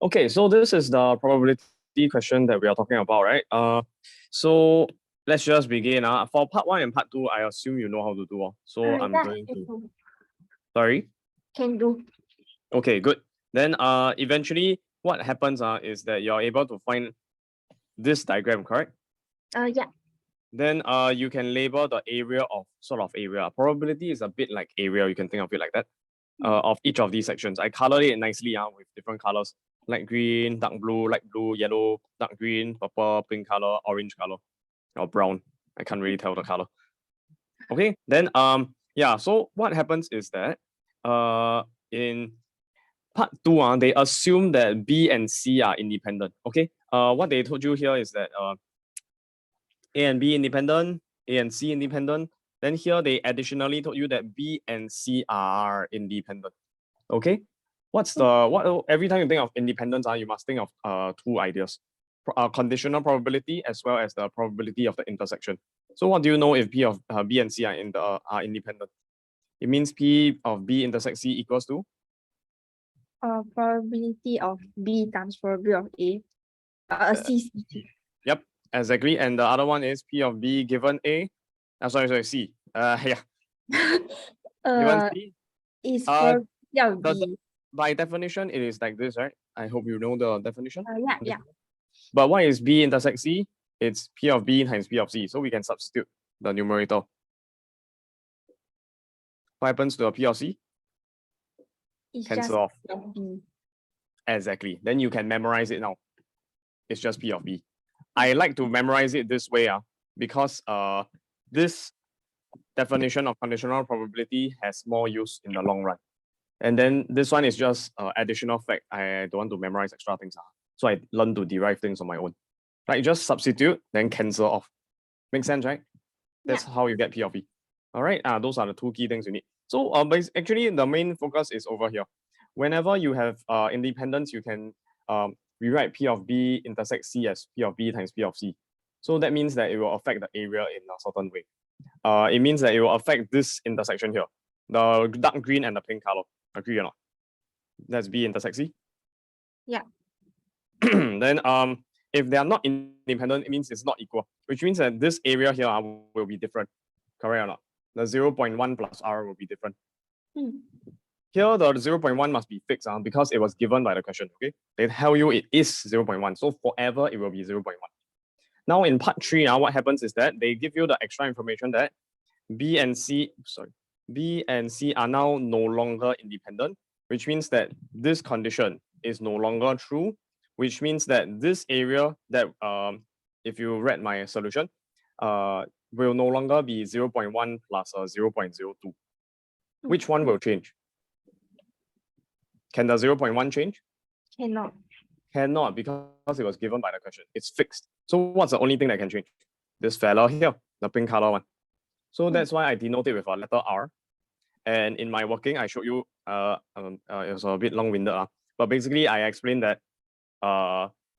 Okay, so this is the probability question that we are talking about, right? So let's just begin. For part one and part two, I assume you know how to do. So I'm Yeah, going can to. do. Sorry. Can do. Okay, good. Then eventually what happens is that you're able to find this diagram, correct? Yeah. Then you can label the area of sort of area. Probability is a bit like area. You can think of it like that. Of each of these sections. I colored it nicely with different colors. Light green, dark blue, light blue, yellow, dark green, purple, pink color, orange color, or brown. I can't really tell the color. Okay, then yeah, so what happens is that in part two, they assume that B and C are independent. Okay. What they told you here is that A and B independent, A and C independent. Then here they additionally told you that B and C are independent. Okay. What every time you think of independence, you must think of two ideas. Conditional probability as well as the probability of the intersection. So what do you know if P of B and C are independent? It means P of B intersect C equals to Probability of B times probability of A. C. Yep, exactly. And the other one is P of B given A. Sorry, C. Yeah. Given C. Is Uh, probability of B. By definition, it is like this, right? I hope you know the definition. Yeah. But what is B intersect C? It's P of B times P of C. So we can substitute the numerator. What happens to a P of C? It's Cancel off. P of B. Exactly. Then you can memorize it now. It's just P of B. I like to memorize it this way because this definition of conditional probability has more use in the long run. And then this one is just additional fact. I don't want to memorize extra things. So I learn to derive things on my own. Like just substitute, then cancel off. Makes sense, right? That's how you get P of B. All right. Those are the two key things you need. So actually the main focus is over here. Whenever you have independence, you can rewrite P of B intersect C as P of B times P of C. So that means that it will affect the area in a certain way. It means that it will affect this intersection here, the dark green and the pink color. Agree or not? That's B intersect C. Yeah. Then if they are not independent, it means it's not equal, which means that this area here will be different. Correct or not? The 0.1 plus R will be different. Here, the 0.1 must be fixed because it was given by the question. Okay, they tell you it is 0.1, so forever it will be 0.1. Now in part 3, what happens is that they give you the extra information that B and C are now no longer independent, which means that this condition is no longer true, which means that this area that if you read my solution, will no longer be 0.1 plus 0.02. Which one will change? Can the 0.1 change? Cannot. Cannot, because it was given by the question. It's fixed. So what's the only thing that can change? This fella here, the pink color one. So that's why I denote it with a letter R. And in my working, I showed you, it was a bit long-winded, but basically I explained that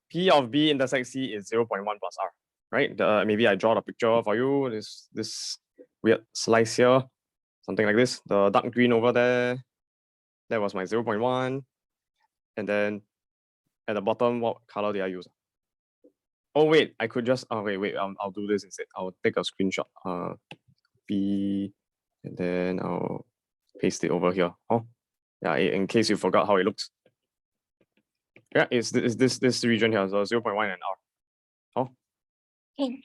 P of B intersect C is 0.1 plus R, right? Maybe I draw the picture for you, this weird slice here, something like this. The dark green over there, that was my 0.1. And then at the bottom, what color did I use? Oh wait, I could just, wait, I'll do this instead. I'll take a screenshot, B, and then I'll paste it over here. Oh, yeah, in case you forgot how it looks. Yeah, it's this region here, so 0.1 and R. Oh. Okay.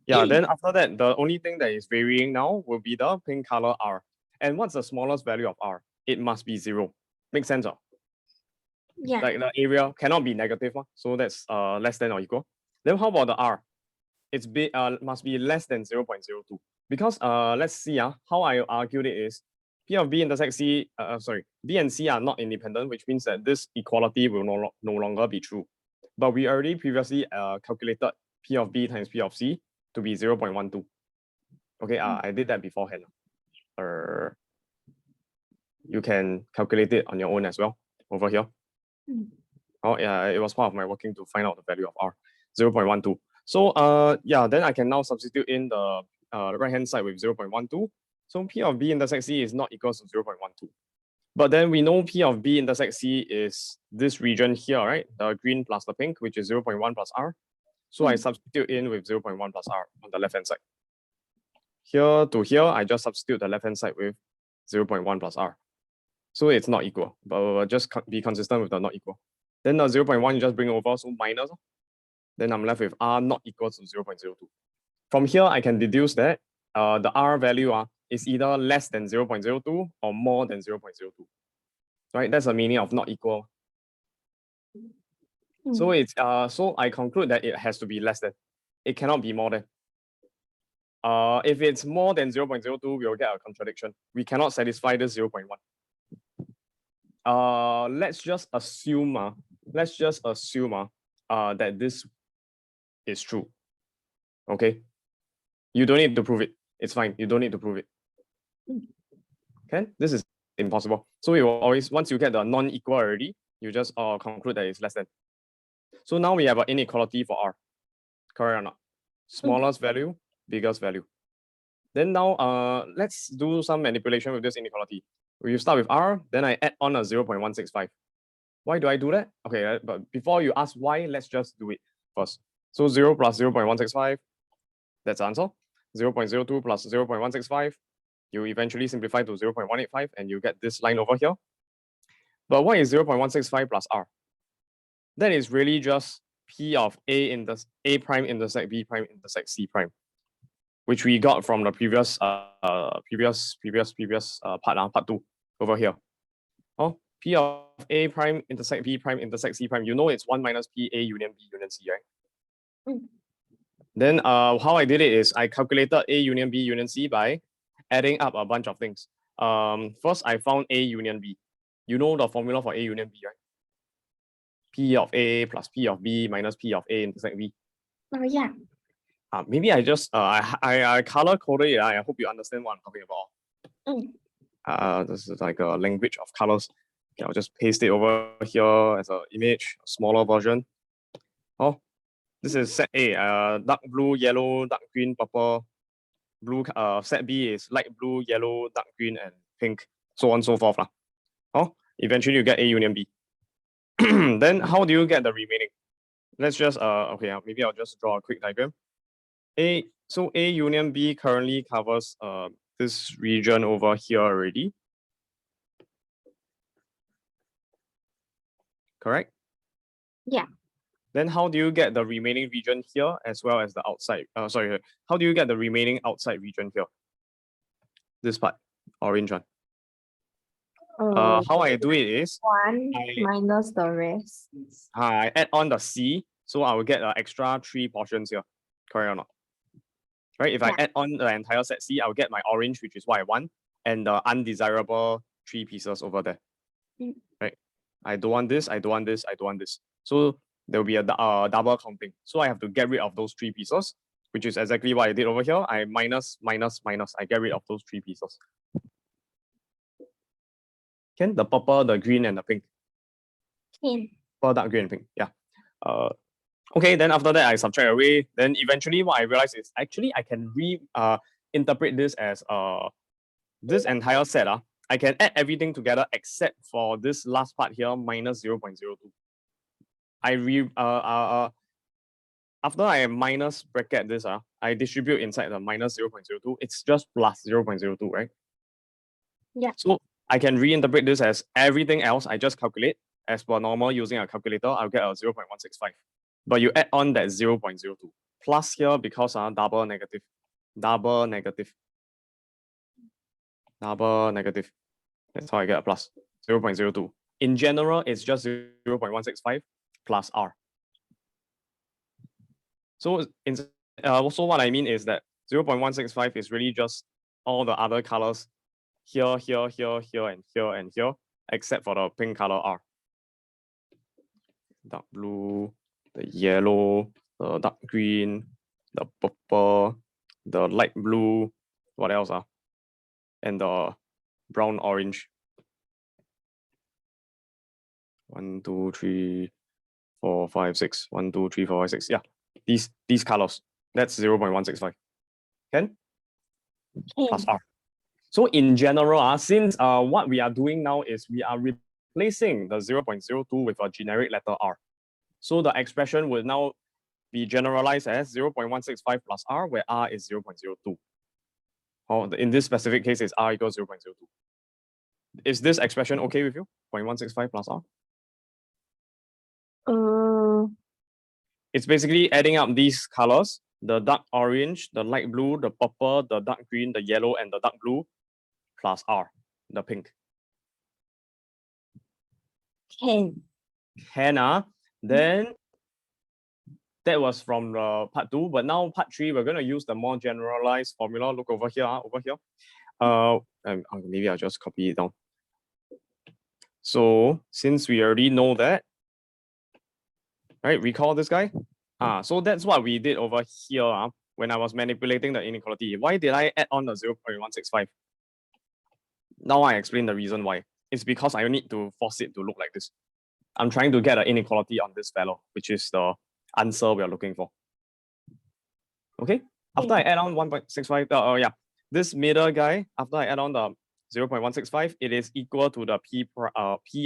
Yeah, then after that, the only thing that is varying now will be the pink color R. And what's the smallest value of R? It must be 0. Makes sense? Yeah. Like the area cannot be negative, so that's less than or equal. Then how about the R? It's must be less than 0.02. Because let's see how I argued it is P of B intersect C, B and C are not independent, which means that this equality will no longer be true. But we already previously calculated P of B times P of C to be 0.12. Okay, I did that beforehand. You can calculate it on your own as well over here. Oh yeah, it was part of my working to find out the value of R, 0.12. So yeah, then I can now substitute in the right hand side with 0.12. So P of B intersect C is not equal to 0.12. But then we know P of B intersect C is this region here, right? The green plus the pink, which is 0.1 plus R. So I substitute in with 0.1 plus R on the left-hand side. Here to here, I just substitute the left-hand side with 0.1 plus R. So it's not equal, but just be consistent with the not equal. Then the 0.1 you just bring over, so minus. Then I'm left with R not equal to 0.02. From here, I can deduce that the R value is either less than 0.02 or more than 0.02. Right? That's the meaning of not equal. So it's so I conclude that it has to be less than. It cannot be more than. If it's more than 0.02, we'll get a contradiction. We cannot satisfy this 0.1. Let's just assume that this is true. Okay. You don't need to prove it. It's fine. You don't need to prove it. Okay, this is impossible. So you will always, once you get the non-equal already, you just conclude that it's less than. So now we have an inequality for R. Correct or not? Smallest value, biggest value. Then now let's do some manipulation with this inequality. You start with R, then I add on a 0.165. Why do I do that? Okay, but before you ask why, let's just do it first. So 0 plus 0.165, that's the answer. 0.02 plus 0.165, you eventually simplify to 0.185 and you get this line over here. But what is 0.165 plus R? That is really just P of A prime intersect B prime intersect C prime, which we got from the previous part 2 over here. Oh, P of A prime intersect B prime intersect C prime. You know it's 1 minus P A union B union C, right? Then how I did it is I calculated A union B union C by adding up a bunch of things. First I found A union B. You know the formula for A union B, right? P of A plus P of B minus P of A intersect B. Oh yeah. Maybe I just I color coded it. I hope you understand what I'm talking about. This is like a language of colors. Okay, I'll just paste it over here as an image, a smaller version. Oh, this is set A, dark blue, yellow, dark green, purple. Blue, set B is light blue, yellow, dark green, and pink, so on and so forth. Oh, eventually you get A union B. Then how do you get the remaining? Let's just okay, maybe I'll just draw a quick diagram. So A union B currently covers this region over here already. Correct? Yeah. Then how do you get the remaining region here as well as the outside? Sorry, how do you get the remaining outside region here? This part, orange one. How I do it is minus the rest. I add on the C, so I will get an extra 3 portions here. Correct or not? Right? If I add on the entire set C, I'll get my orange, which is what I want, and the undesirable 3 pieces over there. Right? I don't want this, I don't want this, I don't want this. So there will be a double counting. So I have to get rid of those 3 pieces, which is exactly what I did over here. I minus, minus, minus. I get rid of those 3 pieces. Can the purple, the green, and the pink? Purple, dark green, and pink. Yeah. Okay, then after that I subtract away. Then eventually what I realize is actually I can interpret this as this entire set. I can add everything together except for this last part here minus 0.02. After I minus bracket this, I distribute inside the minus 0.02. It's just plus 0.02, right? Yeah. So I can reinterpret this as everything else I just calculate as per normal using a calculator. I'll get a 0.165. But you add on that 0.02 plus here because double negative. That's how I get a plus 0.02. In general, it's just 0.165 plus R. So also what I mean is that 0.165 is really just all the other colors here, here, here, here, and here, and here, except for the pink color R. Dark blue, the yellow, the dark green, the purple, the light blue, what else? And the brown orange. 1, 2, 3, 4, 5, 6. 1, 2, 3, 4, 5, 6. Yeah, these colors. That's 0.165. Can? Plus R. So in general, since what we are doing now is we are replacing the 0.02 with a generic letter R. So the expression will now be generalized as 0.165 plus R, where R is 0.02. Or in this specific case, is R equals 0.02. Is this expression okay with you? 0.165 plus R? It's basically adding up these colors, the dark orange, the light blue, the purple, the dark green, the yellow, and the dark blue, plus R, the pink. Can. Then that was from part 2, but now part 3, we're going to use the more generalized formula. Look over here, over here. Maybe I'll just copy it down. So since we already know that, right, recall this guy. So that's what we did over here when I was manipulating the inequality. Why did I add on the 0.165? Now I explain the reason why. It's because I need to force it to look like this. I'm trying to get an inequality on this fellow, which is the answer we are looking for. Okay, after I add on 1.65, yeah, this middle guy, after I add on the 0.165, it is equal to the P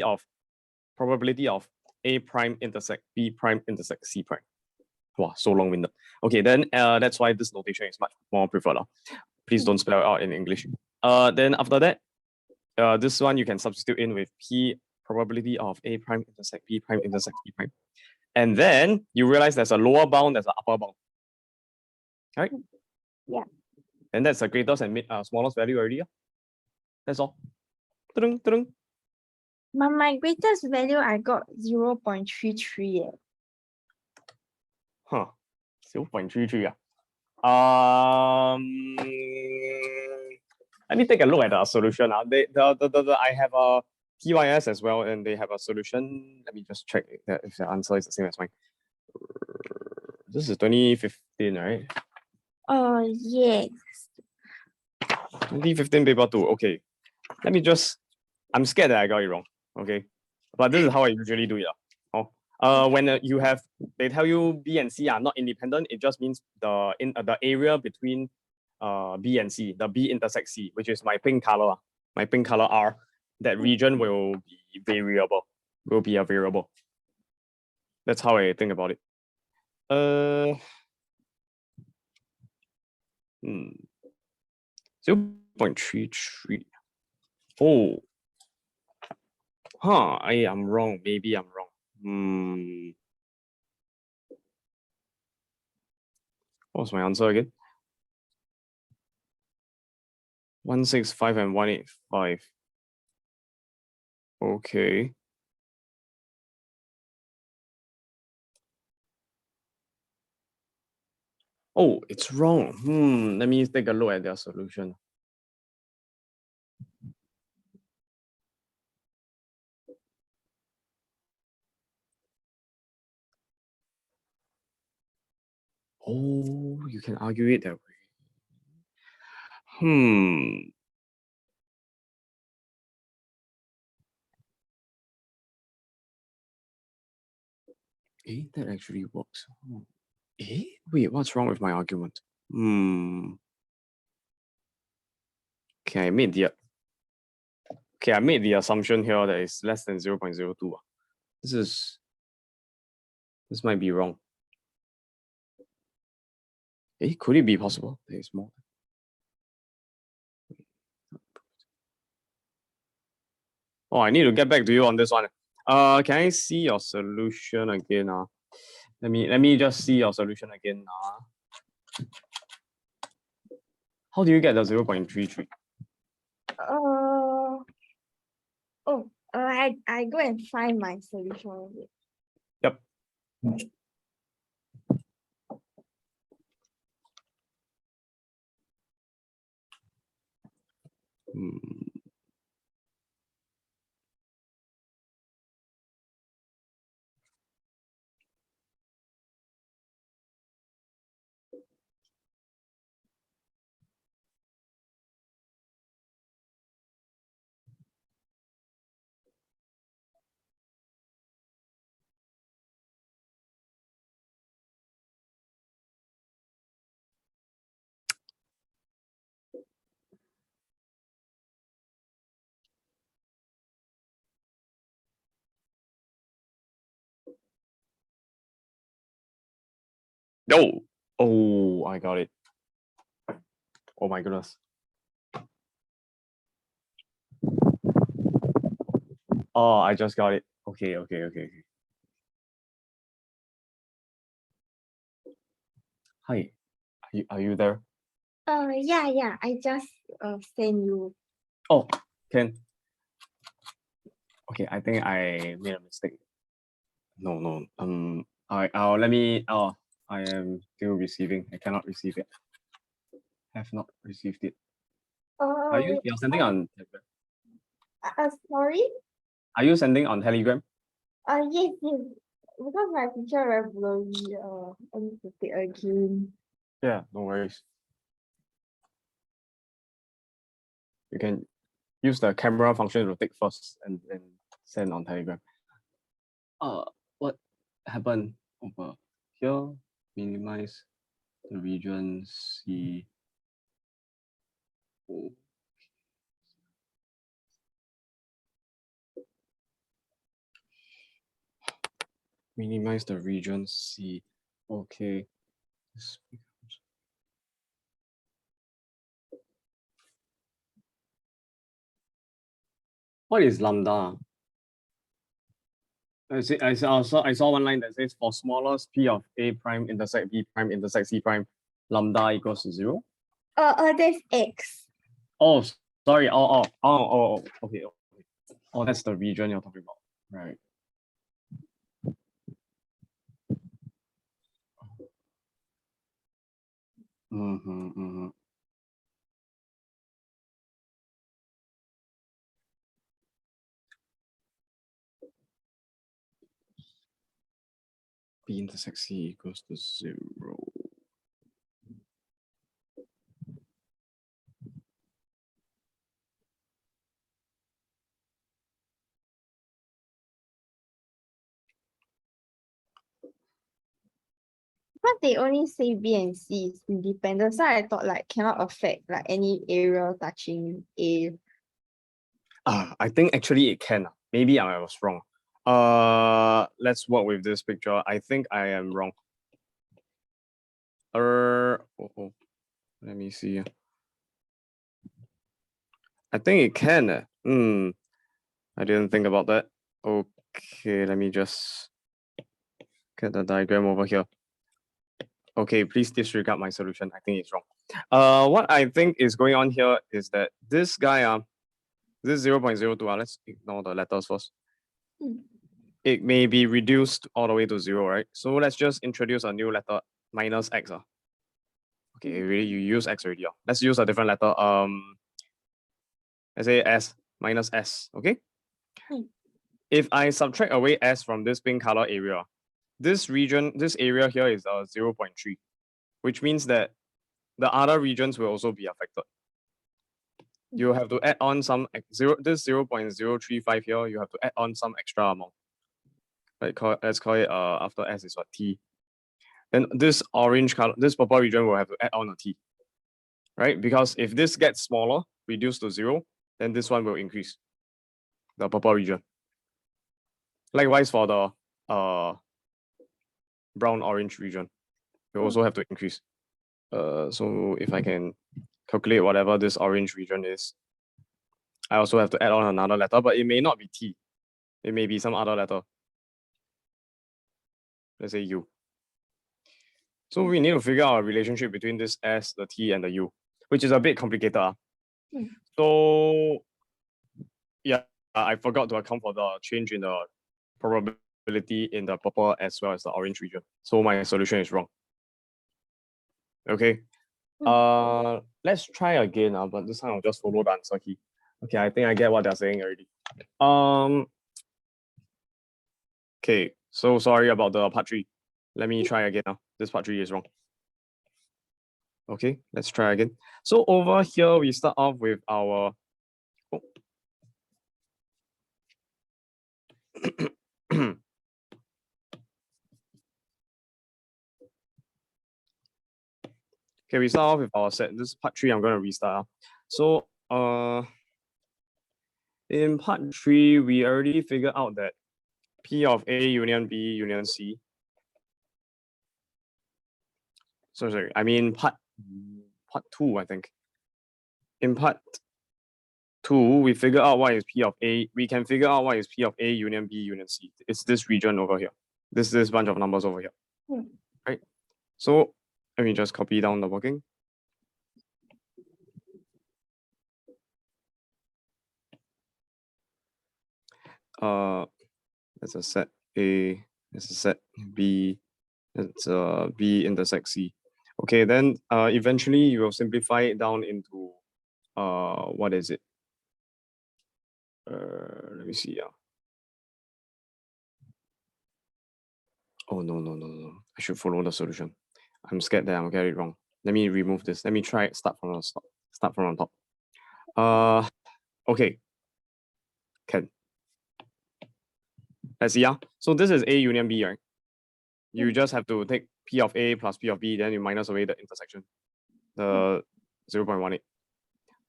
of probability of A prime intersect B prime intersect C prime. Wow, so long-winded. Okay, then that's why this notation is much more preferred. Please don't spell it out in English. Then after that, this one you can substitute in with P probability of A prime intersect B prime intersect C prime. And then you realize there's a lower bound, there's an upper bound. Right? Yeah. And that's the greatest and smallest value already. That's all. My greatest value, I got 0.33. Huh. 0.33. Let me take a look at the solution. I have a PYS as well, and they have a solution. Let me just check if the answer is the same as mine. This is 2015, right? Yes. 2015 paper 2. Okay. Let me just, I'm scared that I got it wrong. Okay. But this is how I usually do it. When they tell you B and C are not independent, it just means the area between B and C, the B intersect C, which is my pink color R, that region will be variable, will be a variable. That's how I think about it. 0.33. Oh, I'm wrong. Maybe I'm wrong. What was my answer again? 165 and 185. Okay. Oh, it's wrong. Let me take a look at their solution. Oh, you can argue it that way. That actually works. Wait, what's wrong with my argument? Okay, I made the assumption here that it's less than 0.02. This might be wrong. Could it be possible? There is more. Oh, I need to get back to you on this one. Can I see your solution again? Let me just see your solution again. How do you get the 0.33? I go and find my solution. Yep. Yo! Oh, I got it. Oh my goodness. Oh, I just got it. Okay. Hi, are you there? Yeah, I just send you. Oh, Ken. Okay, I think I made a mistake. No. I am still receiving. I cannot receive it. Have not received it. You're sending on Telegram? Sorry? Are you sending on Telegram? Yes. Because my picture very blurry. I need to take again. Yeah, no worries. You can use the camera function to take first and then send on Telegram. What happened over here? Minimize the region C. Oh. Minimize the region C. Okay. What is lambda? I saw one line that says for smallest P of A prime intersect B prime intersect C prime, lambda equals to 0. That's X. Oh, sorry. Okay. Oh, that's the region you're talking about. Right. B intersect C equals to 0. But they only say B and C is independent, so I thought like cannot affect like any area touching A. I think actually it can. Maybe I was wrong. Let's work with this picture. I think I am wrong. Let me see. I think it can. I didn't think about that. Okay, let me just get the diagram over here. Okay, please disregard my solution. I think it's wrong. What I think is going on here is that this guy, this 0.02, let's ignore the letters first. It may be reduced all the way to 0, right? So let's just introduce a new letter, minus x. Okay, really, you use x already. Let's use a different letter. Let's say s, minus s, okay? If I subtract away s from this pink color area, this area here is 0.3, which means that the other regions will also be affected. You have to add on some this 0.035 here, you have to add on some extra amount. Let's call it after s is what, t. Then this orange color, this purple region will have to add on a t, right? Because if this gets smaller, reduced to 0, then this one will increase, the purple region. Likewise for the brown-orange region, you also have to increase. So if I can calculate whatever this orange region is, I also have to add on another letter, but it may not be T. It may be some other letter. Let's say U. So we need to figure out a relationship between this S, the T, and the U, which is a bit complicated. So yeah, I forgot to account for the change in the probability in the purple as well as the orange region. So my solution is wrong. Okay. Let's try again, but this time I'll just follow the answer key. Okay, I think I get what they're saying already. Okay, so sorry about the part 3. Let me try again now. This part 3 is wrong. Okay, let's try again. So over here, we start off with our okay, we start off with our set. This is part 3. I'm going to restart. So in part 3, we already figured out that P of A union B union C sorry, I mean part 2, I think. In part 2, we figure out what is P of A. We can figure out what is P of A union B union C. It's this region over here. This bunch of numbers over here. Right? So let me just copy down the working. That's a set A, that's a set B, that's B intersect C. Okay, then eventually you will simplify it down into what is it? Let me see. Oh no. I should follow the solution. I'm scared that I'll get it wrong. Let me remove this. Let me try it. Start from on top. Okay. Can. Let's see. So this is A union B, right? You just have to take P of A plus P of B, then you minus away the intersection, the 0.18.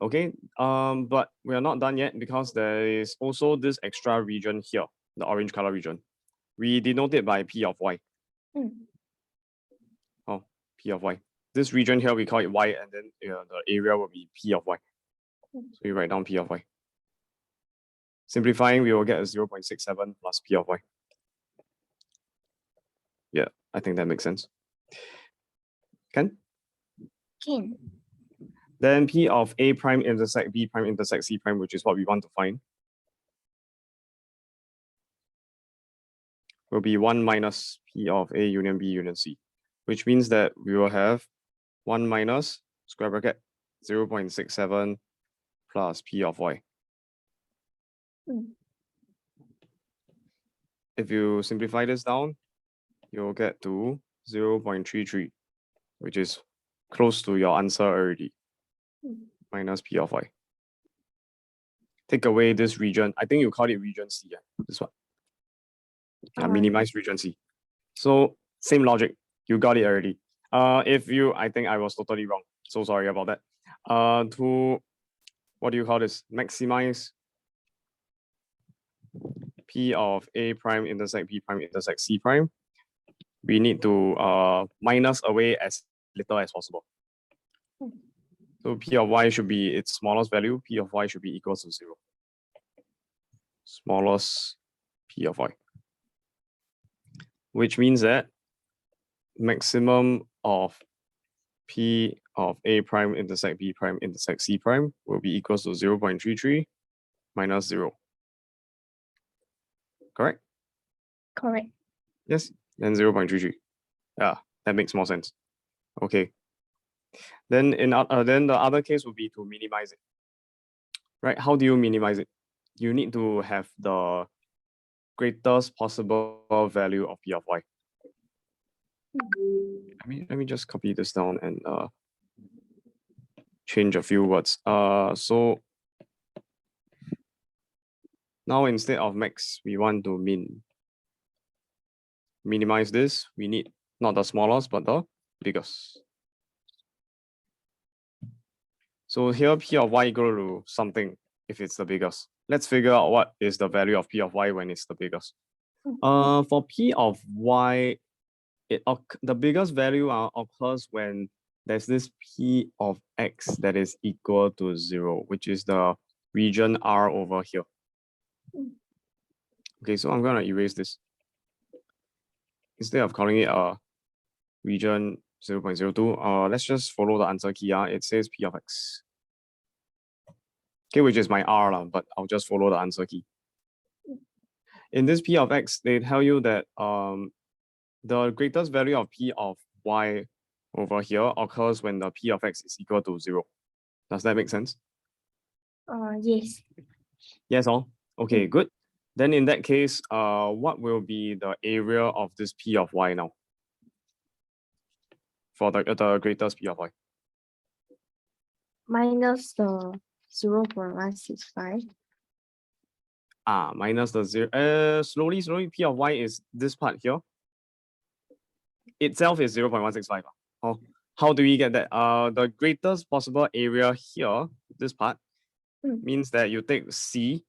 Okay. But we are not done yet because there is also this extra region here, the orange color region. We denote it by P of Y. Oh, P of Y. This region here, we call it Y, and then the area will be P of Y. So you write down P of Y. Simplifying, we will get a 0.67 plus P of Y. Yeah, I think that makes sense. Can? Can. Then P of A prime intersect B prime intersect C prime, which is what we want to find, will be 1 minus P of A union B union C, which means that we will have 1 minus square bracket 0.67 plus P of Y. If you simplify this down, you'll get to 0.33, which is close to your answer already, minus P of Y. Take away this region. I think you call it region C, this one. Yeah, minimize region C. So same logic, you got it already. I think I was totally wrong. So sorry about that. To, what do you call this? Maximize P of A prime intersect B prime intersect C prime. We need to minus away as little as possible. So P of Y should be its smallest value. P of Y should be equal to 0. Smallest P of Y. Which means that maximum of P of A prime intersect B prime intersect C prime will be equal to 0.33 minus 0. Correct? Correct. Yes, then 0.33. Yeah, that makes more sense. Okay. Then then the other case would be to minimize it. Right? How do you minimize it? You need to have the greatest possible value of P of Y. Let me just copy this down and change a few words. So now instead of max, we want to minimize this. We need not the smallest, but the biggest. So here P of Y equal to something if it's the biggest. Let's figure out what is the value of P of Y when it's the biggest. For P of Y, the biggest value occurs when there's this P of X that is equal to 0, which is the region R over here. Okay, so I'm gonna erase this. Instead of calling it a region 0.02, let's just follow the answer key. It says P of X. Okay, which is my R, but I'll just follow the answer key. In this P of X, they tell you that the greatest value of P of Y over here occurs when the P of X is equal to 0. Does that make sense? Yes. Yes, all? Okay, good. Then in that case, what will be the area of this P of Y now? For the greatest P of Y. Minus the 0.165. Minus the 0. Slowly, P of Y is this part here. Itself is 0.165. How do we get that? The greatest possible area here, this part, means that you take C,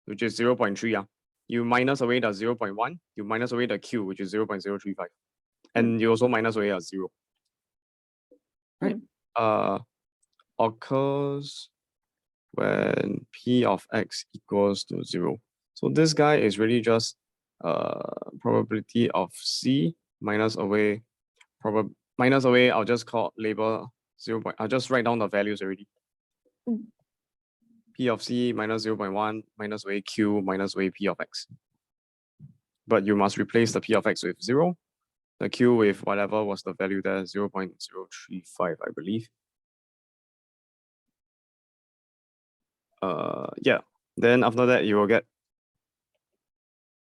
which is 0.3. You minus away the 0.1, you minus away the Q, which is 0.035. And you also minus away a 0. right? Occurs when P of X equals to 0. So this guy is really just probability of C minus away, I'll just label 0. I'll just write down the values already. P of C minus 0.1 minus away Q minus away P of X. But you must replace the P of X with 0, the Q with whatever was the value there, 0.035, I believe. Yeah. Then after that, you will get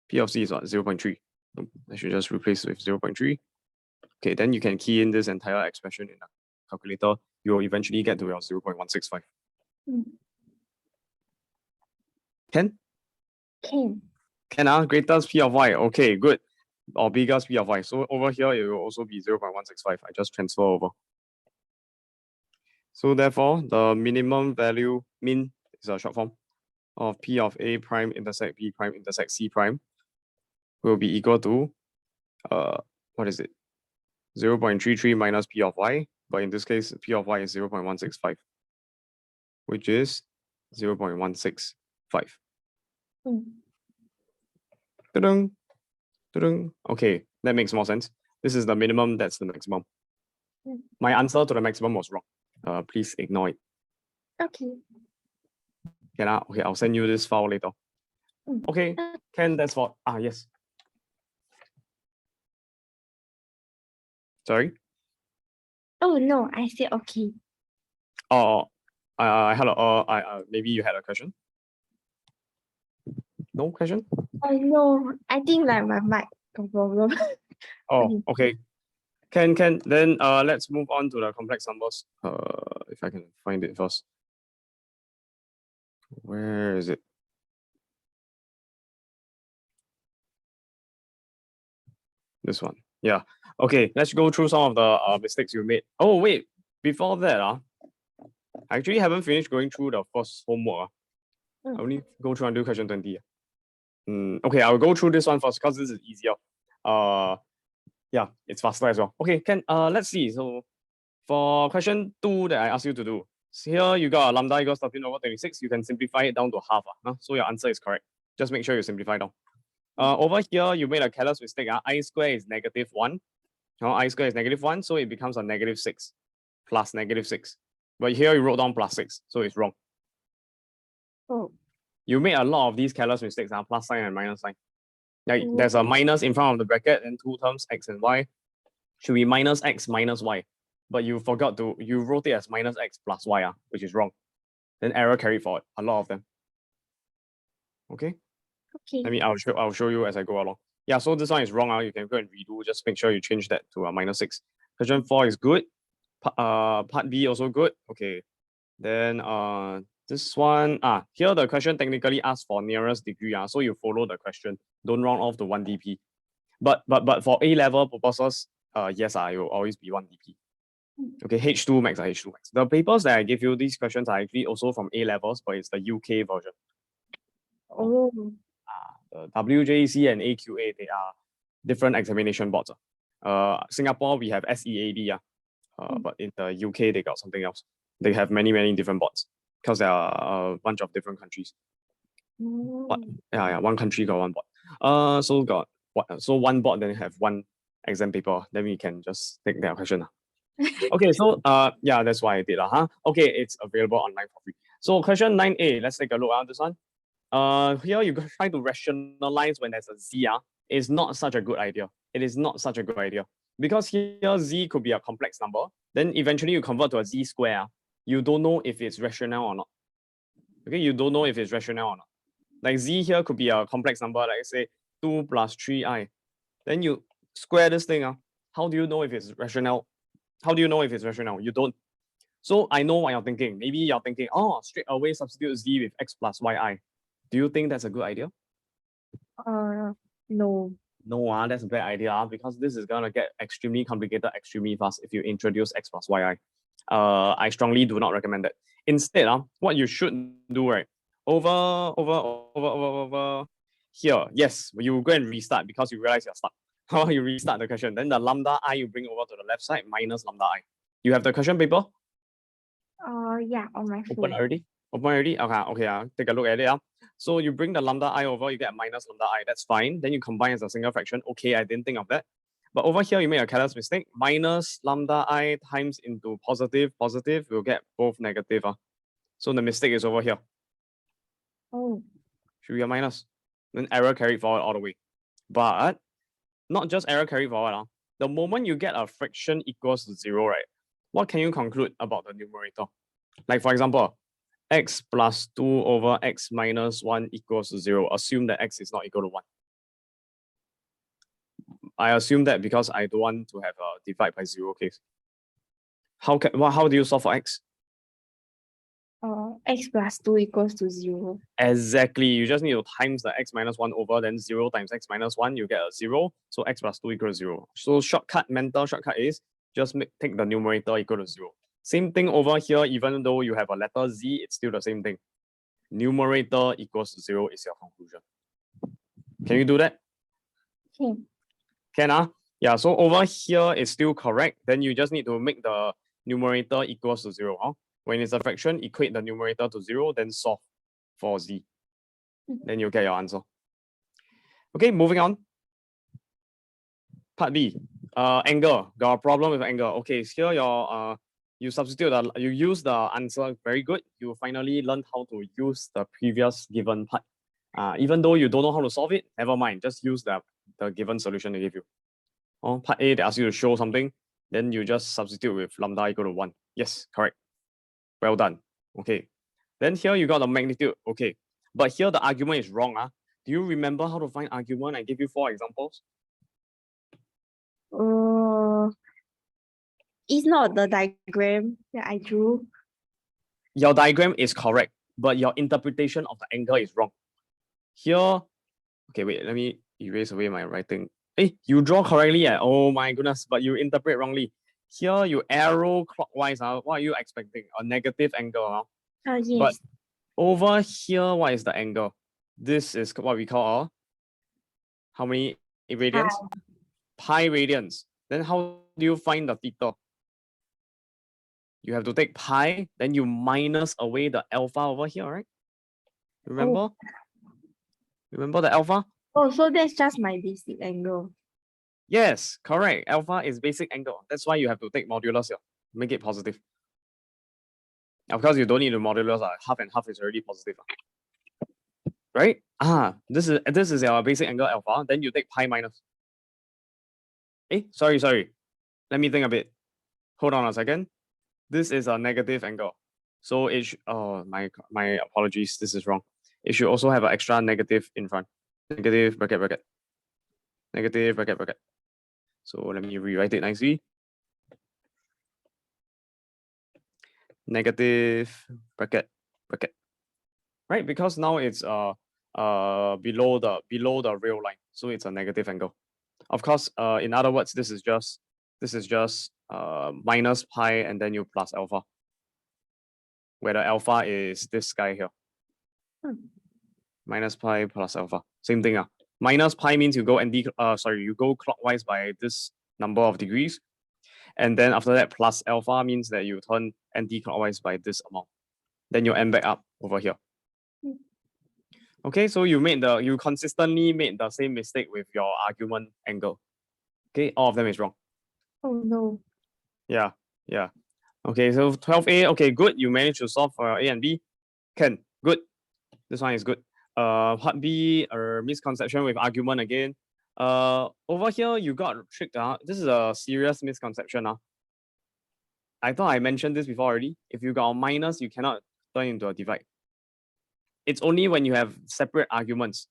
P of C is what? 0.3. I should just replace with 0.3. Okay, then you can key in this entire expression in a calculator. You will eventually get to your 0.165. Can? Can, greatest P of Y. Okay, good. Or biggest P of Y. So over here, it will also be 0.165. I just transfer over. So therefore, the minimum value, min, is a short form of P of A prime intersect B prime intersect C prime will be equal to, what is it? 0.33 minus P of Y, but in this case, P of Y is 0.165, which is 0.165. Ta-dum, ta-dum. Okay, that makes more sense. This is the minimum, that's the maximum. My answer to the maximum was wrong. Please ignore it. Okay. Okay, I'll send you this file later. Okay, Ken, that's for, yes. Sorry? Oh no, I said okay. Hello. Maybe you had a question? No question? No, I think like my mic got problem. Okay. Can then let's move on to the complex numbers. If I can find it first. Where is it? This one. Yeah. Okay, let's go through some of the mistakes you made. Oh wait, before that, I actually haven't finished going through the first homework. I only go through until question 20. Okay, I'll go through this one first because this is easier. Yeah, it's faster as well. Okay, let's see. So for question 2 that I asked you to do, so here you got a lambda equals 13/26. You can simplify it down to half. So your answer is correct. Just make sure you simplify down. Over here, you made a careless mistake. I square is -1. I square is -1, so it becomes a -6 plus -6. But here you wrote down +6, so it's wrong. You made a lot of these careless mistakes, plus sign and minus sign. Like there's a minus in front of the bracket and two terms, x and y. Should be minus x minus y. But you forgot to, you wrote it as minus x plus y, which is wrong. Then error carried forward, a lot of them. Okay? Okay. I'll show you as I go along. Yeah, so this one is wrong. You can go and redo. Just make sure you change that to a -6. Question 4 is good. Part B also good. Okay. Then this one, here the question technically asks for nearest degree. So you follow the question. Don't round off to 1 dp. But for A-level purposes, yes, it will always be 1 dp. Okay, H2 max. The papers that I give you, these questions are actually also from A-levels, but it's the UK version. The WJC and AQA, they are different examination boards. Singapore, we have SEAB, but in the UK, they got something else. They have many different boards because there are a bunch of different countries. But yeah, one country got one board. So one board then have one exam paper. Then we can just take their question. Okay, so yeah, that's why I did. Okay, it's available online for free. So question 9A, let's take a look at this one. Here you try to rationalize when there's a z. It's not such a good idea. It is not such a good idea. Because here z could be a complex number. Then eventually you convert to a z square. You don't know if it's rational or not. Okay, you don't know if it's rational or not. Like z here could be a complex number, like say 2 plus 3i. Then you square this thing. How do you know if it's rational? How do you know if it's rational? You don't. So I know what you're thinking. Maybe you're thinking, straight away substitute z with x plus yi. Do you think that's a good idea? No. No, that's a bad idea because this is gonna get extremely complicated extremely fast if you introduce x plus yi. I strongly do not recommend that. Instead, what you should do, right? Over here, yes, you go and restart because you realize you're stuck. You restart the question. Then the lambda I you bring over to the left side minus lambda I. You have the question paper? Yeah, on my Open phone. already? Open already? Okay, take a look at it. So you bring the lambda I over, you get minus lambda I, that's fine. Then you combine as a single fraction. Okay, I didn't think of that. But over here, you made a careless mistake. Minus lambda I times into positive, we'll get both negative. So the mistake is over here. Oh, Should be a minus. Then error carried forward all the way. But not just error carried forward. The moment you get a fraction equals to 0, right? What can you conclude about the numerator? Like for example, x plus 2 over x minus 1 equals to 0. Assume that x is not equal to 1. I assume that because I don't want to have a divide by 0 case. How do you solve for x? x plus 2 equals to 0. Exactly. You just need to times the x minus 1 over, then 0 times x minus 1, you get a 0. So x plus 2 equals 0. So mental shortcut is just take the numerator equal to 0. Same thing over here, even though you have a letter z, it's still the same thing. Numerator equals to 0 is your conclusion. Can you do that? Okay. Can Yeah, so over here it's still correct. Then you just need to make the numerator equals to 0. When it's a fraction, equate the numerator to 0, then solve for z. Then you'll get your answer. Okay, moving on. Part B. Angle. Got a problem with angle. Okay, here your you substitute you use the answer. Very good. You finally learned how to use the previous given part. Even though you don't know how to solve it, never mind. Just use the given solution they give you. Part A, they ask you to show something, then you just substitute with lambda equal to 1. Yes, correct. Well done. Okay. Then here you got the magnitude. Okay. But here the argument is wrong. Do you remember how to find argument? I give you 4 examples. It's not the diagram that I drew. Your diagram is correct, but your interpretation of the angle is wrong. Here, okay, wait, let me erase away my writing. Hey, you draw correctly. Oh my goodness, but you interpret wrongly. Here, you arrow clockwise. What are you expecting? A negative angle. Yes. But over here, what is the angle? This is what we call how many radians? Pi radians. Then how do you find the theta? You have to take pi, then you minus away the alpha over here, right? Remember? Remember the alpha? Oh, so that's just my basic angle. Yes, correct. Alpha is basic angle. That's why you have to take modulus here. Make it positive. Of course, you don't need to modulus. Half and half is already positive. Right? This is our basic angle alpha. Then you take pi minus. Sorry. Let me think a bit. Hold on a second. This is a negative angle. So it my apologies. This is wrong. It should also have an extra negative in front. Negative bracket. Negative bracket. So let me rewrite it nicely. Negative bracket. Right? Because now it's below the real line. So it's a negative angle. Of course, in other words, this is just minus pi and then you plus alpha. Where the alpha is this guy here. Minus pi plus alpha. Same thing. Minus pi means you go you go clockwise by this number of degrees. And then after that, plus alpha means that you turn anti-clockwise by this amount. Then you end back up over here. Okay, so you consistently made the same mistake with your argument angle. Okay, all of them is wrong. Oh no. Yeah. Okay, so 12A, okay, good. You managed to solve for A and B. Good. This one is good. Part B, misconception with argument again. Over here, you got tricked. This is a serious misconception. I thought I mentioned this before already. If you got a minus, you cannot turn into a divide. It's only when you have separate arguments.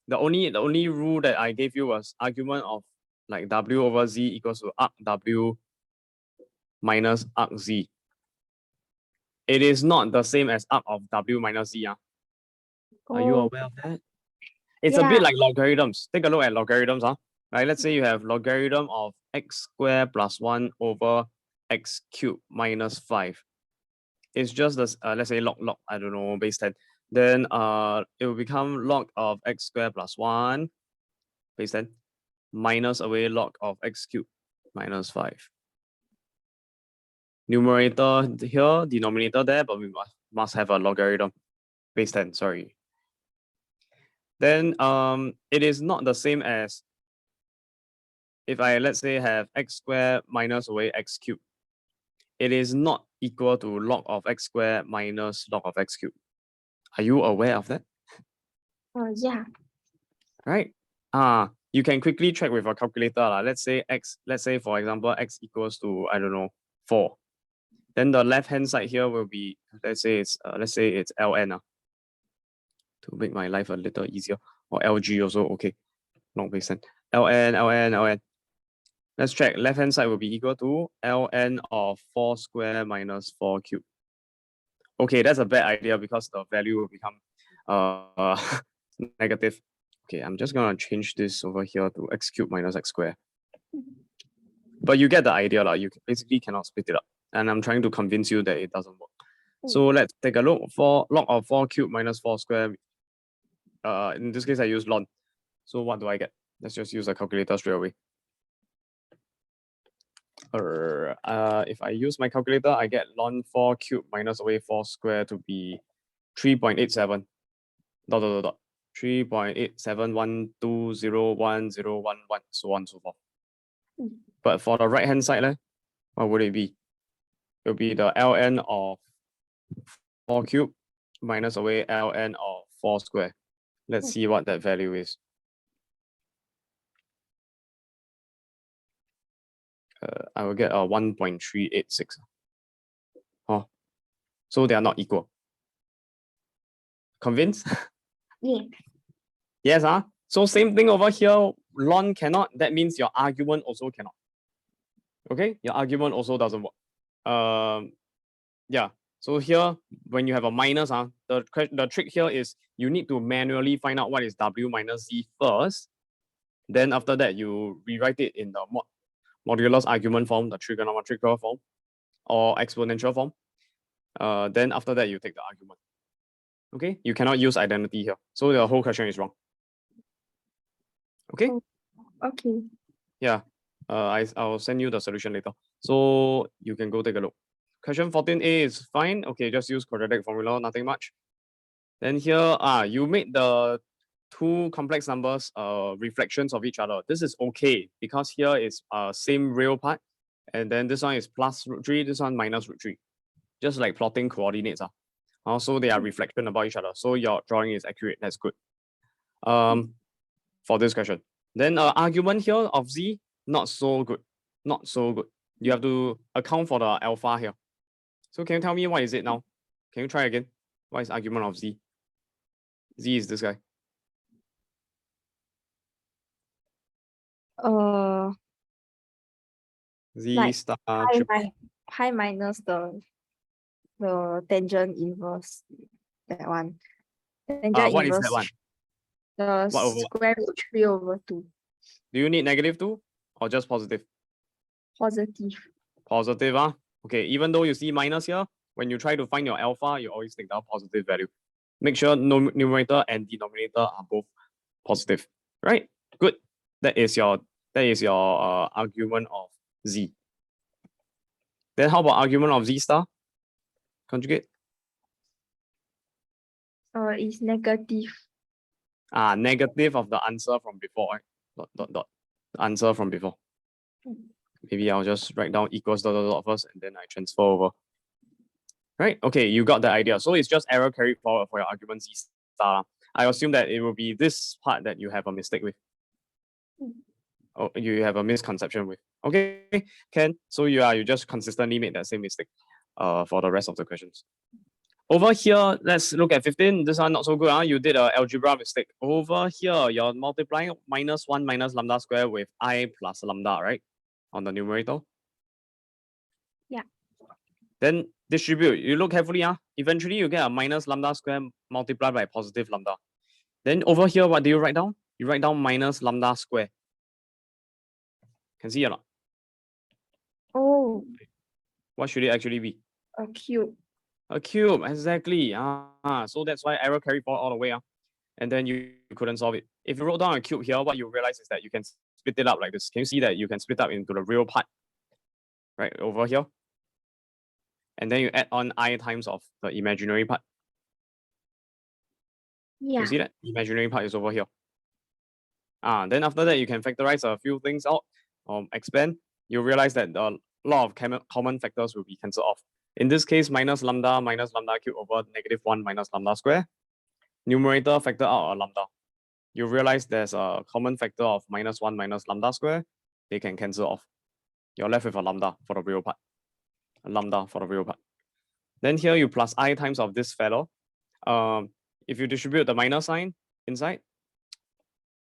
The only rule that I gave you was argument of like W over Z equals to arc W minus arc Z. It is not the same as arc of W minus Z. Are you aware of that? It's a bit like logarithms. Take a look at logarithms. Right, let's say you have logarithm of x squared plus 1 over x cubed minus 5. It's just this, let's say log, I don't know, base 10. Then it will become log of x squared plus 1 base 10 minus away log of x cubed minus 5. Numerator here, denominator there, but we must have a logarithm. Base 10, sorry. Then it is not the same as if I, let's say, have x squared minus away x cubed. It is not equal to log of x squared minus log of x cubed. Are you aware of that? Yeah. Right? You can quickly check with a calculator. Let's say for example, x equals to, I don't know, 4. Then the left-hand side here will be, let's say it's ln. To make my life a little easier. Or LG also, okay. Long base 10. ln. Let's check. Left-hand side will be equal to ln of 4 square minus 4 cube. Okay, that's a bad idea because the value will become negative. Okay, I'm just gonna change this over here to x cubed minus x squared. But you get the idea, you basically cannot split it up. And I'm trying to convince you that it doesn't work. So let's take a look for log of 4 cubed minus 4 squared. In this case, I use ln. So what do I get? Let's just use a calculator straight away. If I use my calculator, I get ln 4 cubed minus away 4 squared to be 3.87. ... 3.8712010111, so on and so forth. But for the right hand side, what would it be? It will be the ln of 4 cubed minus away ln of 4 squared. Let's see what that value is. I will get a 1.386. Oh, so they are not equal. Convinced? Yeah. Yes, so same thing over here. Ln cannot, that means your argument also cannot. Okay, your argument also doesn't work. Yeah, so here when you have a minus, the trick here is you need to manually find out what is w minus z first. Then after that, you rewrite it in the modulus argument form, the trigonometrical form, or exponential form. Then after that, you take the argument. Okay, you cannot use identity here. So the whole question is wrong. Okay? Okay. Yeah, I'll send you the solution later. So you can go take a look. Question 14a is fine. Okay, just use quadratic formula, nothing much. Then here, you made the two complex numbers reflections of each other. This is okay because here is same real part, and then this one is plus root 3, this one minus root 3. Just like plotting coordinates. Also, they are reflection about each other. So your drawing is accurate. That's good. For this question. Then argument here of z, not so good. Not so good. You have to account for the alpha here. So can you tell me what is it now? Can you try again? What is argument of z? Z is this guy. Z Like star pi minus the tangent inverse, that one. Tangent what is inverse, that one? the What over? square root 3/2. Do you need -2 or just positive? Positive. Positive, okay, even though you see minus here, when you try to find your alpha, you always take the positive value. Make sure numerator and denominator are both positive, right? Good. That is your argument of z. Then how about argument of z star? Conjugate. Is negative. Negative of the answer from before, right? ... The answer from before. Maybe I'll just write down equals ... first, and then I transfer over. Right? Okay, you got the idea. So it's just error carried forward for your argument z star. I assume that it will be this part that you have a mistake with. Oh, you have a misconception with. Okay, Ken. So you just consistently made that same mistake for the rest of the questions. Over here, let's look at 15. This one not so good. You did an algebra mistake. Over here, you're multiplying -1 minus lambda square with I plus lambda, right? On the numerator. Yeah. Then distribute. You look carefully. Eventually, you get a minus lambda square multiplied by positive lambda. Then over here, what do you write down? You write down minus lambda square. Can see or not? Oh. What should it actually be? A cube. A cube, exactly. So that's why error carried forward all the way. And then you couldn't solve it. If you wrote down a cube here, what you realize is that you can split it up like this. Can you see that you can split up into the real part? Right over here. and then you add on I times of the imaginary part. Yeah. You see that? Imaginary part is over here. Then after that, you can factorize a few things out, expand. You realize that the law of common factors will be cancelled off. In this case, minus lambda cube over -1 minus lambda square. Numerator factor out a lambda. You realize there's a common factor of -1 minus lambda square. They can cancel off. You're left with a lambda for the real part. A lambda for the real part. Then here you plus I times of this fellow. If you distribute the minus sign inside,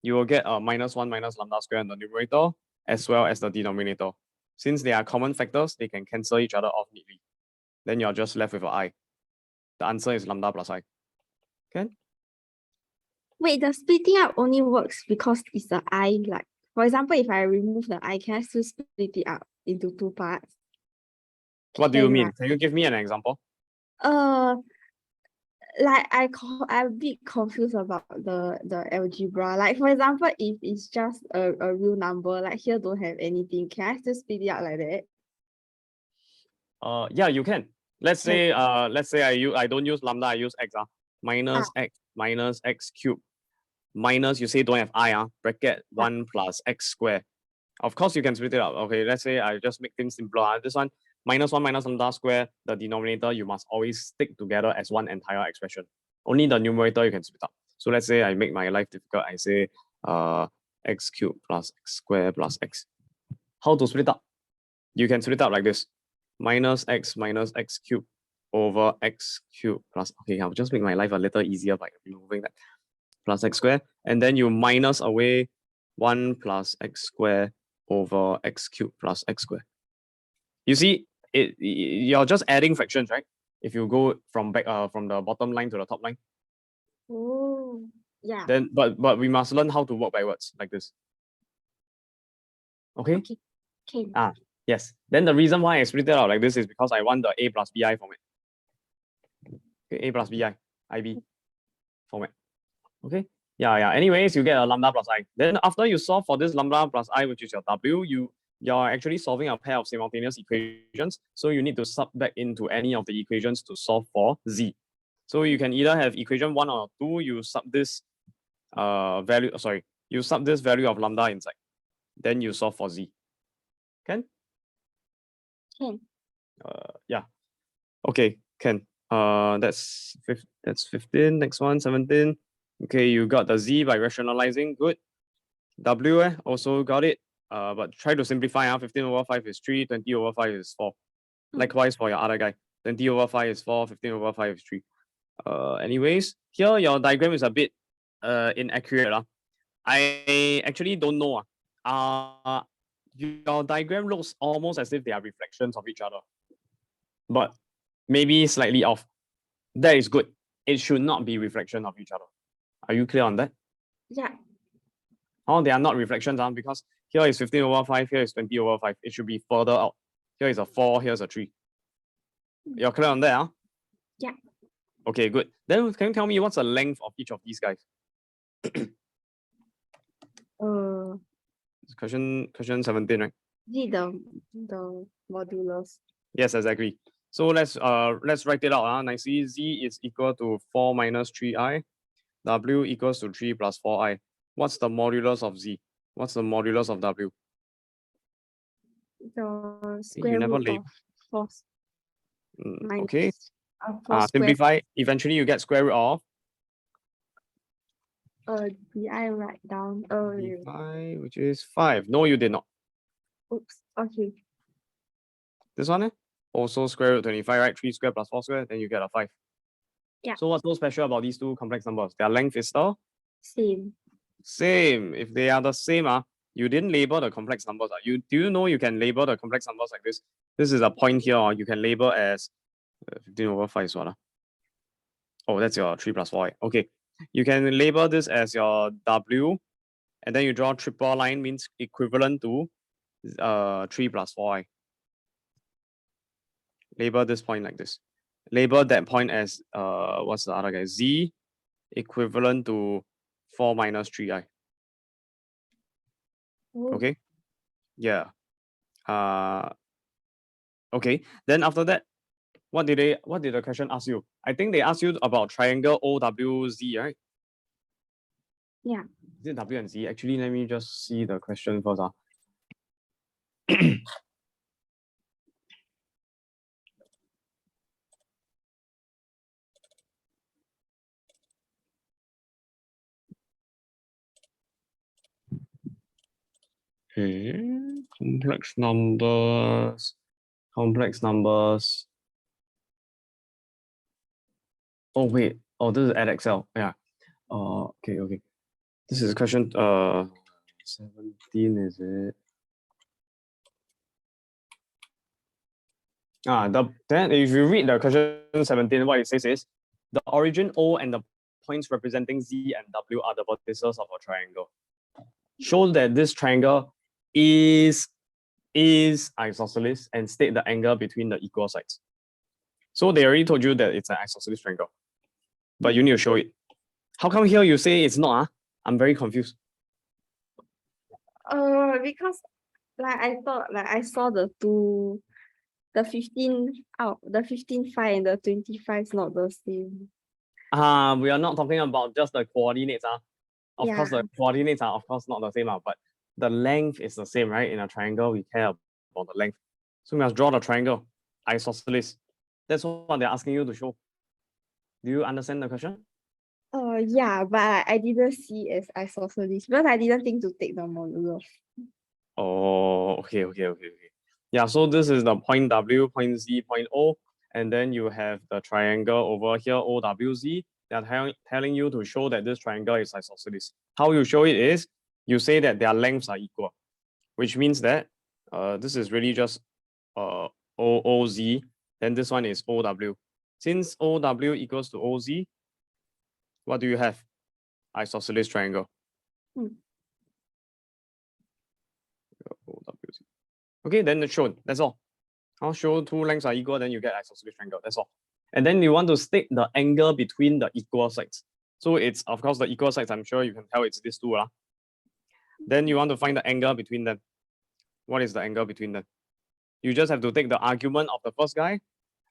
you will get a -1 minus lambda square in the numerator as well as the denominator. Since they are common factors, they can cancel each other off neatly. Then you're just left with an I. The answer is lambda plus I. Okay? Wait, the splitting up only works because it's the I, like, for example, if I remove the I, can I still split it up into two parts? What do you Can, mean? right? Can you give me an example? Like I'm a bit confused about the algebra. Like, for example, if it's just a real number, like here don't have anything, can I still split it out like that? Yeah, you can. Let's say I don't use lambda, I use x. Minus x cubed. Minus, you say don't have I, bracket 1 plus x square. Of course, you can split it up. Okay, let's say I just make things simpler. This one, -1 minus lambda square, the denominator, you must always stick together as one entire expression. Only the numerator you can split up. So let's say I make my life difficult. I say x cubed plus x square plus x. How to split up? You can split up like this. Minus x cubed over x cubed plus, okay, I'll just make my life a little easier by removing that, plus x square. And then you minus away 1 plus x square over x cubed plus x square. You see, you're just adding fractions, right? If you go from the bottom line to the top line. Oh, yeah. Then but we must learn how to work backwards like this. Okay? Okay. Yes. Then the reason why I split it out like this is because I want the A plus BI format. Okay, A plus BI, IB format. Okay. Yeah. Anyways, you get a lambda plus I. Then after you solve for this lambda plus I, which is your W, you're actually solving a pair of simultaneous equations. So you need to sub back into any of the equations to solve for Z. So you can either have equation 1 or 2, you sub this you sub this value of lambda inside. Then you solve for Z. Can? Yeah. Okay, can. That's 15. Next one, 17. Okay, you got the Z by rationalizing. Good. W also got it. But try to simplify. 15 over 5 is 3, 20 over 5 is 4. Likewise for your other guy. 20 over 5 is 4, 15 over 5 is 3. Anyways, here your diagram is a bit inaccurate. I actually don't know. Your diagram looks almost as if they are reflections of each other, but maybe slightly off. That is good. It should not be reflection of each other. Are you clear on that? Yeah. Oh, they are not reflections, because here is 15 over 5, here is 20 over 5. It should be further out. Here is a 4, here's a 3. You're clear on that? Yeah. Okay, good. Then can you tell me what's the length of each of these guys? Question 17, right? The modulus. Yes, exactly. So let's write it out nicely. Z is equal to 4 minus 3i. W equals to 3 plus 4i. What's the modulus of Z? What's the modulus of W? The square root of 4 minus okay. 4 Simplify. Eventually you get square root of DI write down. DI, which is 5. No, you did not. Oops. Okay. This one, also square root 25, right? 3 square plus 4 square, then you get a 5. Yeah. So what's so special about these two complex numbers? Their length is the same. Same. If they are the same, you didn't label the complex numbers. Do you know you can label the complex numbers like this? This is a point here. You can label as 15 over 5 is what? Oh, that's your 3 plus 4. Okay. You can label this as your W, and then you draw triple line, means equivalent to 3 plus 4i. Label this point like this. Label that point as what's the other guy? Z equivalent to 4 minus 3i. Okay. Yeah. Okay. Then after that, what did the question ask you? I think they asked you about triangle OWZ, right? Yeah. Is it W and Z? Actually, let me just see the question first. Okay, complex numbers. Oh wait, oh this is at Excel. Yeah. Okay. This is question 17, is it? Then if you read the question 17, what it says is the origin O and the points representing Z and W are the vertices of a triangle. Show that this triangle is isosceles and state the angle between the equal sides. So they already told you that it's an isosceles triangle, but you need to show it. How come here you say it's not? I'm very confused. Because like I thought like I saw the 15 out, the 15.5 and the 25 is not the same. We are not talking about just the coordinates. Of course, the coordinates are of course not the same, but the length is the same, right? In a triangle, we care about the length. So we must draw the triangle, isosceles. That's what they're asking you to show. Do you understand the question? Yeah, but I didn't see as isosceles because I didn't think to take the modulus. Oh, okay. Yeah, so this is the point W, point Z, point O, and then you have the triangle over here, OWZ. They're telling you to show that this triangle is isosceles. How you show it is, you say that their lengths are equal, which means that this is really just OOZ, then this one is OW. Since OW equals to OZ, what do you have? Isosceles triangle. OWZ. Okay, then it's shown. That's all. I'll show two lengths are equal, then you get isosceles triangle. That's all. And then you want to state the angle between the equal sides. So it's, of course, the equal sides, I'm sure you can tell it's these two. Then you want to find the angle between them. What is the angle between them? You just have to take the argument of the first guy,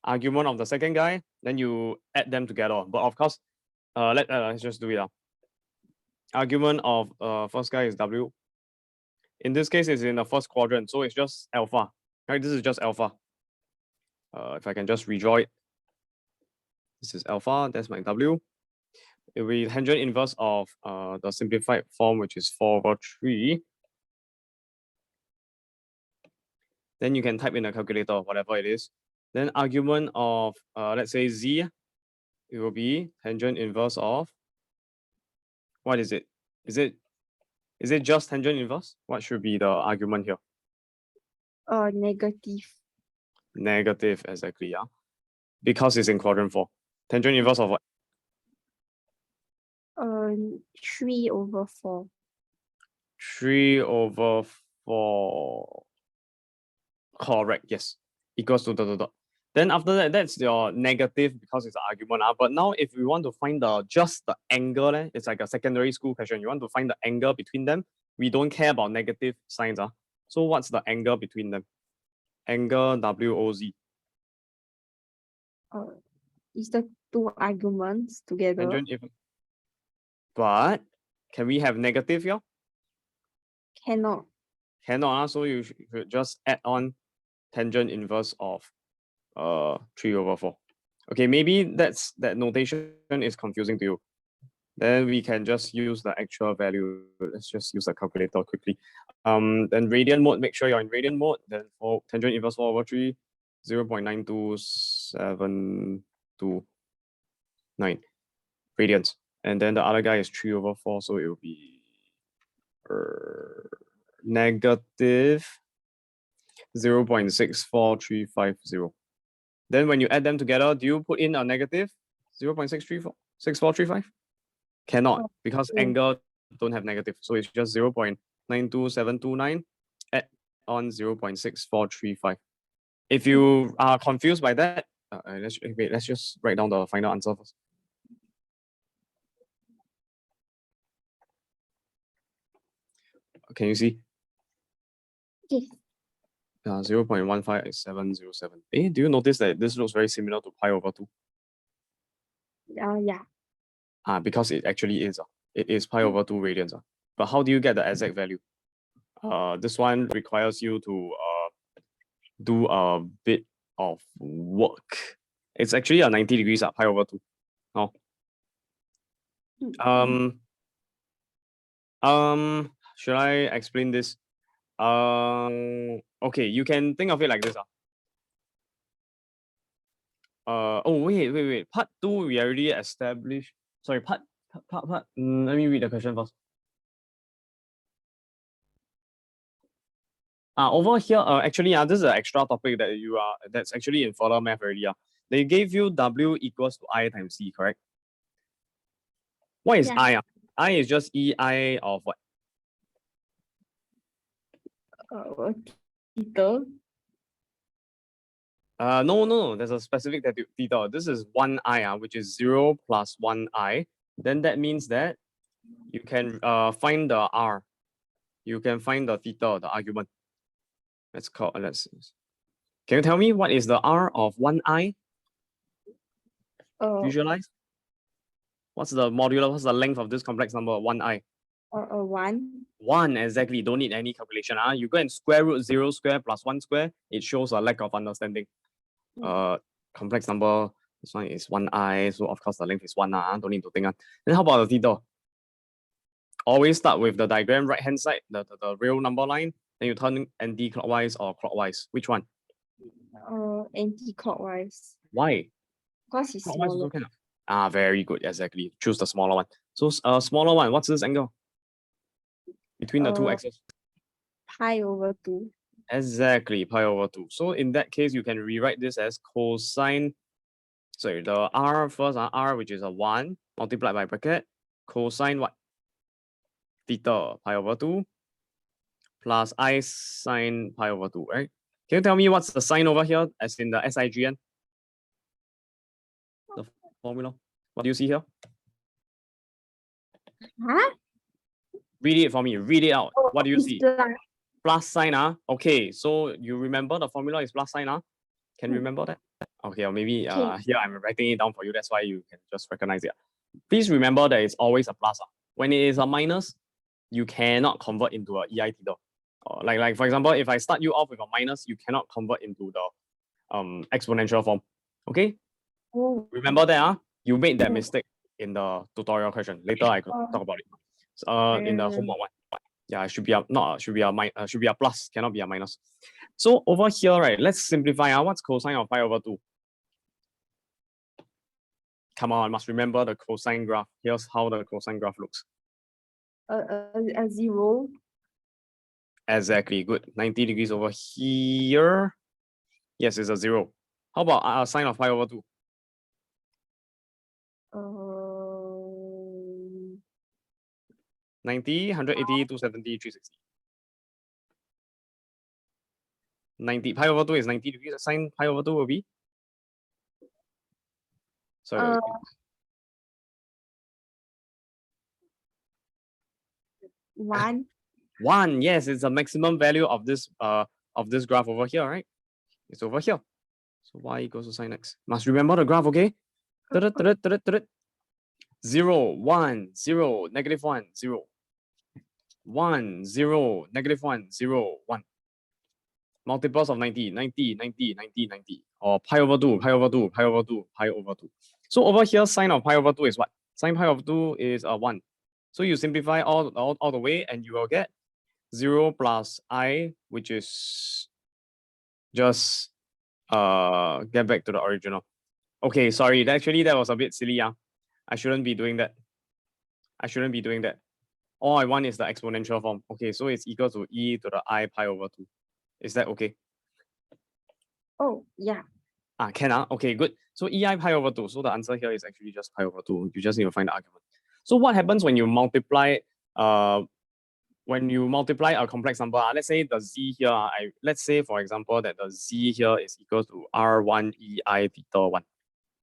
argument of the second guy, then you add them together. But of course, let's just do it. Argument of first guy is W. In this case, it's in the first quadrant, so it's just alpha. Right, this is just alpha. If I can just redraw it, this is alpha, that's my W. It will be tangent inverse of the simplified form, which is 4/3. Then you can type in a calculator, whatever it is. Then argument of, let's say Z, it will be tangent inverse of, what is it? Is it just tangent inverse? What should be the argument here? Negative. Negative, exactly, yeah. Because it's in quadrant 4. Tangent inverse of what? 3/4. 3/4. Correct, yes. Equals to dot, dot, dot. Then after that, that's your negative because it's an argument. But now if we want to find just the angle, it's like a secondary school question. You want to find the angle between them. We don't care about negative signs. So what's the angle between them? Angle WOZ. Is the two arguments together? Tangent if, but can we have negative here? Cannot. So you should just add on tangent inverse of 3/4. Okay, maybe that notation is confusing to you. Then we can just use the actual value. Let's just use the calculator quickly. Then radian mode, make sure you're in radian mode. Then for tangent inverse 4/3, 0.92729 radians. And then the other guy is 3/4, so it will be negative 0.64350. Then when you add them together, do you put in a negative 0.6435? Cannot, because angle don't have negative. So it's just 0.92729 add on 0.6435. If you are confused by that, let's just write down the final answer first. Can you see? Yes. 0.158707. Do you notice that this looks very similar to pi over 2? Yeah. Because it actually is. It is pi over 2 radians. But how do you get the exact value? This one requires you to do a bit of work. It's actually a 90 degrees pi over 2. Oh. Should I explain this? Okay, you can think of it like this. Oh wait. Part 2 we already established. Sorry, part. Let me read the question first. Over here, actually, this is an extra topic that that's actually in further math already. They gave you W equals to I times C, correct? What is I? I is just EI of what? Theta. No, there's a specific theta. This is 1i, which is 0 plus 1i. Then that means that you can find the R. You can find the theta, the argument. Let's can you tell me what is the R of 1i? Visualize. What's the modular? What's the length of this complex number? 1i. 1. 1, exactly. Don't need any calculation. You go and square root 0 square plus 1 square. It shows a lack of understanding. Complex number. This one is 1i, so of course the length is 1. Don't need to think. Then how about the theta? Always start with the diagram right hand side, the real number line. Then you turn anti-clockwise or clockwise. Which one? Anti-clockwise. Why? Because it's Clockwise smaller. also can. Very good. Exactly. Choose the smaller one. So smaller one. What's this angle between the two axes? Pi over 2. Exactly, pi over 2. So in that case, you can rewrite this as cosine. Sorry, the R first, R, which is a 1, multiplied by bracket, cosine what? Theta, pi over 2, plus I sine pi over 2, right? Can you tell me what's the sign over here, as in the SIGN? The formula. What do you see here? Read it for me. Read it out. What do you see? Plus sign. Okay, so you remember the formula is plus sign. Can you remember that? Okay, or maybe here I'm writing it down for you. That's why you can just recognize it. Please remember that it's always a plus. When it is a minus, you cannot convert into a EI theta. Like for example, if I start you off with a minus, you cannot convert into the exponential form. Okay? Remember that you made that mistake in the tutorial question. Later I could talk about it. In the homework one. Yeah, it should be a plus, cannot be a minus. So over here, right, let's simplify. What's cosine of pi over 2? Come on, must remember the cosine graph. Here's how the cosine graph looks. A 0. Exactly, good. 90 degrees over here. Yes, it's a 0. How about sine of pi over 2? 90, 180, 270, 360. 90, pi over 2 is 90 degrees. Sine pi over 2 will be? Sorry. 1. 1, yes, it's the maximum value of this graph over here, right? It's over here. So y equals to sine x. Must remember the graph, okay? 0, 1, 0, -1, 0. 1, 0, -1, 0, 1. Multiples of 90, 90, 90, 90, 90. Or pi over 2, pi over 2, pi over 2, pi over 2. So over here, sine of pi over 2 is what? Sine pi over 2 is 1. So you simplify all the way and you will get 0 plus I, which is just get back to the original. Okay, sorry, actually that was a bit silly. I shouldn't be doing that. All I want is the exponential form. Okay, so it's equal to e to the I pi over 2. Is that okay? Oh, yeah. Can. Okay, good. So ei pi over 2. So the answer here is actually just pi over 2. You just need to find the argument. So what happens when you multiply a complex number? Let's say the z here, let's say for example that the z here is equal to R1 ei theta 1.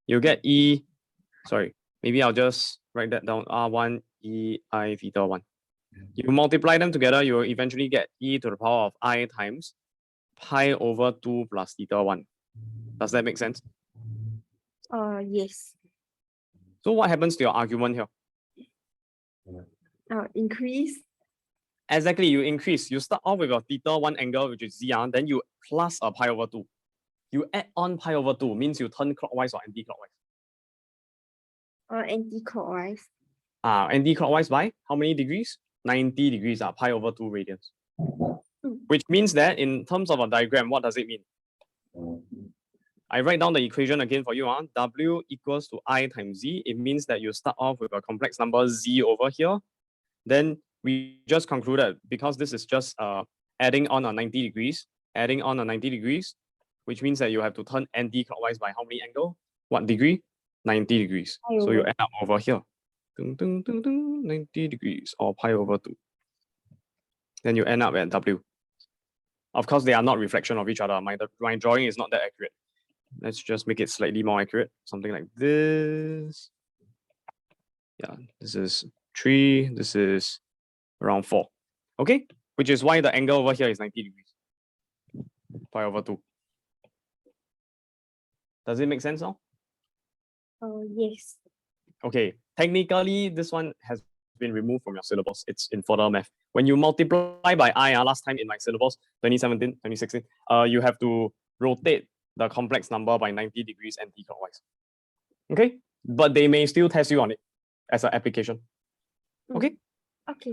You get maybe I'll just write that down, R1 ei theta 1. You multiply them together, you will eventually get e to the power of I times pi over 2 plus theta 1. Does that make sense? Yes. So what happens to your argument here? Increase. Exactly, you increase. You start off with your theta 1 angle, which is Z, then you plus a pi over 2. You add on pi over 2, means you turn clockwise or anti-clockwise. Anti-clockwise. Anti-clockwise by how many degrees? 90 degrees, pi over 2 radians. Which means that in terms of a diagram, what does it mean? I write down the equation again for you. W equals to I times Z. It means that you start off with a complex number Z over here. Then we just concluded, because this is just adding on a 90 degrees, which means that you have to turn anti-clockwise by how many angle? What degree? 90 degrees. So you end up over here. 90 degrees or pi over 2. Then you end up at W. Of course, they are not reflection of each other. My drawing is not that accurate. Let's just make it slightly more accurate. Something like this. Yeah, this is 3. This is around 4. Okay, which is why the angle over here is 90 degrees. Pi over 2. Does it make sense now? Yes. Okay, technically, this one has been removed from your syllabus. It's in further math. When you multiply by I, last time in my syllabus, 2017, 2016, you have to rotate the complex number by 90 degrees anti-clockwise. Okay, but they may still test you on it as an application. Okay.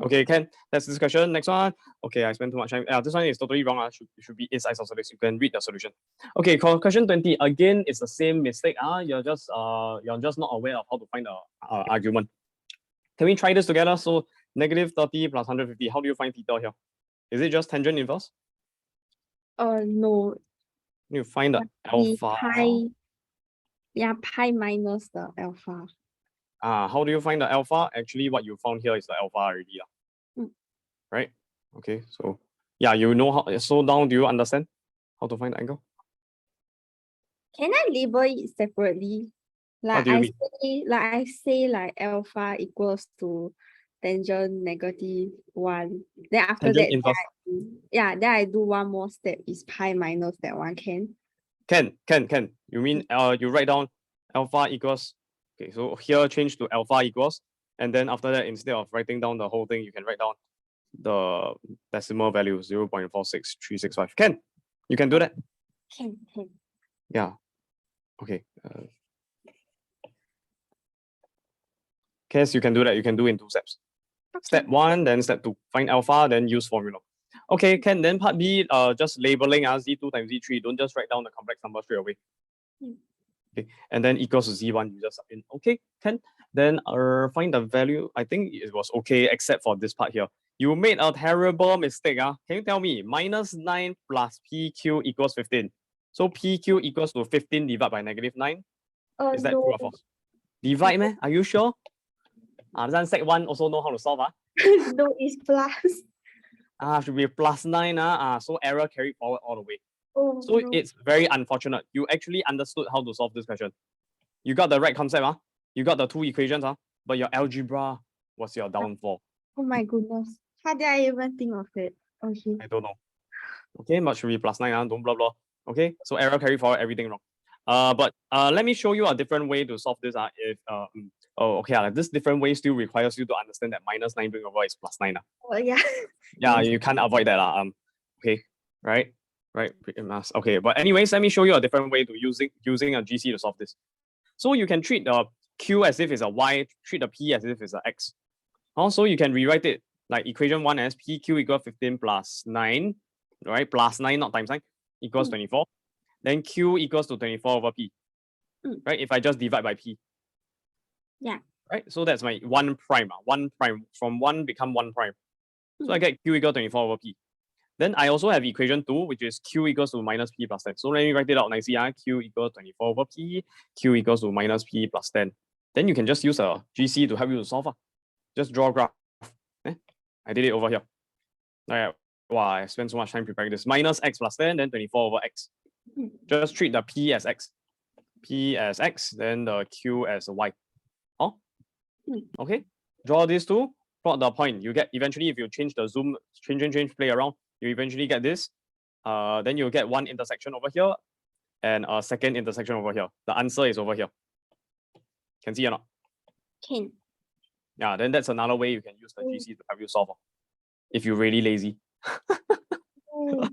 Okay, Ken, that's this question. Next one. Okay, I spent too much time. This one is totally wrong. Should be inside of this. You can read the solution. Okay, question 20. Again, it's the same mistake. You're just not aware of how to find the argument. Can we try this together? So negative 30 plus 150. How do you find theta here? Is it just tangent inverse? No. You find the alpha. Pi minus the alpha. How do you find the alpha? Actually, what you found here is the alpha already. Right? Okay, so yeah, you know how. So now, do you understand how to find the angle? Can I label it separately? What do you mean? I say alpha equals to tangent negative 1. Then after Tangent that, inverse. then I do one more step is pi minus that one. Can? You mean you write down alpha equals. Okay, so here change to alpha equals, and then after that, instead of writing down the whole thing, you can write down the decimal value 0.46365. You can do that? Can. Yeah. Okay. Cass, you can do that. You can do in 2 steps. Okay. Step 1, then step 2. Find alpha, then use formula. Okay, Ken, then part B, just labeling Z2 times Z3. Don't just write down the complex number straight away. Okay, and then equals to Z1, you just sub in. Okay, Ken, then find the value. I think it was okay, except for this part here. You made a terrible mistake. Can you tell me? Minus 9 plus PQ equals 15. So PQ equals to 15 divided by negative 9. Is that true or false? Divide, man? Are you sure? Then sec 1 also know how to solve. No, it's plus. Should be plus 9. So error carried forward all the way. So no. It's very unfortunate. You actually understood how to solve this question. You got the right concept. You got the 2 equations. But your algebra was your downfall. Oh my goodness. How did I even think of it? Okay. I don't know. Okay, but should be plus 9. Don't blah blah. Okay, so error carry forward, everything wrong. But let me show you a different way to solve this. This different way still requires you to understand that minus 9 bring over is plus 9. Oh yeah. Yeah, you can't avoid that. Okay, right, pretty much. Okay, but anyways, let me show you a different way to using a GC to solve this. So you can treat the Q as if it's a Y, treat the P as if it's a X. Also, you can rewrite it like equation 1 as PQ equals 15 plus 9, right? Plus 9, not times 9, equals 24. Then Q equals to 24 over P, right? If I just divide by P. Yeah. Right, so that's my 1 prime. 1 prime, from 1 become 1 prime. So I get Q equals 24 over P. Then I also have equation 2, which is Q equals to minus P plus 10. So let me write it out nicely. Q equals 24 over P, Q equals to minus P plus 10. Then you can just use a GC to help you to solve. Just draw a graph. I did it over here. All right. Wow, I spent so much time preparing this. Minus X plus 10, then 24 over X. Just treat the P as X. P as X, then the Q as a Y. Okay. Draw these two, plot the point. You get eventually, if you change the zoom, change, play around, you eventually get this. then you'll get one intersection over here and a second intersection over here. The answer is over here. Can see or not? Can. Yeah, then that's another way you can use the GC to help you solve if you're really lazy. Oh.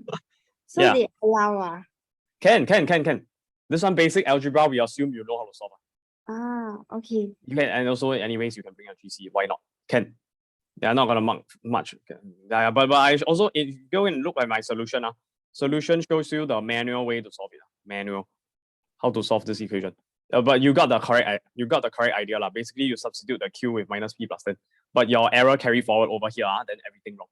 So Yeah. they allow. Can. This one basic algebra, we assume you know how to solve. Okay. You can, and also anyways, you can bring a GC. Why not? Can. They are not gonna mark much. Yeah, but I also, if you go and look at my solution, solution shows you the manual way to solve it. Manual, how to solve this equation. But you got the correct idea. Basically, you substitute the Q with minus P plus 10. But your error carry forward over here, then everything wrong.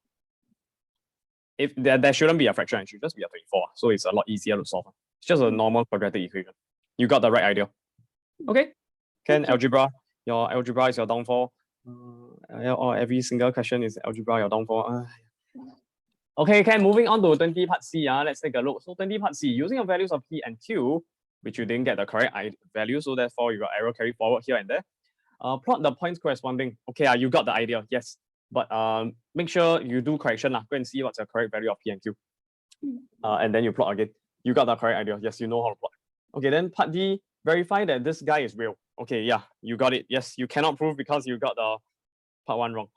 If there shouldn't be a fraction, it should just be a 24. So it's a lot easier to solve. It's just a normal quadratic equation. You got the right idea. Okay. Algebra. Your algebra is your downfall. Or every single question is algebra, your downfall. Okay, moving on to 20 part C. Let's take a look. So 20 part C, using the values of P and Q, which you didn't get the correct value, so therefore you got error carry forward here and there. Plot the points corresponding. Okay, you got the idea, yes. But make sure you do correction. Go and see what's the correct value of P and Q. And then you plot again. You got the correct idea. Yes, you know how to plot. Okay, then part D, verify that this guy is real. Okay, yeah, you got it. Yes, you cannot prove because you got the part 1 wrong.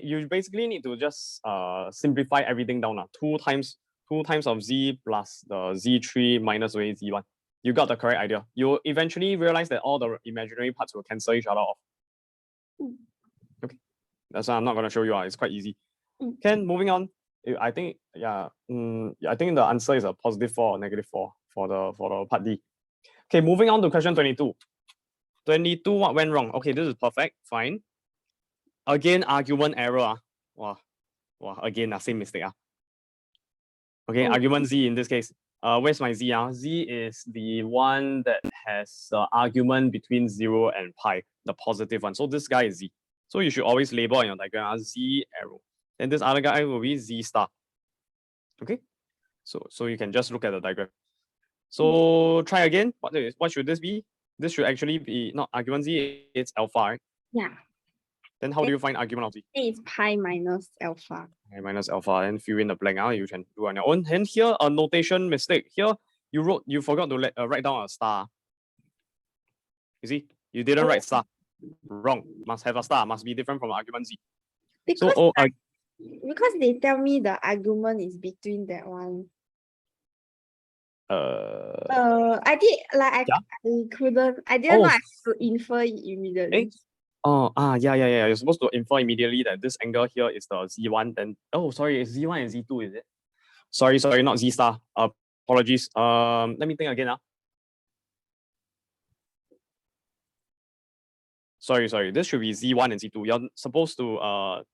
You basically need to just simplify everything down. 2 times of Z plus the Z3 minus Z1. You got the correct idea. You eventually realize that all the imaginary parts will cancel each other off. Okay, that's why I'm not gonna show you. It's quite easy. Moving on. I think I think the answer is a +4 or -4 for the part D. Okay, moving on to question 22. 22, what went wrong? Okay, this is perfect, fine. Again, argument error. Wow, again, same mistake. Okay, argument Z in this case. Where's my Z? Z is the one that has the argument between 0 and pi, the positive one. So this guy is Z. So you should always label on your diagram Z arrow. And this other guy will be Z star. Okay, so you can just look at the diagram. So try again. What should this be? This should actually be not argument Z, it's alpha, right? Yeah. Then how do you find argument of Z? It's pi minus alpha. Pi minus alpha, and fill in the blank. You can do on your own. And here a notation mistake. Here you forgot to write down a star. You see, you didn't write star. Wrong. Must have a star. Must be different from argument Z. Because they tell me the argument is between that one. I did I couldn't. I didn't know I could infer it immediately. Yeah. You're supposed to infer immediately that this angle here is the Z1. Then sorry, it's Z1 and Z2, is it? Sorry, not Z star. Apologies. Let me think again. Sorry. This should be Z1 and Z2. You're supposed to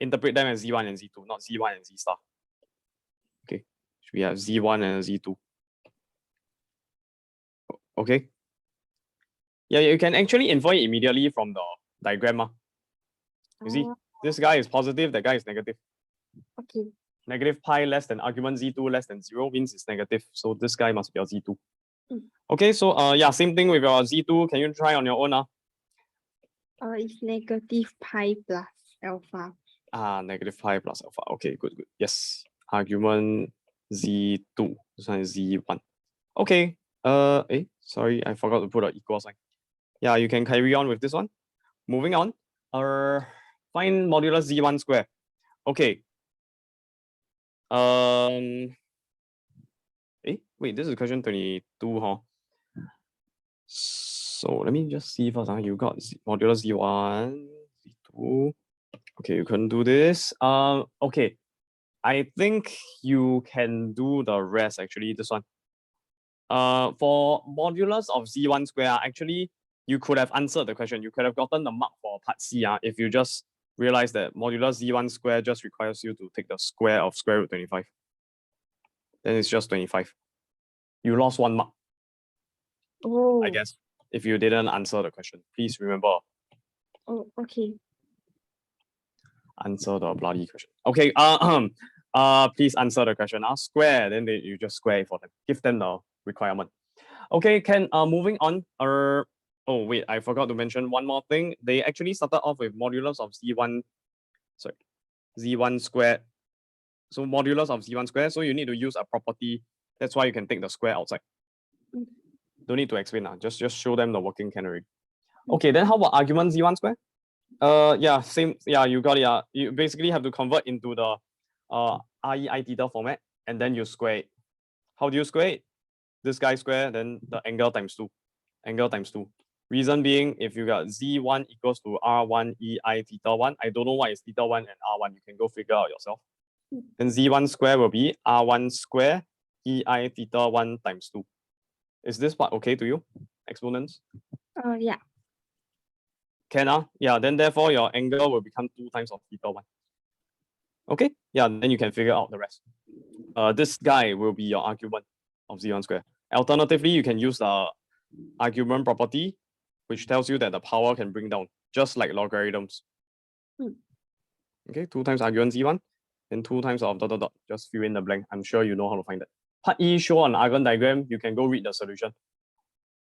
interpret them as Z1 and Z2, not Z1 and Z star. Okay, we have Z1 and Z2. Okay. Yeah, you can actually infer it immediately from the diagram. You see, this guy is positive, that guy is negative. Okay. Negative pi less than argument Z2 less than 0 means it's negative. So this guy must be your Z2. Okay, so same thing with your Z2. Can you try on your own? It's negative pi plus alpha. Negative pi plus alpha. Okay, good. Yes. Argument Z2. This one is Z1. Okay. Sorry, I forgot to put an equal sign. Yeah, you can carry on with this one. Moving on. Find modulus Z1 square. Okay. Wait, this is question 22, huh? So let me just see first. You got modulus Z1, Z2. Okay, you couldn't do this. Okay. I think you can do the rest actually, this one. For modulus of Z1 square, actually, you could have answered the question. You could have gotten the mark for part C if you just realize that modulus Z1 square just requires you to take the square of square root 25. Then it's just 25. You lost 1 mark. I guess, if you didn't answer the question. Please remember. Okay. Answer the bloody question. Okay, please answer the question. Square, then you just square it for them. Give them the requirement. Okay, moving on. Oh wait, I forgot to mention one more thing. They actually started off with modulus of Z1 squared So modulus of Z1 square. So you need to use a property. That's why you can take the square outside. Don't need to explain now. Just show them the working can already. Okay, then how about argument Z1 square? Yeah, same. Yeah, you got it. Yeah, you basically have to convert into the REI theta format, and then you square it. How do you square it? This guy square, then the angle times 2. Angle times 2. Reason being, if you got Z1 equals to R1 EI theta 1, I don't know what is theta 1 and R1. You can go figure out yourself. Then Z1 square will be R1 square EI theta 1 times 2. Is this part okay to you? Exponents? Yeah. Can yeah, then therefore your angle will become 2 times of theta 1. Okay, yeah, then you can figure out the rest. This guy will be your argument of Z1 square. Alternatively, you can use the argument property, which tells you that the power can bring down, just like logarithms. Okay, 2 times argument Z1, then 2 times of dot dot dot. Just fill in the blank. I'm sure you know how to find that. Part E show on argument diagram. You can go read the solution.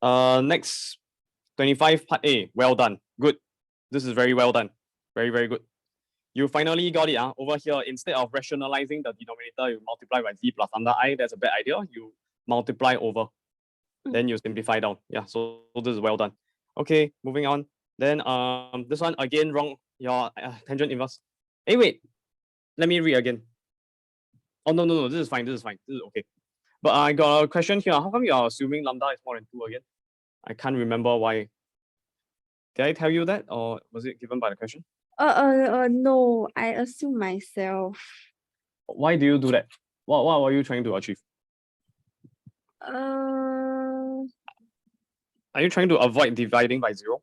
Next, 25 part A. Well done. Good. This is very well done. Very, very good. You finally got it. Over here, instead of rationalizing the denominator, you multiply by Z plus lambda I. That's a bad idea. You multiply over. Then you simplify down. Yeah, so this is well done. Okay, moving on. Then this one again wrong. Your tangent inverse. Hey, wait. Let me read again. Oh no, this is fine. This is okay. But I got a question here. How come you are assuming lambda is more than 2 again? I can't remember why. Did I tell you that, or was it given by the question? No, I assume myself. Why do you do that? What were you trying to achieve? Uh, Are you trying to avoid dividing by 0?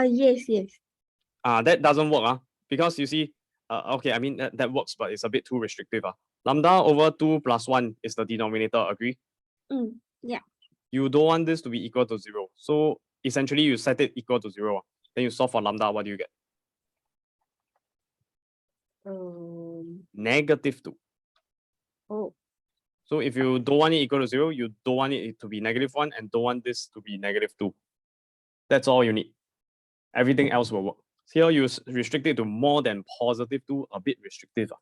yes. That doesn't work. Because you see, okay, I mean that works, but it's a bit too restrictive. Lambda over 2 plus 1 is the denominator, agree? Yeah. You don't want this to be equal to 0. So essentially you set it equal to 0. Then you solve for lambda, what do you get? -2. Oh. So if you don't want it equal to 0, you don't want it to be -1 and don't want this to be -2. That's all you need. Everything else will work. Here you restrict it to more than +2, a bit restrictive.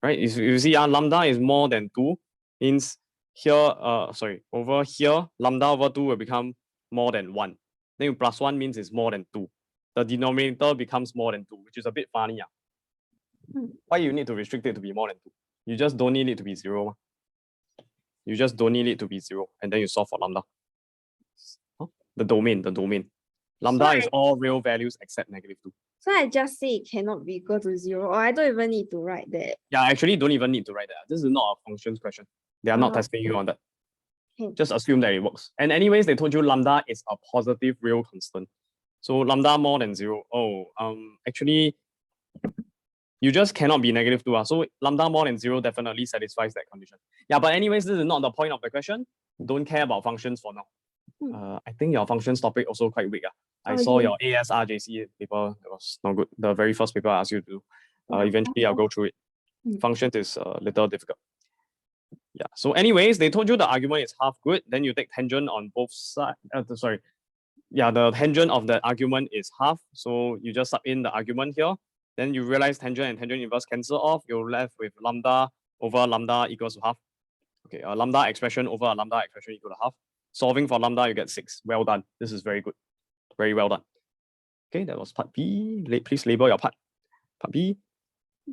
Right? You see, lambda is more than 2, means here, over here, lambda over 2 will become more than 1. Then plus 1 means it's more than 2. The denominator becomes more than 2, which is a bit funny. Why you need to restrict it to be more than 2? You just don't need it to be 0. You just don't need it to be 0, and then you solve for lambda. The domain. Lambda is all real values except -2. So I just say it cannot be equal to 0, or I don't even need to write that. Yeah, actually don't even need to write that. This is not a functions question. They are not testing you on that. Just assume that it works. And anyways, they told you lambda is a positive real constant. So lambda more than 0. Actually, you just cannot be -2. So lambda more than 0 definitely satisfies that condition. Yeah, but anyways, this is not the point of the question. Don't care about functions for now. I think your functions topic also quite weak. I saw your ASRJC paper. It was not good. The very first paper I asked you to do. Eventually, I'll go through it. Functions is a little difficult. Yeah. So anyways, they told you the argument is half good. Then you take tangent on both sides. Yeah, the tangent of the argument is half. So you just sub in the argument here. Then you realize tangent and tangent inverse cancel off. You're left with lambda over lambda equals to half. Okay, a lambda expression over a lambda expression equal to half. Solving for lambda, you get 6. Well done. This is very good. Very well done. Okay, that was part B. Please label your part. Part B.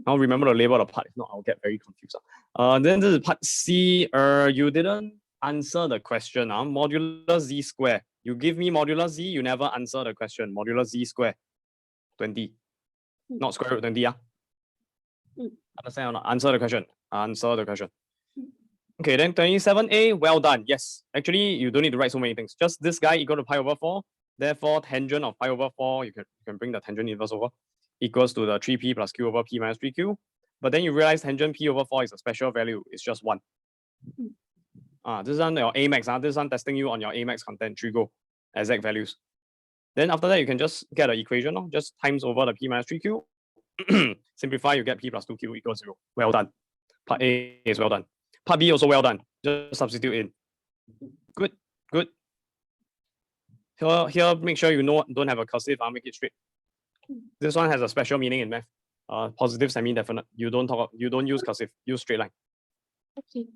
Now remember to label the part. If not, I'll get very confused. Then this is part C. You didn't answer the question. Modular z square. You give me modular z, you never answer the question. Modular z square. 20. Not square root 20. Understand or not? Answer the question. Answer the question. Okay, then 27a, well done. Yes. Actually, you don't need to write so many things. Just this guy equal to pi over 4. Therefore, tangent of pi over 4, you can bring the tangent inverse over, equals to the 3p plus q over p minus 3q. But then you realize tangent p over 4 is a special value. It's just 1. This is on your Amax. This one testing you on your Amax content. 3 go. Exact values. Then after that, you can just get an equation. Just times over the p minus 3q. Simplify, you get p plus 2q equals 0. Well done. Part A is well done. Part B also well done. Just substitute in. Good. Here, make sure you don't have a cursive. I'll make it straight. This one has a special meaning in math. Positive semi-definite. You don't use cursive, use straight line. Okay.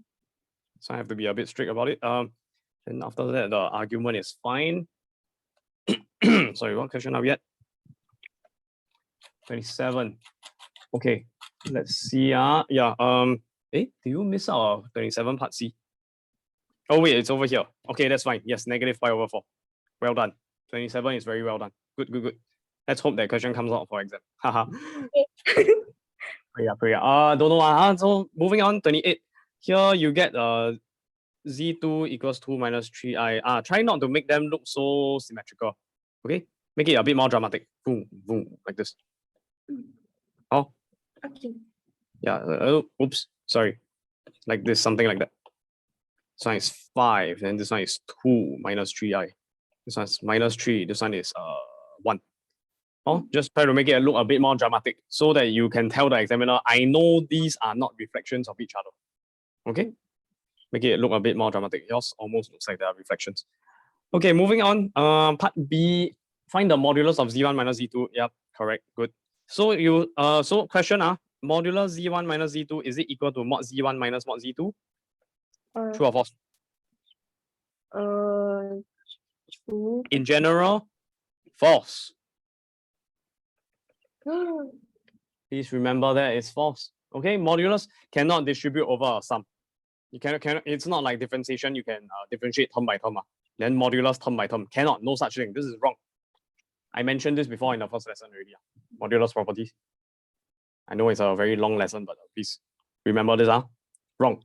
So I have to be a bit strict about it. And after that, the argument is fine. Sorry, what question are we at? 27. Okay, let's see. Yeah. Do you miss out 27 part C? Oh wait, it's over here. Okay, that's fine. Yes, -5/4. Well done. 27 is very well done. Good, good, good. Let's hope that question comes out for exam. Haha. Prayer. Don't know. So moving on, 28. Here you get Z2 equals 2 minus 3i. Try not to make them look so symmetrical. Okay? Make it a bit more dramatic. Boom, boom, like this. Oh. Okay. Yeah. Oops. Sorry. Like this, something like that. This one is 5, and this one is 2 minus 3i. This one is minus 3. This one is 1. Oh, just try to make it look a bit more dramatic so that you can tell the examiner, I know these are not reflections of each other. Okay? Make it look a bit more dramatic. Yours almost looks like they are reflections. Okay, moving on. Part B, find the modulus of Z1 minus Z2. Yep, correct. Good. So so question, modulus Z1 minus Z2, is it equal to mod Z1 minus mod Z2? True or false? True. In general, false. Please remember that it's false. Okay, modulus cannot distribute over a sum. You cannot. It's not like differentiation. You can differentiate term by term. Then modulus term by term. Cannot. No such thing. This is wrong. I mentioned this before in the first lesson already. Modulus properties. I know it's a very long lesson, but please remember this. Wrong.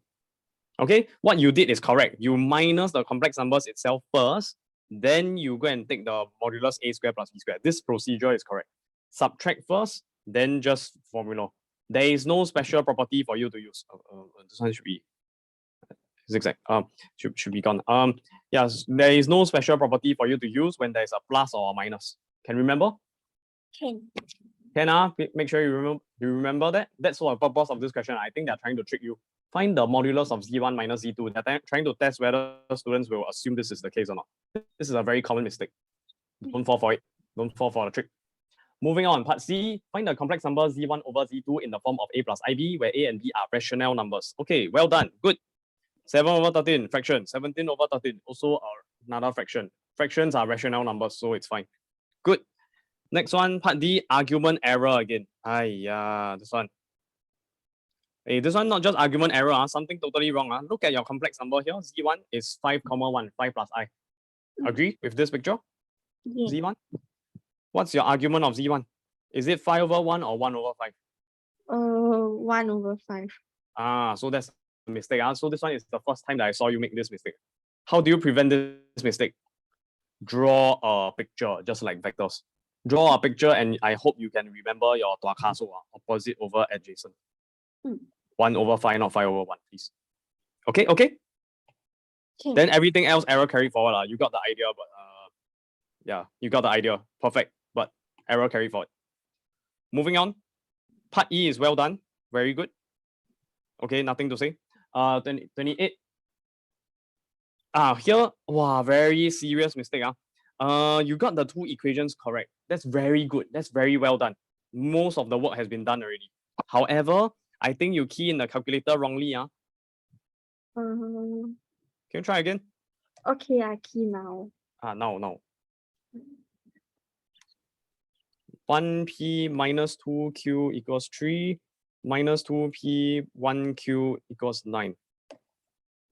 Okay, what you did is correct. You minus the complex numbers itself first, then you go and take the modulus a squared plus b squared. This procedure is correct. Subtract first, then just formula. There is no special property for you to use. This one should be zigzag. Should be gone. Yes, there is no special property for you to use when there is a plus or a minus. Can remember? Can. Make sure you remember that. That's the purpose of this question. I think they're trying to trick you. Find the modulus of Z1 minus Z2. They're trying to test whether students will assume this is the case or not. This is a very common mistake. Don't fall for it. Don't fall for the trick. Moving on, part C, find the complex number Z1 over Z2 in the form of A plus IB, where A and B are rational numbers. Okay, well done. Good. 7 over 13, fraction. 17 over 13, also another fraction. Fractions are rational numbers, so it's fine. Good. Next one, part D, argument error again. This one. Hey, this one not just argument error, something totally wrong. Look at your complex number here. Z1 is 5, 1, 5 plus I. Agree with this picture? Yeah. Z1? What's your argument of Z1? Is it 5 over 1 or 1 over 5? 1 over 5. So that's a mistake. So this one is the first time that I saw you make this mistake. How do you prevent this mistake? Draw a picture, just like vectors. Draw a picture, and I hope you can remember your tuakaso, opposite over adjacent. 1 over 5, not 5 over 1, please. Okay? Then everything else error carry forward. You got the idea, but yeah, you got the idea. Perfect, but error carry forward. Moving on. Part E is well done. Very good. Okay, nothing to say. 28. Here, wow, very serious mistake. You got the two equations correct. That's very good. That's very well done. Most of the work has been done already. However, I think you key in the calculator wrongly. Can you try again? Okay, I key now. Now. 1p minus 2q equals 3 minus 2p 1q equals 9.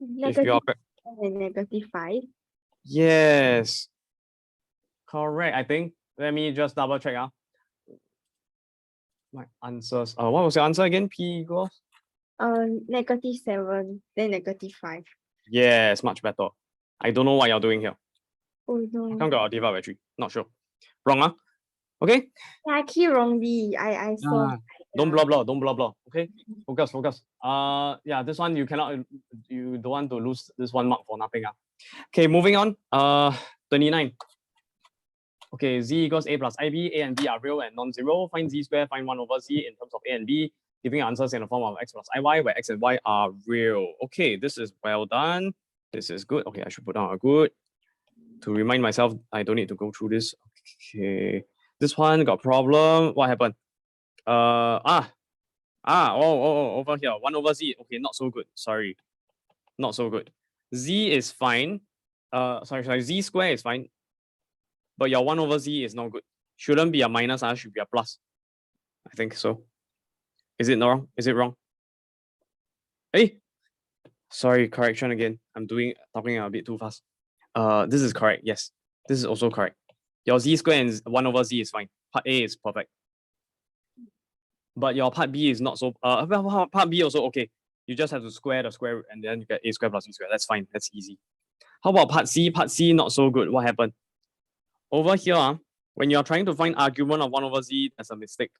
Negative 5. Yes. Correct, I think. Let me just double check. My answers. What was your answer again? P equals? -7, then -5. Yes, much better. I don't know what you're doing here. Oh no. I can't get a divide by 3. Not sure. Wrong, Okay? Yeah, I key wrongly. I saw. Don't blah blah. Okay? Focus. Yeah, this one you don't want to lose this one mark for nothing. Okay, moving on. 29. Okay, z equals a plus ib. A and b are real and non-zero. Find z squared, find 1 over z in terms of a and b, giving answers in the form of x plus iy, where x and y are real. Okay, this is well done. This is good. Okay, I should put down a good. To remind myself, I don't need to go through this. Okay, this one got problem. What happened? over here, 1 over z. Okay, not so good. Sorry, not so good. Z is fine. Sorry, z square is fine. But your 1 over z is not good. Shouldn't be a minus, should be a plus. I think so. Is it wrong? Is it wrong? Hey, sorry, correction again. I'm talking a bit too fast. This is correct. Yes, this is also correct. Your z square and 1 over z is fine. Part A is perfect. But your part B is not so. Part B also okay. You just have to square the square root and then you get a square plus b square. That's fine. That's easy. How about part C? Part C not so good. What happened? Over here, when you're trying to find argument of 1 over z, that's a mistake.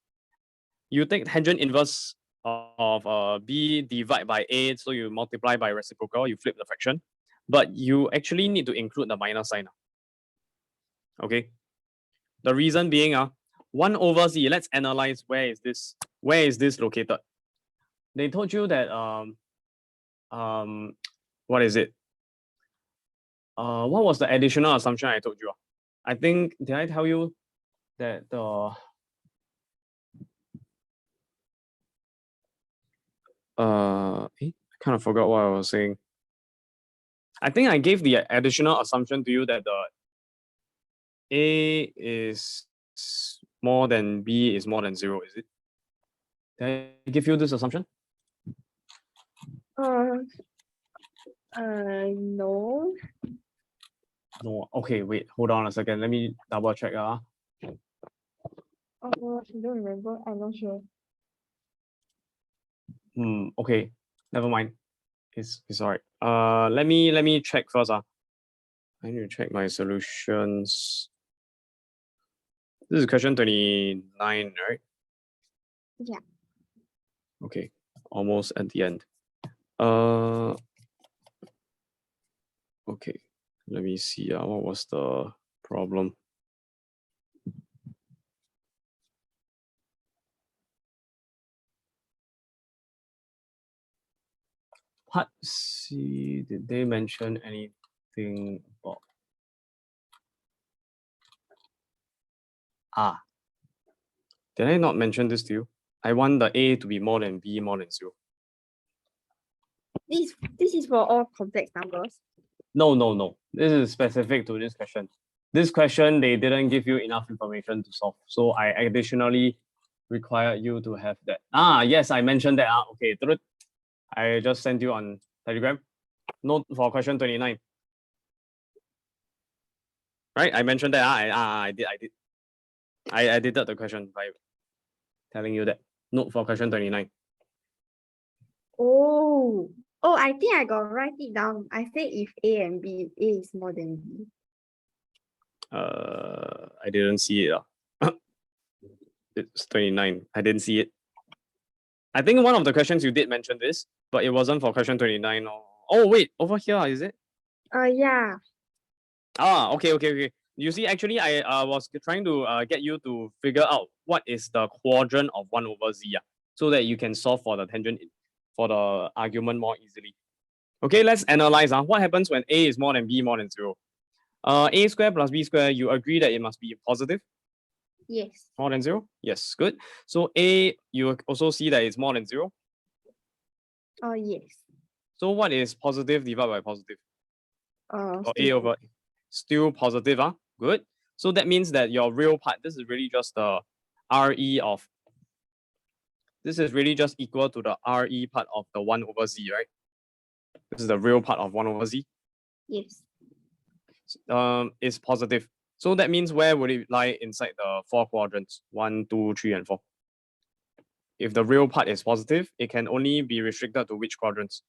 You take tangent inverse of b divide by a, so you multiply by reciprocal, you flip the fraction, but you actually need to include the minus sign. Okay. The reason being 1 over z, let's analyze where is this located. They told you that what is it? What was the additional assumption I told you? I think, did I tell you that I kind of forgot what I was saying. I think I gave the additional assumption to you that the A is more than B is more than 0, is it? Did I give you this assumption? No. No. Okay, wait, hold on a second. Let me double check. I don't remember. I'm not sure. Okay, never mind. It's alright. Let me check first. I need to check my solutions. This is question 29, right? Yeah. Okay, almost at the end. Okay, let me see. What was the problem? Part C, did they mention anything about? Did I not mention this to you? I want the A to be more than B more than 0. This is for all complex numbers. No. This is specific to this question. This question, they didn't give you enough information to solve. So I additionally required you to have that. Yes, I mentioned that. Okay, I just sent you on Telegram. Note for question 29. Right? I mentioned that. I did. I edited the question by telling you that. Note for question 29. Oh, I think I got write it down. I say if A and B, A is more than B. I didn't see it. It's 29. I didn't see it. I think one of the questions you did mention this, but it wasn't for question 29. Oh, wait, over here, is it? Yeah. Okay. You see, actually, I was trying to get you to figure out what is the quadrant of 1 over z, so that you can solve for the tangent for the argument more easily. Okay, let's analyze. What happens when A is more than B more than 0? A square plus B square, you agree that it must be positive? Yes. More than 0? Yes, good. So A, you also see that it's more than 0? Yes. So what is positive divided by positive? Or A over still positive, good. So that means that your real part, this is really just the RE of, this is really just equal to the RE part of the 1 over z, right? This is the real part of 1 over z. Yes. Is positive. So that means where would it lie inside the 4 quadrants? 1, 2, 3, and 4. If the real part is positive, it can only be restricted to which quadrants?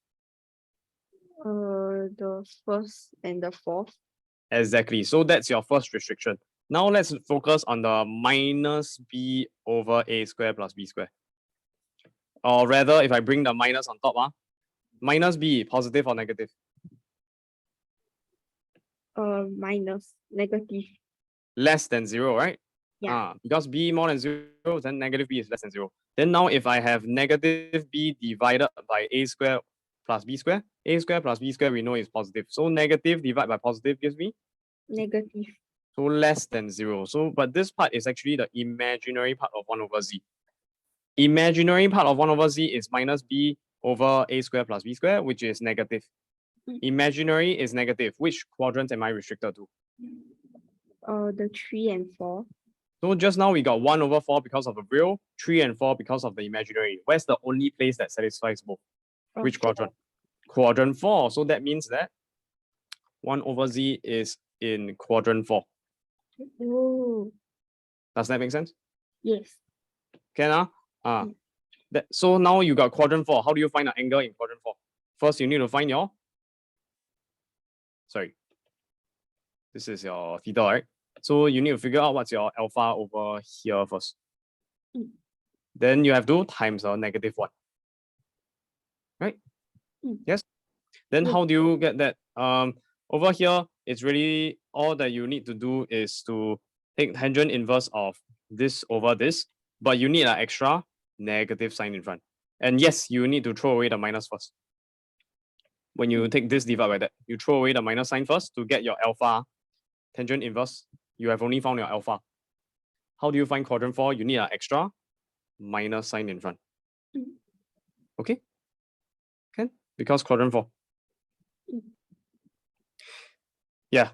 The first and the fourth. Exactly. So that's your first restriction. Now let's focus on the minus b over a square plus b square. Or rather, if I bring the minus on top, minus b, positive or negative? Minus, negative. Less than 0, right? Yeah. Because b more than 0, then negative b is less than 0. Then now if I have negative b divided by a square plus b square, a square plus b square we know is positive. So negative divided by positive gives me? Negative. So less than 0. So, but this part is actually the imaginary part of 1 over z. Imaginary part of 1 over z is minus b over a square plus b square, which is negative. Imaginary is negative. Which quadrant am I restricted to? The 3 and 4. So just now we got 1 over 4 because of the real, 3 and 4 because of the imaginary. Where's the only place that satisfies both? Which quadrant? Quadrant 4. So that means that 1 over z is in quadrant 4. Oh, Does that make sense? yes. Can so now you got quadrant 4. How do you find an angle in quadrant 4? First, you need to find your, this is your theta, right? So you need to figure out what's your alpha over here first. Then you have to times a negative 1. Right? Yes? Then how do you get that? Over here, it's really all that you need to do is to take tangent inverse of this over this, but you need an extra negative sign in front. And yes, you need to throw away the minus first. When you take this divided by that, you throw away the minus sign first to get your alpha tangent inverse. You have only found your alpha. How do you find quadrant 4? You need an extra minus sign in front. Okay? Can? Because quadrant 4. Yeah.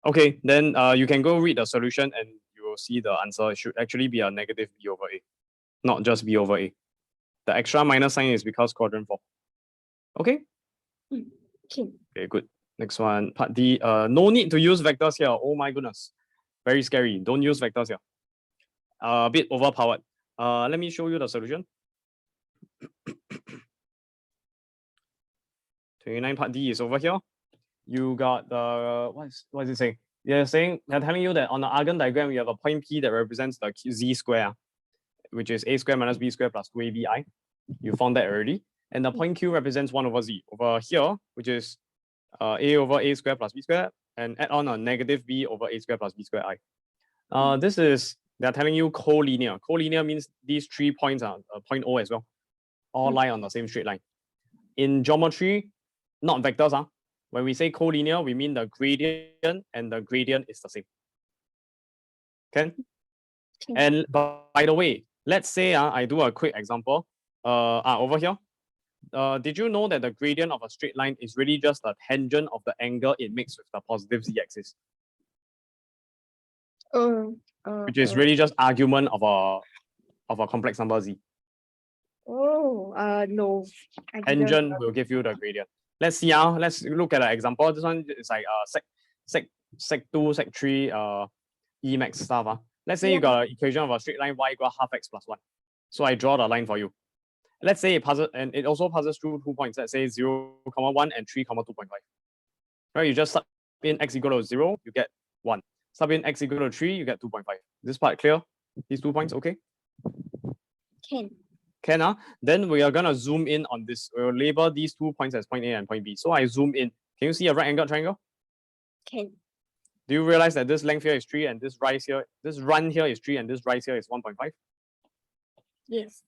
Okay, then you can go read the solution and you will see the answer. It should actually be a negative b over a, not just b over a. The extra minus sign is because quadrant 4. Okay? Okay, good. Next one, part D. No need to use vectors here. Oh my goodness. Very scary. Don't use vectors here. A bit overpowered. Let me show you the solution. 29 part D is over here. You got the, what is it saying? They're telling you that on the Argand diagram, you have a point P that represents the z square, which is a square minus b square plus 2abi. You found that already. And the point Q represents 1 over z. Over here, which is a over a square plus b square, and add on a negative b over a square plus b square I. This is, they're telling you collinear. Collinear means these 3 points are point O as well. All lie on the same straight line. In geometry, not vectors. When we say collinear, we mean the gradient and the gradient is the same. Okay? And by the way, let's say I do a quick example. Over here, did you know that the gradient of a straight line is really just the tangent of the angle it makes with the positive z-axis? Which is really just argument of a complex number z. No. Tangent will give you the gradient. Let's see. Let's look at an example. This one is like sec 2, sec 3 Emax stuff. Let's say you got an equation of a straight line y equal half x plus 1. So I draw the line for you. Let's say it also passes through 2 points. Let's say 0, 1 and 3, 2.5. Right? You just sub in x equal to 0, you get 1. Sub in x equal to 3, you get 2.5. This part clear? These 2 points, okay? Can. Then we are gonna zoom in on this. We'll label these 2 points as point A and point B. So I zoom in. Can you see a right angled triangle? Can. Do you realize that this length here is 3 and this run here is 3 and this rise here is 1.5? Yes.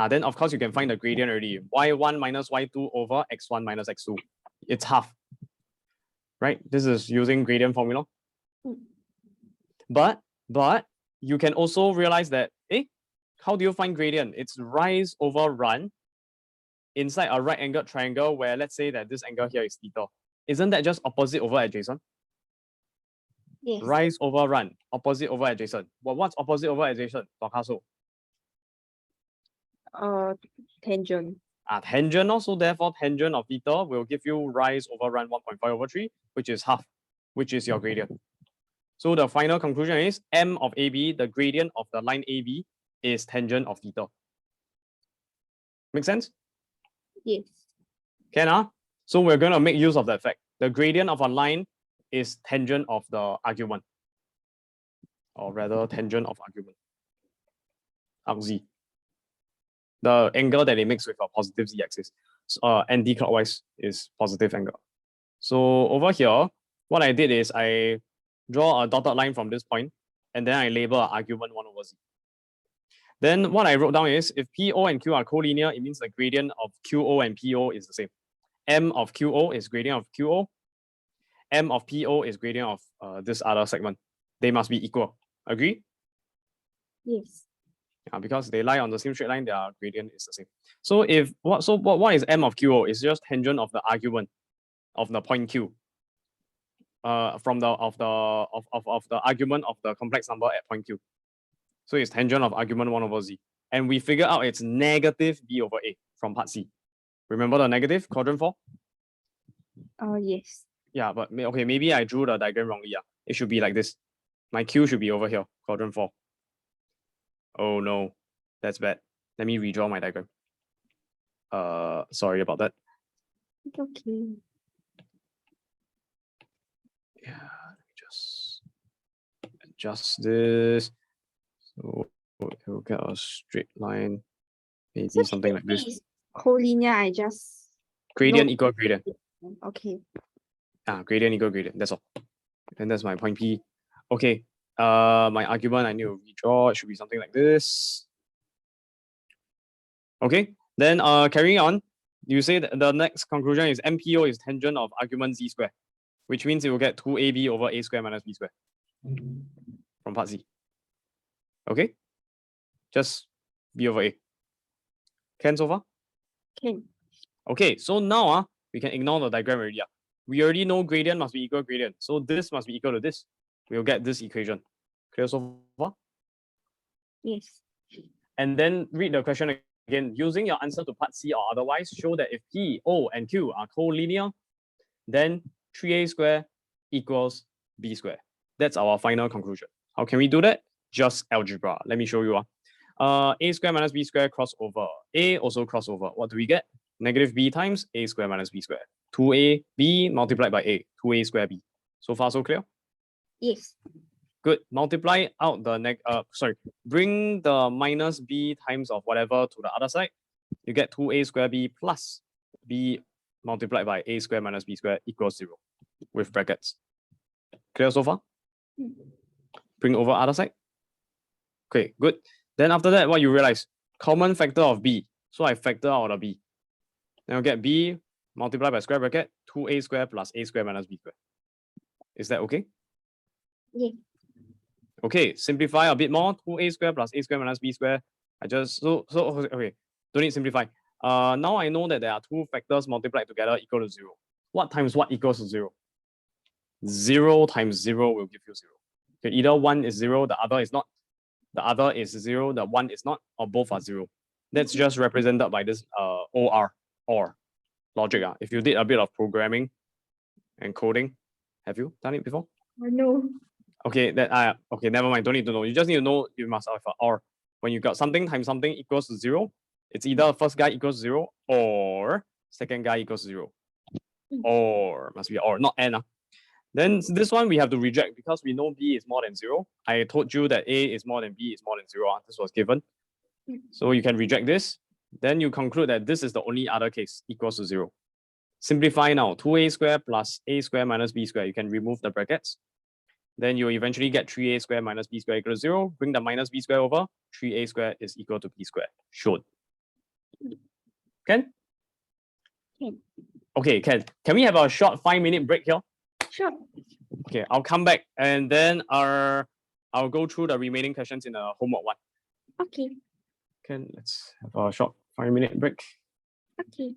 Then of course you can find the gradient already. y1 minus y2 over x1 minus x2. It's half. Right? This is using gradient formula. But you can also realize that, how do you find gradient? It's rise over run inside a right angled triangle where let's say that this angle here is theta. Isn't that just opposite over adjacent? Yes. Rise over run, opposite over adjacent. Well, what's opposite over adjacent, Picasso? Tangent. Tangent also, therefore tangent of theta will give you rise over run 1.5 over 3, which is half, which is your gradient. So the final conclusion is m of AB, the gradient of the line AB, is tangent of theta. Make sense? Yes. Can. So we're going to make use of that fact. The gradient of a line is tangent of the argument. Or rather, tangent of argument. Arc Z. The angle that it makes with a positive z-axis. Anti-clockwise is positive angle. So over here, what I did is I draw a dotted line from this point, and then I label an argument 1 over z. Then what I wrote down is, if PO and Q are collinear, it means the gradient of QO and PO is the same. M of QO is gradient of QO. M of PO is gradient of this other segment. They must be equal. Agree? Yes. because they lie on the same straight line, their gradient is the same. So what is m of qo? It's just tangent of the argument of the point q. From the argument of the complex number at point q. So it's tangent of argument 1 over z. And we figure out it's negative b over a from part C. Remember the negative, quadrant 4? Oh, yes. Yeah, but okay, maybe I drew the diagram wrongly. Yeah, it should be like this. My q should be over here, quadrant 4. Oh no, that's bad. Let me redraw my diagram. Sorry about that. It's okay. Yeah, let me just adjust this. So we'll get a straight line, maybe So something like this. is collinear, I just Gradient know- equal gradient. Okay. Gradient equal gradient. That's all. And that's my point P. Okay. My argument I need to redraw. It should be something like this. Okay. Then carrying on, you say that the next conclusion is MPO is tangent of argument z square, which means it will get 2ab over a square minus b square from part C. Okay. Just b over a. Can so far? Okay. Okay. So now we can ignore the diagram already. We already know gradient must be equal gradient. So this must be equal to this. We'll get this equation. Clear so far? Yes. And then read the question again. Using your answer to part C or otherwise, show that if P, O, and Q are collinear, then 3a square equals b square. That's our final conclusion. How can we do that? Just algebra. Let me show you. A square minus b square cross over. A also cross over. What do we get? Negative b times a square minus b square. 2ab multiplied by a. 2a square b. So far, so clear? Yes. Good. Multiply out the bring the minus b times of whatever to the other side. You get 2a square b plus b multiplied by a square minus b square equals 0 with brackets. Clear so far? Bring over other side. Okay, good. Then after that, what you realize? Common factor of b. So I factor out the b. Then I'll get b multiplied by square bracket 2a square plus a square minus b square. Is that okay? Yeah. Okay, simplify a bit more. 2a square plus a square minus b square. Okay, don't need simplify. Now I know that there are two factors multiplied together equal to 0. What times what equals to 0? 0 times 0 will give you 0. Okay, either one is 0, the other is not. The other is 0, the one is not, or both are 0. That's just represented by this or logic. If you did a bit of programming and coding, have you done it before? No. Okay, okay, never mind. Don't need to know. You just need to know you must have or. When you got something times something equals to 0, it's either first guy equals 0 or second guy equals 0. Or must be or, not and. Then this one we have to reject because we know b is more than 0. I told you that a is more than b is more than 0. This was given. So you can reject this. Then you conclude that this is the only other case equals to 0. Simplify now. 2a square plus a square minus b square. You can remove the brackets. Then you eventually get 3a square minus b square equal to 0. Bring the minus b square over. 3a square is equal to b square. Shown. Can? Can. Okay, can we have a short 5-minute break here? Sure. Okay, I'll come back and then I'll go through the remaining questions in the homework one. Okay. Okay, let's have a short 5-minute break. Okay.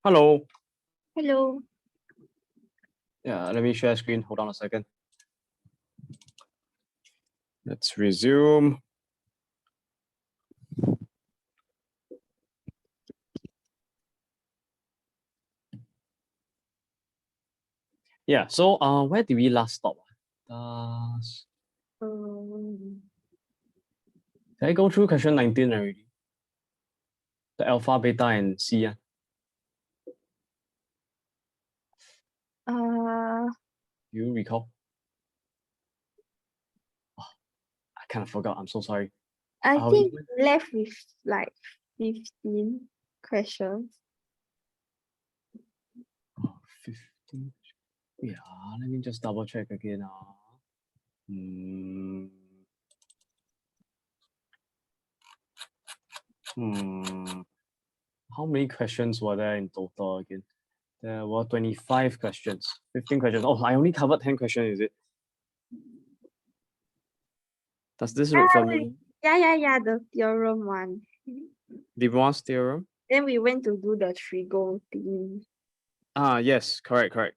Hello. Hello. Yeah, let me share screen. Hold on a second. Let's resume. Yeah, so where did we last stop? Did I go through question 19 already? The alpha, beta, and C. Do you recall? Oh, I kind of forgot. I'm so sorry. I think left with like 15 questions. Oh, 15. Yeah, let me just double check again. How many questions were there in total again? There were 25 questions, 15 questions. Oh, I only covered 10 questions, is it? Does this look familiar? Yeah, the theorem one. Dubois theorem? Then we went to do the trigo thing. Yes, correct. Wait,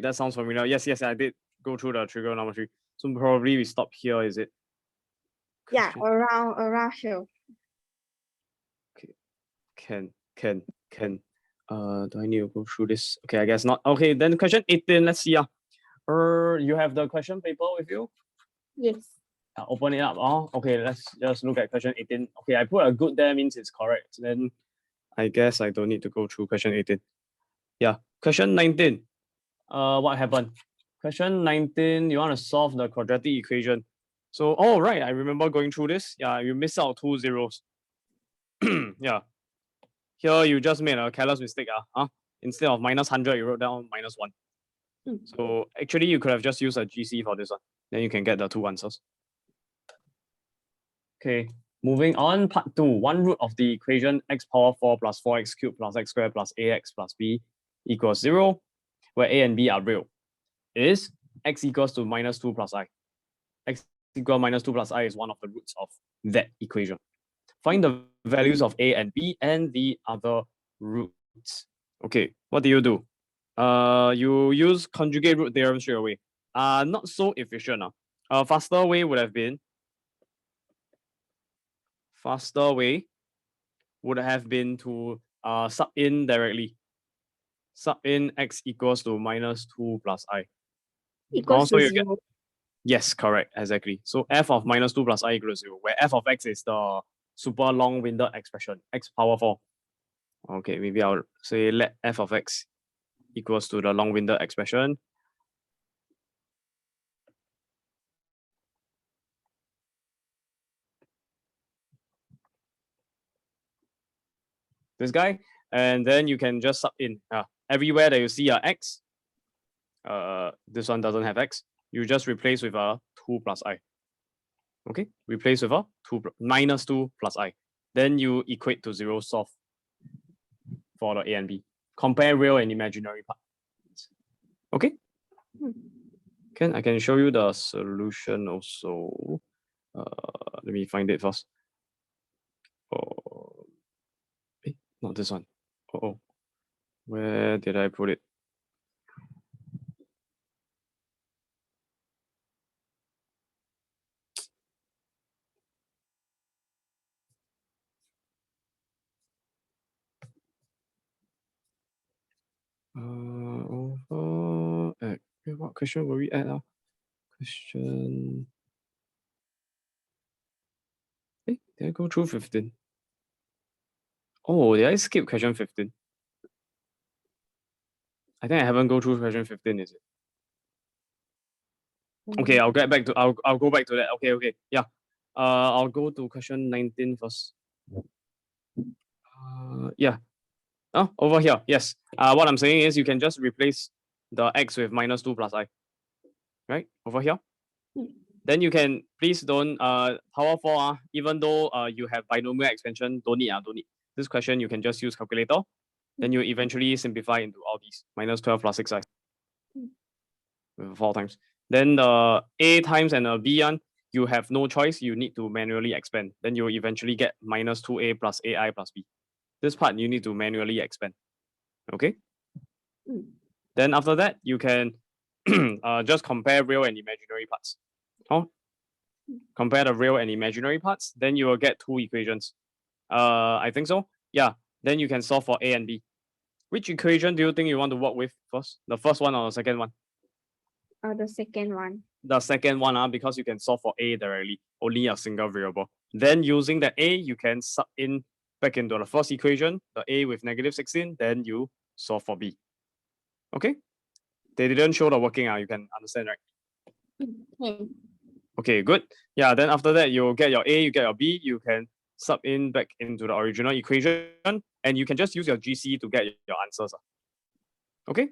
that sounds familiar. Yes, I did go through the trigonometry. So probably we stop here, is it? Yeah, around here. Okay. Can. Do I need to go through this? Okay, I guess not. Okay, then question 18, let's see. You have the question paper with you? Yes. Open it up. Okay, let's just look at question 18. Okay, I put a good there means it's correct. Then I guess I don't need to go through question 18. Yeah, question 19. What happened? Question 19, you want to solve the quadratic equation. So, right, I remember going through this. Yeah, you missed out 2 zeros. Yeah. Here you just made a careless mistake. Instead of -100, you wrote down -1. So actually you could have just used a GC for this one. Then you can get the 2 answers. Okay, moving on, part 2. 1 root of the equation x power 4 plus 4x cubed plus x squared plus ax plus b equals 0, where a and b are real, is x equals to -2 plus I. X equal -2 plus I is one of the roots of that equation. Find the values of a and b and the other roots. Okay, what do? You use conjugate root theorem straight away. Not so efficient. A faster way would have been to sub in directly. Sub in x equals to -2 plus I. Equals to 0. Yes, correct, exactly. So f of -2 plus I equals 0, where f of x is the super long-winded expression, x power 4. Okay, maybe I'll say let f of x equals to the long-winded expression. This guy, and then you can just sub in everywhere that you see a x. This one doesn't have x. You just replace with a 2 plus I. Okay, replace with a -2 plus I. Then you equate to 0, solve for the a and b. Compare real and imaginary part. Okay. I can show you the solution also. Let me find it first. Not this one. Where did I put it? What question were we at now? Question. Did I go through 15? Oh, did I skip question 15? I think I haven't go through question 15, is it? Okay, I'll go back to that. Okay. Yeah. I'll go to question 19 first. Yeah. Over here. Yes. What I'm saying is you can just replace the x with -2 plus I. Right? Over here. Then you can please don't power 4, even though you have binomial expansion, don't need. This question you can just use calculator. Then you eventually simplify into all these -12 plus 6i. 4 times. Then the a times and a b one, you have no choice. You need to manually expand. Then you eventually get -2a plus ai plus b. This part you need to manually expand. Okay. Mm. Then after that, you can just compare real and imaginary parts. Oh, compare the real and imaginary parts. Then you will get two equations. I think so. Yeah. Then you can solve for A and B. Which equation do you think you want to work with first? The first one or the second one? The second one. The second one, because you can solve for A directly, only a single variable. Then using the A, you can sub in back into the first equation, the A with -16, then you solve for B. Okay? They didn't show the working, you can understand, right? Okay. Okay, good. Yeah, then after that, you get your A, you get your B, you can sub in back into the original equation, and you can just use your GC to get your answers. Okay?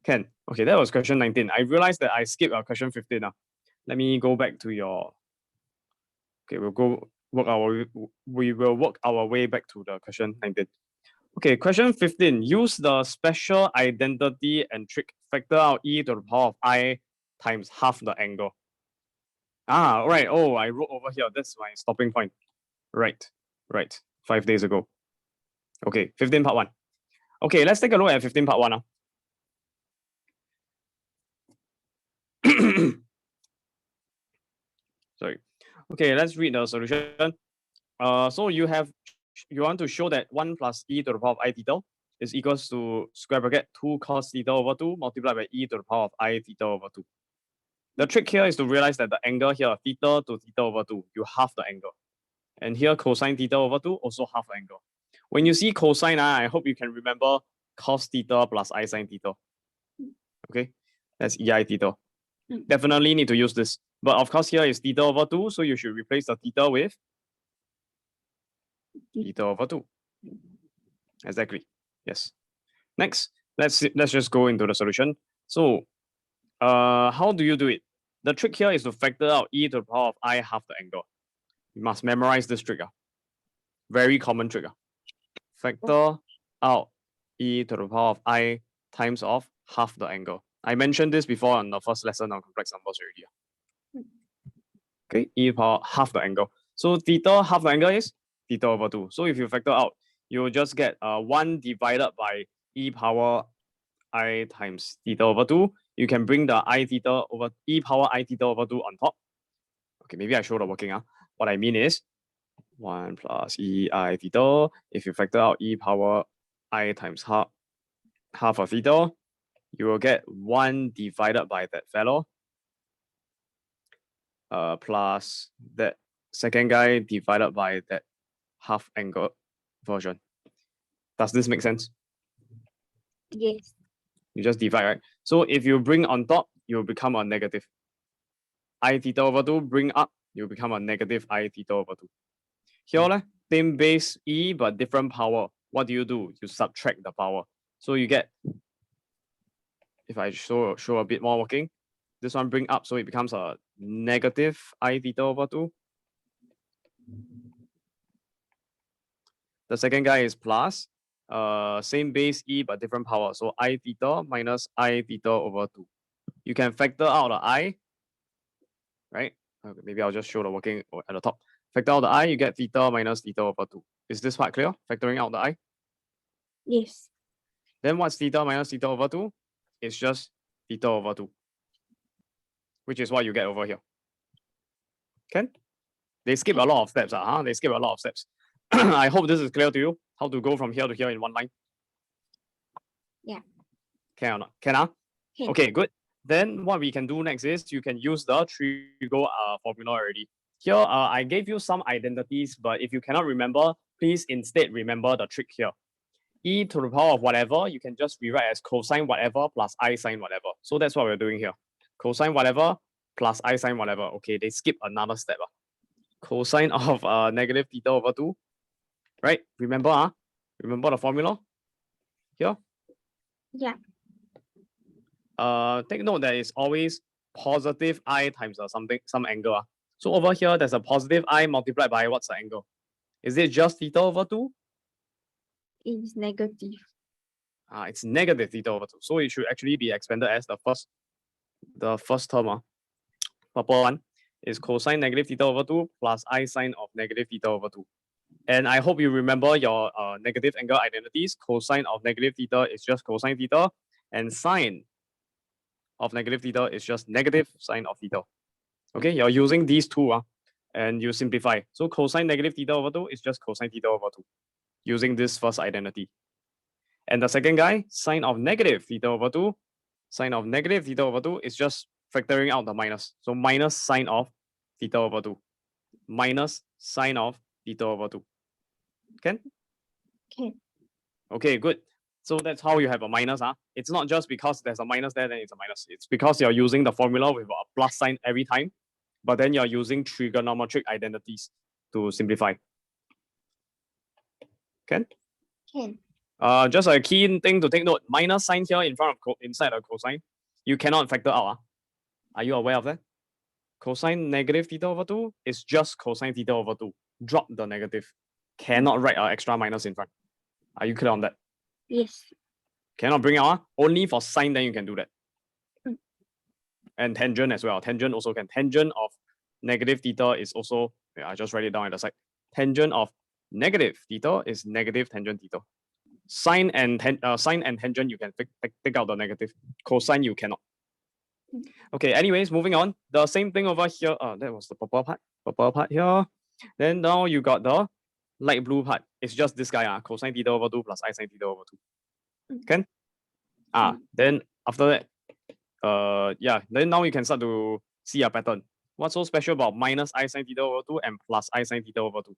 Can. Okay, that was question 19. I realized that I skipped question 15 now. Let me go back to your. Okay, we will work our way back to the question 19. Okay, question 15. Use the special identity and trick. Factor out e to the power of I times half the angle. Right. Oh, I wrote over here. That's my stopping point. Right. 5 days ago. Okay, 15 part 1. Okay, let's take a look at 15 part 1 now. Sorry. Okay, let's read the solution. So you want to show that 1 plus e to the power of I theta is equals to square bracket 2 cos theta over 2 multiplied by e to the power of I theta over 2. The trick here is to realize that the angle here, theta to theta over 2, you half the angle. And here cosine theta over 2, also half the angle. When you see cosine, I hope you can remember cos theta plus I sine theta. Okay, that's ei theta. Definitely need to use this. But of course, here is theta over 2, so you should replace the theta with theta over 2. Exactly. Yes. Next, let's just go into the solution. So, how do you do it? The trick here is to factor out e to the power of I half the angle. You must memorize this trick. Very common trick. Factor out e to the power of I times of half the angle. I mentioned this before on the first lesson on complex numbers already. Okay, e to the power half the angle. So theta half the angle is theta over 2. So if you factor out, you will just get 1 divided by e power I times theta over 2. You can bring the I theta over e power I theta over 2 on top. Okay, maybe I show the working. What I mean is 1 plus e I theta. If you factor out e power I times half of theta, you will get 1 divided by that fellow plus that second guy divided by that half angle version. Does this make sense? Yes. You just divide, right? So if you bring on top, you will become a negative. I theta over 2, bring up, you become a negative I theta over 2. Here, same base E, but different power. What do? You subtract the power. So you get, if I show a bit more working, this one bring up, so it becomes a negative I theta over 2. The second guy is plus, same base E, but different power. So I theta minus I theta over 2. You can factor out the I, right? Okay, maybe I'll just show the working at the top. Factor out the I, you get theta minus theta over 2. Is this part clear? Factoring out the I? Yes. Then what's theta minus theta over 2? It's just theta over 2, which is what you get over here. Can? They skip a lot of steps. They skip a lot of steps. I hope this is clear to you, how to go from here to here in one line. Yeah. Can or not? Can? Can. Okay, good. Then what we can do next is you can use the trigo formula already. Here, I gave you some identities, but if you cannot remember, please instead remember the trick here. E to the power of whatever, you can just rewrite as cosine whatever plus I sine whatever. So that's what we're doing here. Cosine whatever plus I sine whatever. Okay, they skip another step. Cosine of negative theta over 2. Right? Remember, remember the formula? Here? Yeah. Take note that it's always positive I times some angle. So over here, there's a positive I multiplied by what's the angle? Is it just theta over 2? It's negative. It's negative theta over 2. So it should actually be expanded as the first term. Purple one is cosine negative theta over 2 plus I sine of negative theta over 2. And I hope you remember your negative angle identities. Cosine of negative theta is just cosine theta, and sine of negative theta is just negative sine of theta. Okay, you're using these two, and you simplify. So cosine negative theta over 2 is just cosine theta over 2, using this first identity. And the second guy, sine of negative theta over 2, sine of negative theta over 2 is just factoring out the minus. So minus sine of theta over 2, minus sine of theta over 2. Can? Okay. Okay, good. So that's how you have a minus. It's not just because there's a minus there, then it's a minus. It's because you're using the formula with a plus sign every time, but then you're using trigonometric identities to simplify. Can? Can. Just a key thing to take note, minus sign here in front of inside a cosine, you cannot factor out. Are you aware of that? Cosine negative theta over 2 is just cosine theta over 2. Drop the negative. Cannot write an extra minus in front. Are you clear on that? Yes. Cannot bring out. Only for sine, then you can do that. Mm. And tangent as well. Tangent also can. Tangent of negative theta is also, I just write it down at the side. Tangent of negative theta is negative tangent theta. Sine and tangent, you can take out the negative. Cosine, you cannot. Okay, anyways, moving on. The same thing over here. That was the purple part here. Then now you got the light blue part. It's just this guy, cosine theta over 2 plus I sine theta over 2. Can? Then after that, yeah, then now you can start to see a pattern. What's so special about minus I sine theta over 2 and plus I sine theta over 2?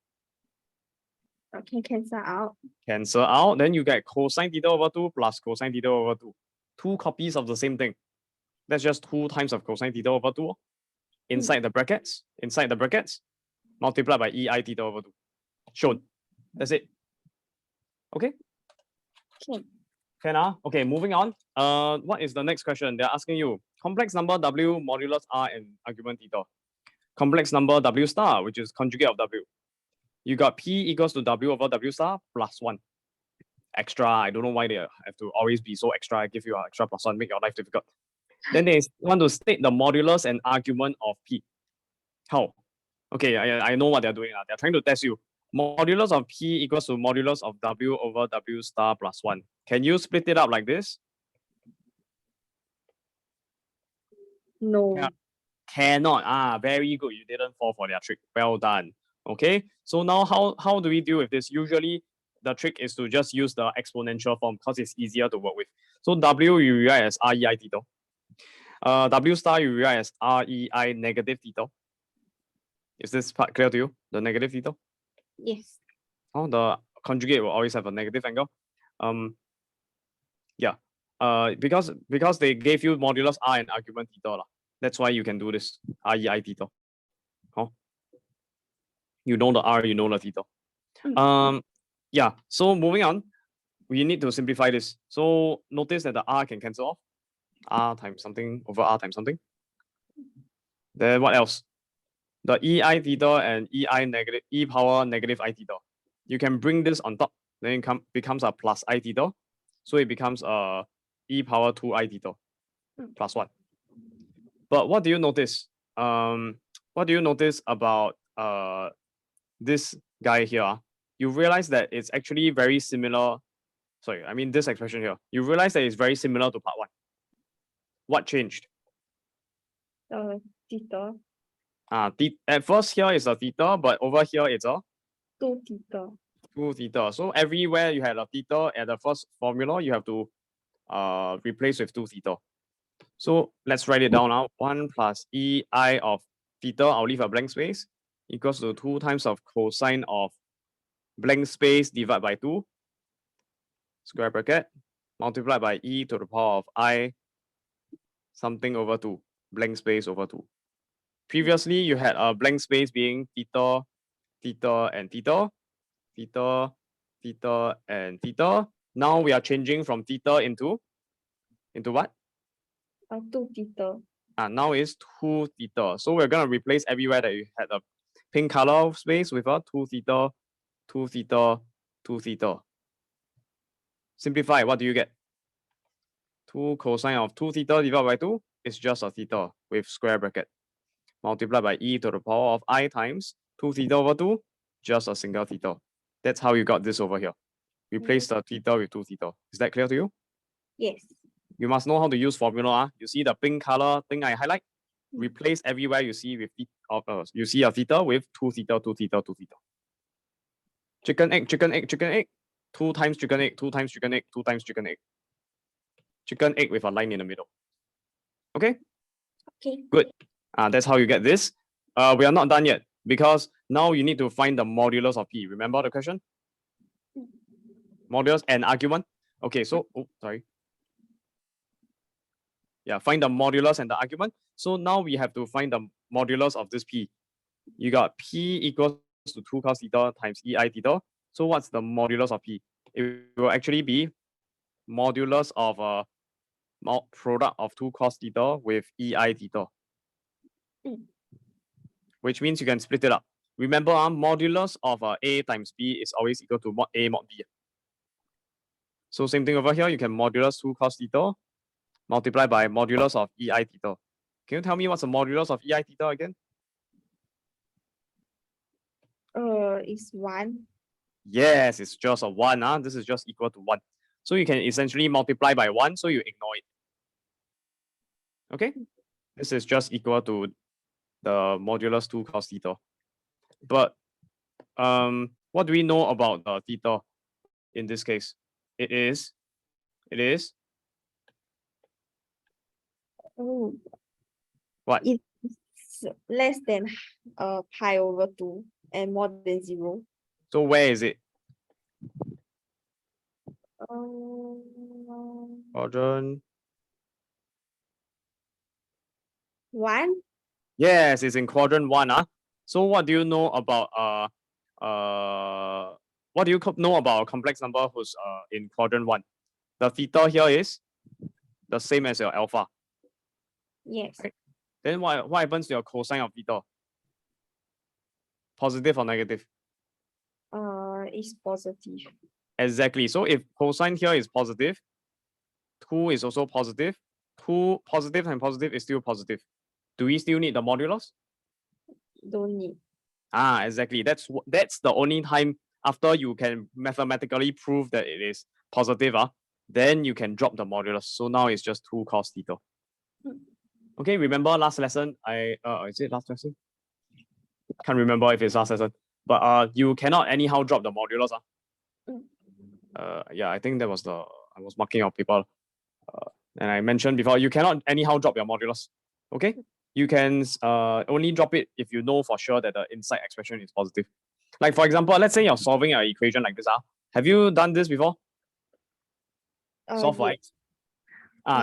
Okay, cancel out. Cancel out, then you get cosine theta over 2 plus cosine theta over 2. Two copies of the same thing. That's just 2 times of cosine theta over 2. Inside the brackets, multiplied by EI theta over 2. Shown. That's it. Okay? Okay. Can. Okay, moving on. What is the next question? They're asking you complex number W modulus R and argument theta. Complex number W star, which is conjugate of W. You got P equals to W over W star plus 1. Extra. I don't know why they have to always be so extra. I give you an extra plus 1, make your life difficult. Then they want to state the modulus and argument of P. How? Okay, I know what they're doing. They're trying to test you. Modulus of P equals to modulus of W over W star plus 1. Can you split it up like this? No. Cannot. Very good. You didn't fall for their trick. Well done. Okay. So now how do we deal with this? Usually the trick is to just use the exponential form because it's easier to work with. So W you write as REI theta. W star you write as REI negative theta. Is this part clear to you? The negative theta? Yes. Oh, the conjugate will always have a negative angle. Yeah. Because they gave you modulus R and argument theta. That's why you can do this. REI theta. You know the R, you know the theta. Yeah. So moving on, we need to simplify this. So notice that the R can cancel off. R times something over R times something. Then what else? The EI theta and E power negative I theta. You can bring this on top, then it becomes a plus I theta. So it becomes a E power 2I theta plus 1. But what do you notice? What do you notice about this guy here? You realize that it's actually very similar. Sorry, I mean this expression here. You realize that it's very similar to part 1. What changed? Theta. At first here is a theta, but over here it's a 2 theta. 2 theta. So everywhere you had a theta at the first formula, you have to replace with 2 theta. So let's write it down now. 1 plus EI of theta, I'll leave a blank space, equals to 2 times of cosine of blank space divided by 2, square bracket, multiplied by E to the power of I something over 2, blank space over 2. Previously, you had a blank space being theta, theta, and theta, theta, theta, and theta. Now we are changing from theta into what? 2 theta. Now it's 2 theta. So we're gonna replace everywhere that you had a pink color space with a 2 theta, 2 theta, 2 theta. Simplify, what do you get? 2 cosine of 2 theta divided by 2 is just a theta with square bracket. Multiplied by E to the power of I times 2 theta over 2, just a single theta. That's how you got this over here. Replace the theta with 2 theta. Is that clear to you? Yes. You must know how to use formula. You see the pink color thing I highlight? Replace everywhere you see with you see a theta with 2 theta, 2 theta, 2 theta. Chicken egg, chicken egg, chicken egg. 2 times chicken egg, 2 times chicken egg, 2 times chicken egg. Chicken egg with a line in the middle. Okay? Okay. Good. That's how you get this. We are not done yet because now you need to find the modulus of P. Remember the question? Modulus and argument. Okay, so, sorry. Yeah, find the modulus and the argument. So now we have to find the modulus of this P. You got P equals to 2 cos theta times EI theta. So what's the modulus of P? It will actually be modulus of a product of 2 cos theta with EI theta. Which means you can split it up. Remember, modulus of A times B is always equal to mod A mod B. So same thing over here, you can modulus 2 cos theta multiplied by modulus of EI theta. Can you tell me what's the modulus of EI theta again? It's 1. Yes, it's just a 1. This is just equal to 1. So you can essentially multiply by 1, so you ignore it. Okay? This is just equal to the modulus 2 cos theta. But what do we know about the theta in this case? It is Oh, what? it's less than pi over 2 and more than 0. So where is it? Quadrant. 1. Yes, it's in quadrant 1. So what do you know about what do you know about a complex number who's in quadrant 1? The theta here is the same as your alpha. Yes. Right. Then what happens to your cosine of theta? Positive or negative? It's positive. Exactly. So if cosine here is positive, 2 is also positive. 2 positive and positive is still positive. Do we still need the modulus? Don't need. Exactly. That's the only time after you can mathematically prove that it is positive, then you can drop the modulus. So now it's just 2 cos theta. Okay, remember last lesson? Is it last lesson? Can't remember if it's last lesson. But you cannot anyhow drop the modulus. Yeah, I think that was I was marking out paper. And I mentioned before, you cannot anyhow drop your modulus. Okay? You can only drop it if you know for sure that the inside expression is positive. Like for example, let's say you're solving an equation like this. Have you done this before? Solve for x.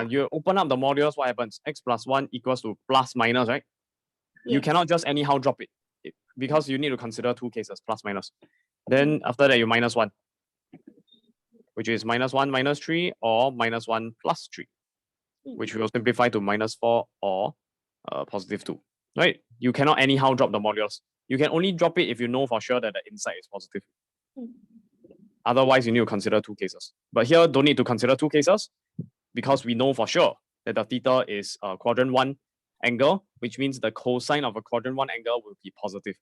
You open up the modulus, what happens? X plus 1 equals to plus minus, right? You cannot just anyhow drop it because you need to consider 2 cases, plus minus. Then after that, you minus 1, which is minus 1 minus 3 or minus 1 plus 3, which will simplify to minus 4 or positive 2, right? You cannot anyhow drop the modulus. You can only drop it if you know for sure that the inside is positive. Otherwise, you need to consider 2 cases. But here, don't need to consider 2 cases because we know for sure that the theta is a quadrant 1 angle, which means the cosine of a quadrant 1 angle will be positive.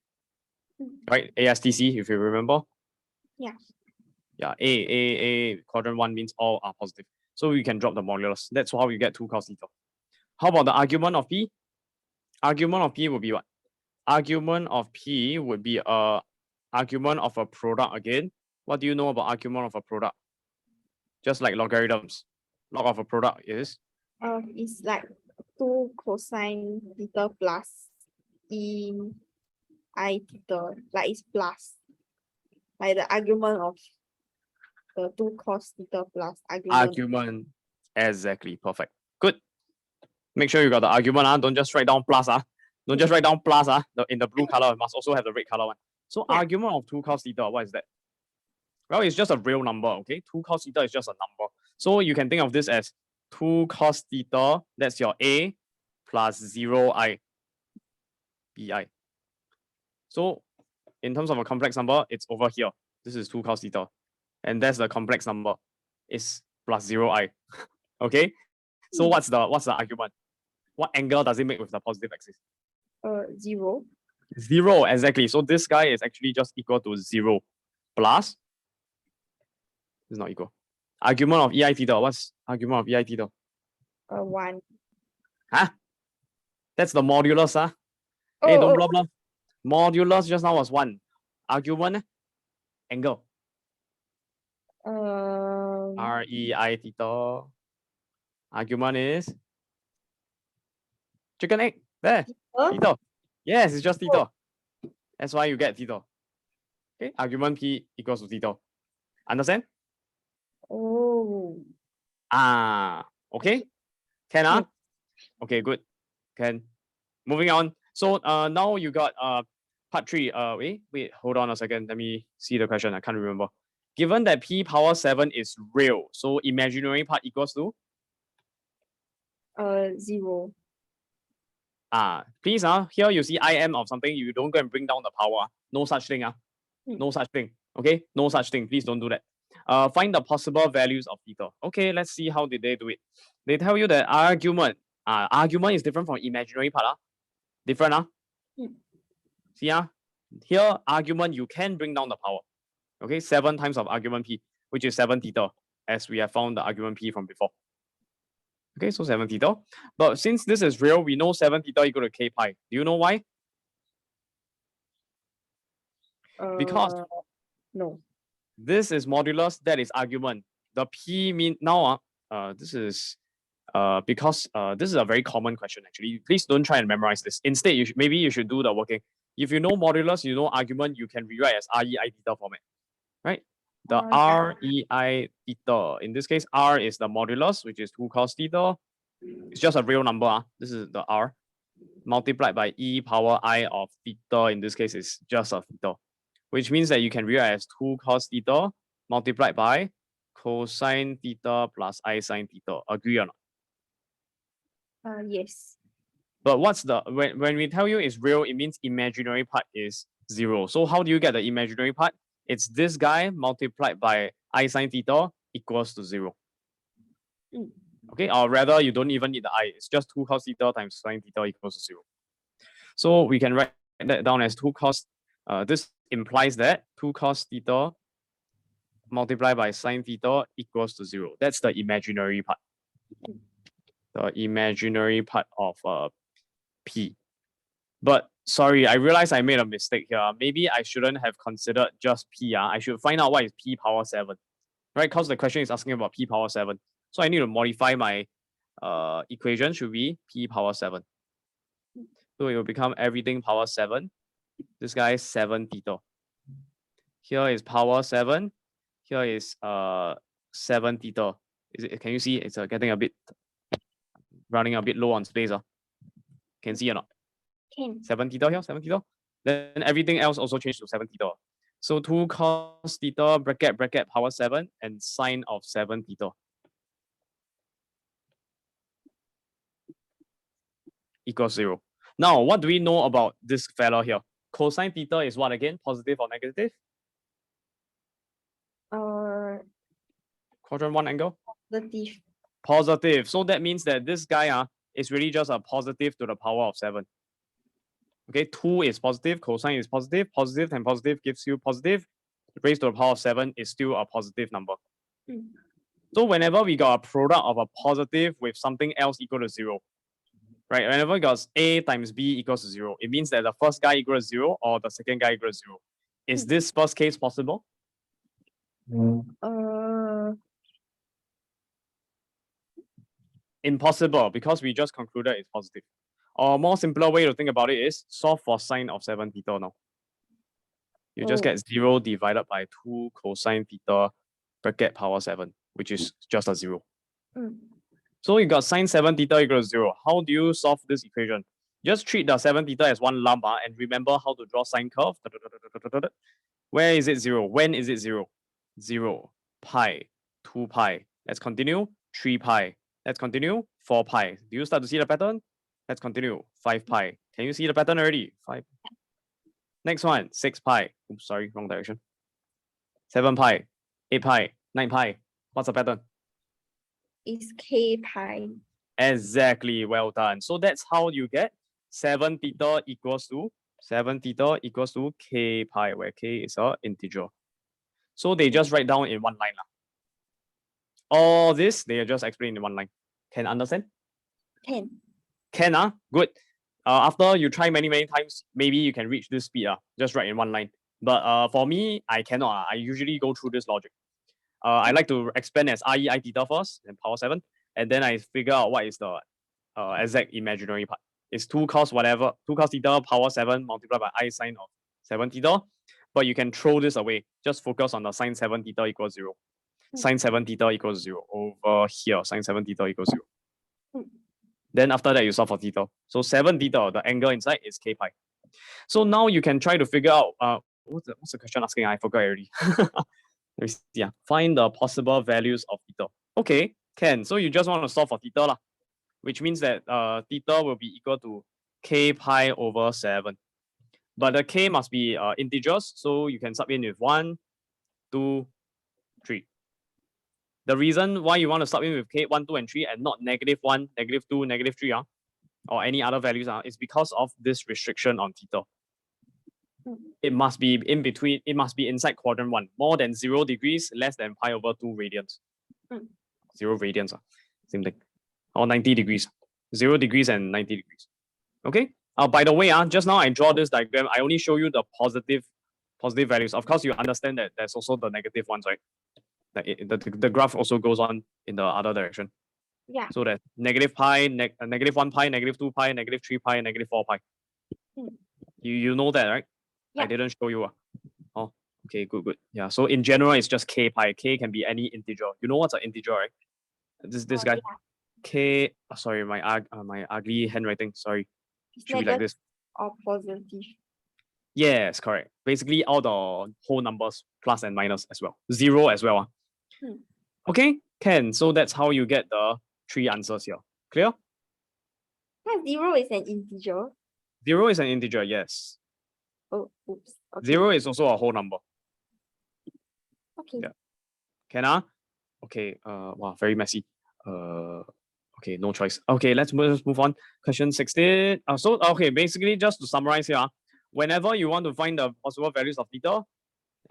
Right? ASTC, if you remember. Yeah. Yeah, A quadrant 1 means all are positive. So we can drop the modulus. That's how you get 2 cos theta. How about the argument of P? Argument of P would be what? Argument of P would be a argument of a product again. What do you know about argument of a product? Just like logarithms. Log of a product is? It's like 2 cosine theta plus in I theta. Like it's plus. Like the argument of the 2 cos theta plus Argument. Exactly. Perfect. Good. Make sure you got the argument. Don't just write down plus. Don't just write down plus. In the blue color, it must also have the red color one. So argument of 2 cos theta, what is that? Well, it's just a real number, okay? 2 cos theta is just a number. So you can think of this as 2 cos theta, that's your A, plus 0i, bi. So in terms of a complex number, it's over here. This is 2 cos theta. And that's the complex number. It's plus 0i. Okay? So what's the argument? What angle does it make with the positive axis? 0. 0, exactly. So this guy is actually just equal to 0. plus, it's not equal. Argument of EI theta, what's argument of EI theta? 1. Huh? That's the modulus, huh? Hey, don't blah blah. Modulus just now was 1. Argument, angle. REI theta. Argument is chicken egg. There. Theta. Yes, it's just theta. That's why you get theta. Okay, argument P equals to theta. Understand? Oh. Okay. Can Okay, good. Can. Moving on. So now you got part 3. Wait, hold on a second. Let me see the question. I can't remember. Given that P power 7 is real, so imaginary part equals to 0. Please here you see IM of something, you don't go and bring down the power. No such thing. No such thing. Okay, no such thing. Please don't do that. Find the possible values of theta. Okay, let's see how did they do it. They tell you that argument is different from imaginary part. Different. See here argument you can bring down the power. Okay, 7 times of argument P, which is 7 theta, as we have found the argument P from before. Okay, so 7 theta. But since this is real, we know 7 theta equal to K pi. Do you know why? Because no. This is modulus, that is argument. The P mean now this is because this is a very common question actually. Please don't try and memorize this. Instead, maybe you should do the working. If you know modulus, you know argument, you can rewrite as REI theta format, right? The REI theta. In this case, R is the modulus, which is 2 cos theta. It's just a real number. This is the R multiplied by E power I of theta. In this case, is just a theta, which means that you can rewrite as 2 cos theta multiplied by cosine theta plus I sine theta. Agree or not? Yes. But what's the when we tell you it's real, it means imaginary part is 0. So how do you get the imaginary part? It's this guy multiplied by I sine theta equals to 0. Okay, or rather you don't even need the I. It's just 2 cos theta times sine theta equals to 0. So we can write that down as 2 cos. This implies that 2 cos theta multiplied by sine theta equals to 0. That's the imaginary part. The imaginary part of P. But sorry, I realized I made a mistake here. Maybe I shouldn't have considered just P. I should find out what is P power 7. Right? Because the question is asking about P power 7. So I need to modify my equation, should be P power 7. So it will become everything power 7. This guy is 7 theta. Here is power 7. Here is 7 theta. Can you see? It's getting a bit running a bit low on space. Can see or not? Can. 7 theta here, 7 theta. Then everything else also changed to 7 theta. So 2 cos theta bracket power 7 and sine of 7 theta equals 0. Now, what do we know about this fellow here? Cosine theta is what again? Positive or negative? Quadrant 1 angle? Positive. Positive. So that means that this guy is really just a positive to the power of 7. Okay, 2 is positive, cosine is positive. Positive and positive gives you positive. Raised to the power of 7 is still a positive number. So whenever we got a product of a positive with something else equal to 0, right? Whenever we got A times B equals to 0, it means that the first guy equals 0 or the second guy equals 0. Is this first case possible? Impossible, because we just concluded it's positive. Or more simpler way to think about it is solve for sine of 7 theta now. You just get 0 divided by 2 cosine theta bracket power 7, which is just a 0. So you got sine 7 theta equals 0. How do you solve this equation? Just treat the 7 theta as one lump and remember how to draw sine curve. Where is it 0? When is it 0? 0, pi, 2 pi. Let's continue. 3 pi. Let's continue. 4 pi. Do you start to see the pattern? Let's continue. 5 pi. Can you see the pattern already? 5. Next one, 6 pi. Oops, sorry, wrong direction. 7 pi, 8 pi, 9 pi. What's the pattern? It's K pi. Exactly, well done. So that's how you get 7 theta equals to K pi, where K is an integer. So they just write down in one line. All this, they just explain in one line. Can understand? Can. Can, good. After you try many times, maybe you can reach this speed, just write in one line. But for me, I cannot. I usually go through this logic. I like to expand as RE I theta first, and power 7, and then I figure out what is the exact imaginary part. It's 2 cos whatever, 2 cos theta power 7 multiplied by I sine of 7 theta. But you can throw this away. Just focus on the sine 7 theta equals 0. Sine 7 theta equals 0. Over here, sine 7 theta equals 0. Then after that, you solve for theta. So 7 theta, the angle inside is k pi. So now you can try to figure out, what's the question asking? I forgot already. Let me see. Find the possible values of theta. Okay, can. So you just want to solve for theta, which means that theta will be equal to k pi over 7. But the k must be integers, so you can sub in with 1, 2, 3. The reason why you want to sub in with k, 1, 2, and 3 and not -1, -2, -3 or any other values is because of this restriction on theta. It must be in between, it must be inside quadrant 1, more than 0 degrees, less than pi over 2 radians. 0 radians, same thing. Or 90 degrees. 0 degrees and 90 degrees. Okay? By the way, just now I draw this diagram. I only show you the positive values. Of course, you understand that there's also the negative ones, right? The graph also goes on in the other direction. Yeah. So that negative pi, -1 pi, -2 pi, -3 pi, -4 pi. You know that, right? Yeah. I didn't show you. Oh, okay, good. Yeah. So in general, it's just k pi. K can be any integer. You know what's an integer, right? This guy. Yeah. K. Sorry, my ugly handwriting. Sorry. It's Should be like this. or positive. Yes, correct. Basically, all the whole numbers, plus and minus as well. 0 as well. Okay, can. So that's how you get the 3 answers here. Clear? 0 is an integer. 0 is an integer, yes. Oh, oops. Okay. 0 is also a whole number. Okay. Yeah. Can Okay. Wow, very messy. Okay, no choice. Okay, let's move on. Question 16. Okay, basically just to summarize here, whenever you want to find the possible values of theta,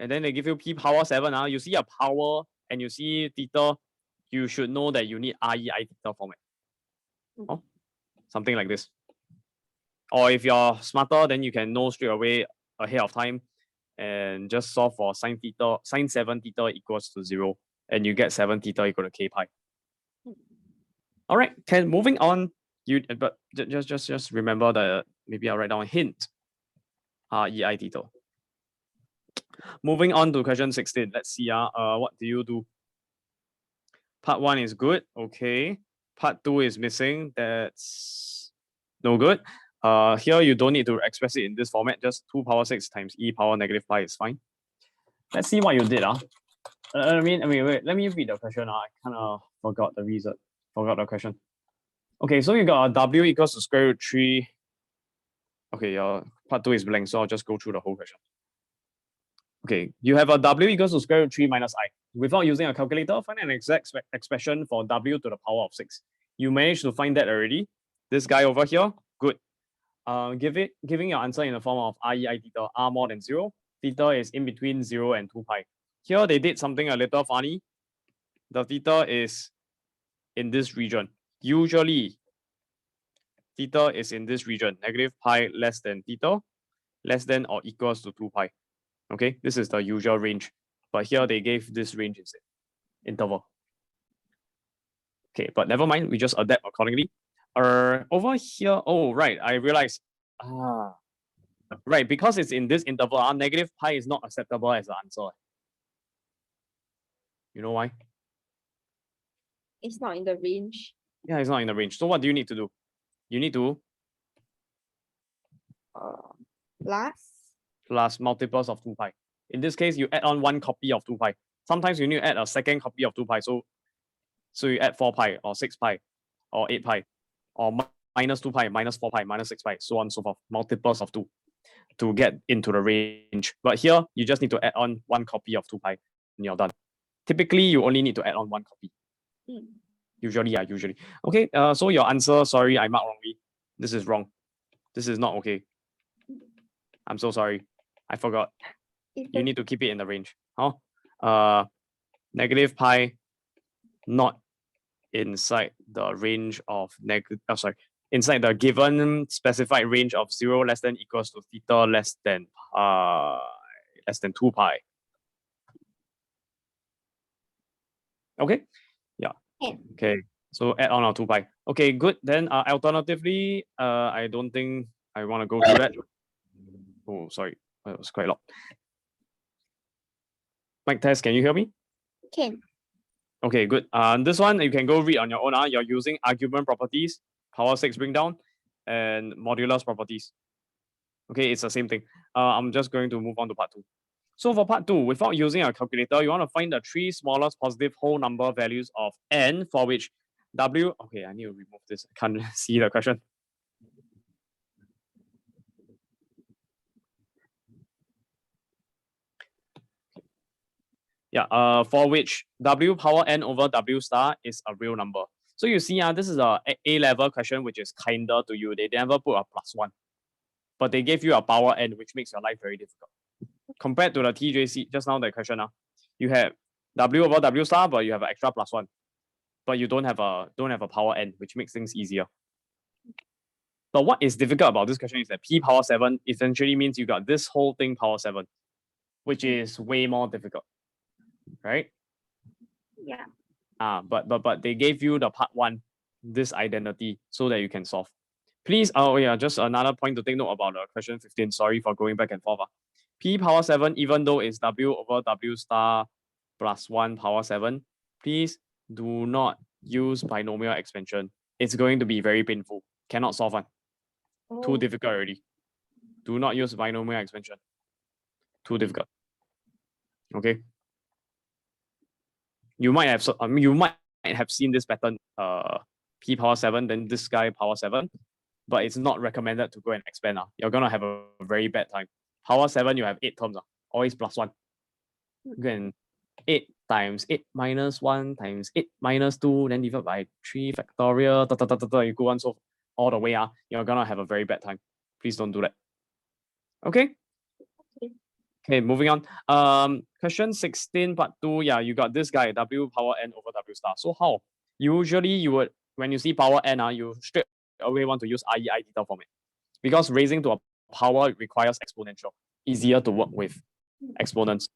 and then they give you p power 7, you see a power and you see theta, you should know that you need RE I theta format. Something like this. Or if you're smarter, then you can know straight away ahead of time and just solve for sine 7 theta equals to 0, and you get 7 theta equal to k pi. All right, moving on. But just remember that maybe I'll write down a hint. RE I theta. Moving on to question 16. Let's see. What do you do? Part 1 is good. Okay. Part 2 is missing. That's no good. Here you don't need to express it in this format. Just 2 power 6 times e power negative pi is fine. Let's see what you did. Wait. Let me read the question. I kind of forgot the reason. Forgot the question. Okay, so you got a w equals to square root 3. Okay, part 2 is blank, so I'll just go through the whole question. Okay, you have a w equals to square root 3 minus I. Without using a calculator, find an exact expression for w to the power of 6. You managed to find that already. This guy over here, good. Giving your answer in the form of RE I theta, r more than 0. Theta is in between 0 and 2 pi. Here they did something a little funny. The theta is in this region. Usually, theta is in this region, negative pi less than theta, less than or equals to 2 pi. Okay, this is the usual range. But here they gave this range instead, interval. Okay, but never mind, we just adapt accordingly. Over here, oh, right, I realized, right, because it's in this interval, negative pi is not acceptable as the answer. You know why? It's not in the range. Yeah, it's not in the range. So what do you need to do? You need to plus multiples of 2 pi. In this case, you add on 1 copy of 2 pi. Sometimes you need to add a second copy of 2 pi. So you add 4 pi or 6 pi or 8 pi or minus 2 pi, minus 4 pi, minus 6 pi, so on and so forth. Multiples of 2 to get into the range. But here, you just need to add on 1 copy of 2 pi and you're done. Typically, you only need to add on 1 copy. Usually. Okay, so your answer, sorry, I marked wrongly. This is wrong. This is not okay. I'm so sorry. I forgot. You need to keep it in the range. negative pi not inside the range of inside the given specified range of 0 less than equals to theta less than 2 pi. Okay? Yeah. Okay. So add on our 2 pi. Okay, good. Then alternatively, I don't think I want to go through that. Oh, sorry. It was quite loud. Mic test, can you hear me? Can. Okay, good. This one you can go read on your own. You're using argument properties, power 6 bring down, and modulus properties. Okay, it's the same thing. I'm just going to move on to part 2. So for part 2, without using a calculator, you want to find the 3 smallest positive whole number values of n for which w. Okay, I need to remove this. I can't see the question. Yeah, for which w power n over w star is a real number. So you see, this is a A-level question which is kinder to you. They never put a +1, but they gave you a power n, which makes your life very difficult. Compared to the TJC, just now the question, you have w over w star, but you have an extra +1, but you don't have a power n, which makes things easier. But what is difficult about this question is that p power 7 essentially means you got this whole thing power 7, which is way more difficult, right? Yeah. But they gave you the part 1, this identity, so that you can solve. Please, oh yeah, just another point to take note about question 15. Sorry for going back and forth. P power 7, even though it's w over w star plus 1 power 7, please do not use binomial expansion. It's going to be very painful. Cannot solve one. Too difficult already. Do not use binomial expansion. Too difficult. Okay. You might have seen this pattern, p power 7, then this guy power 7, but it's not recommended to go and expand. You're gonna have a very bad time. Power 7, you have 8 terms, always +1. Then 8 times 8 minus 1 times 8 minus 2, then divided by 3 factorial, you go on so all the way, you're gonna have a very bad time. Please don't do that. Okay? Okay, moving on. Question 16, part 2. Yeah, you got this guy, w power n over w star. So how? Usually you would, when you see power n, you straight away want to use IE I theta format. Because raising to a power requires exponential. Easier to work with exponents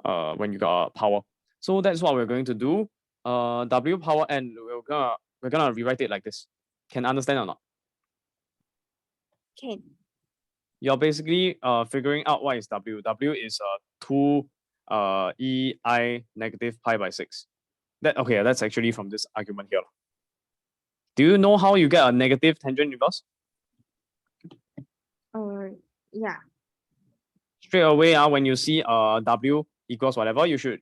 when you got a power. So that's what we're going to do. W power n, we're gonna rewrite it like this. Can understand or not? Can. You're basically figuring out what is W. W is 2 EI negative pi by 6. That's actually from this argument here. Do you know how you get a negative tangent inverse? Yeah. Straight away, when you see W equals whatever, you should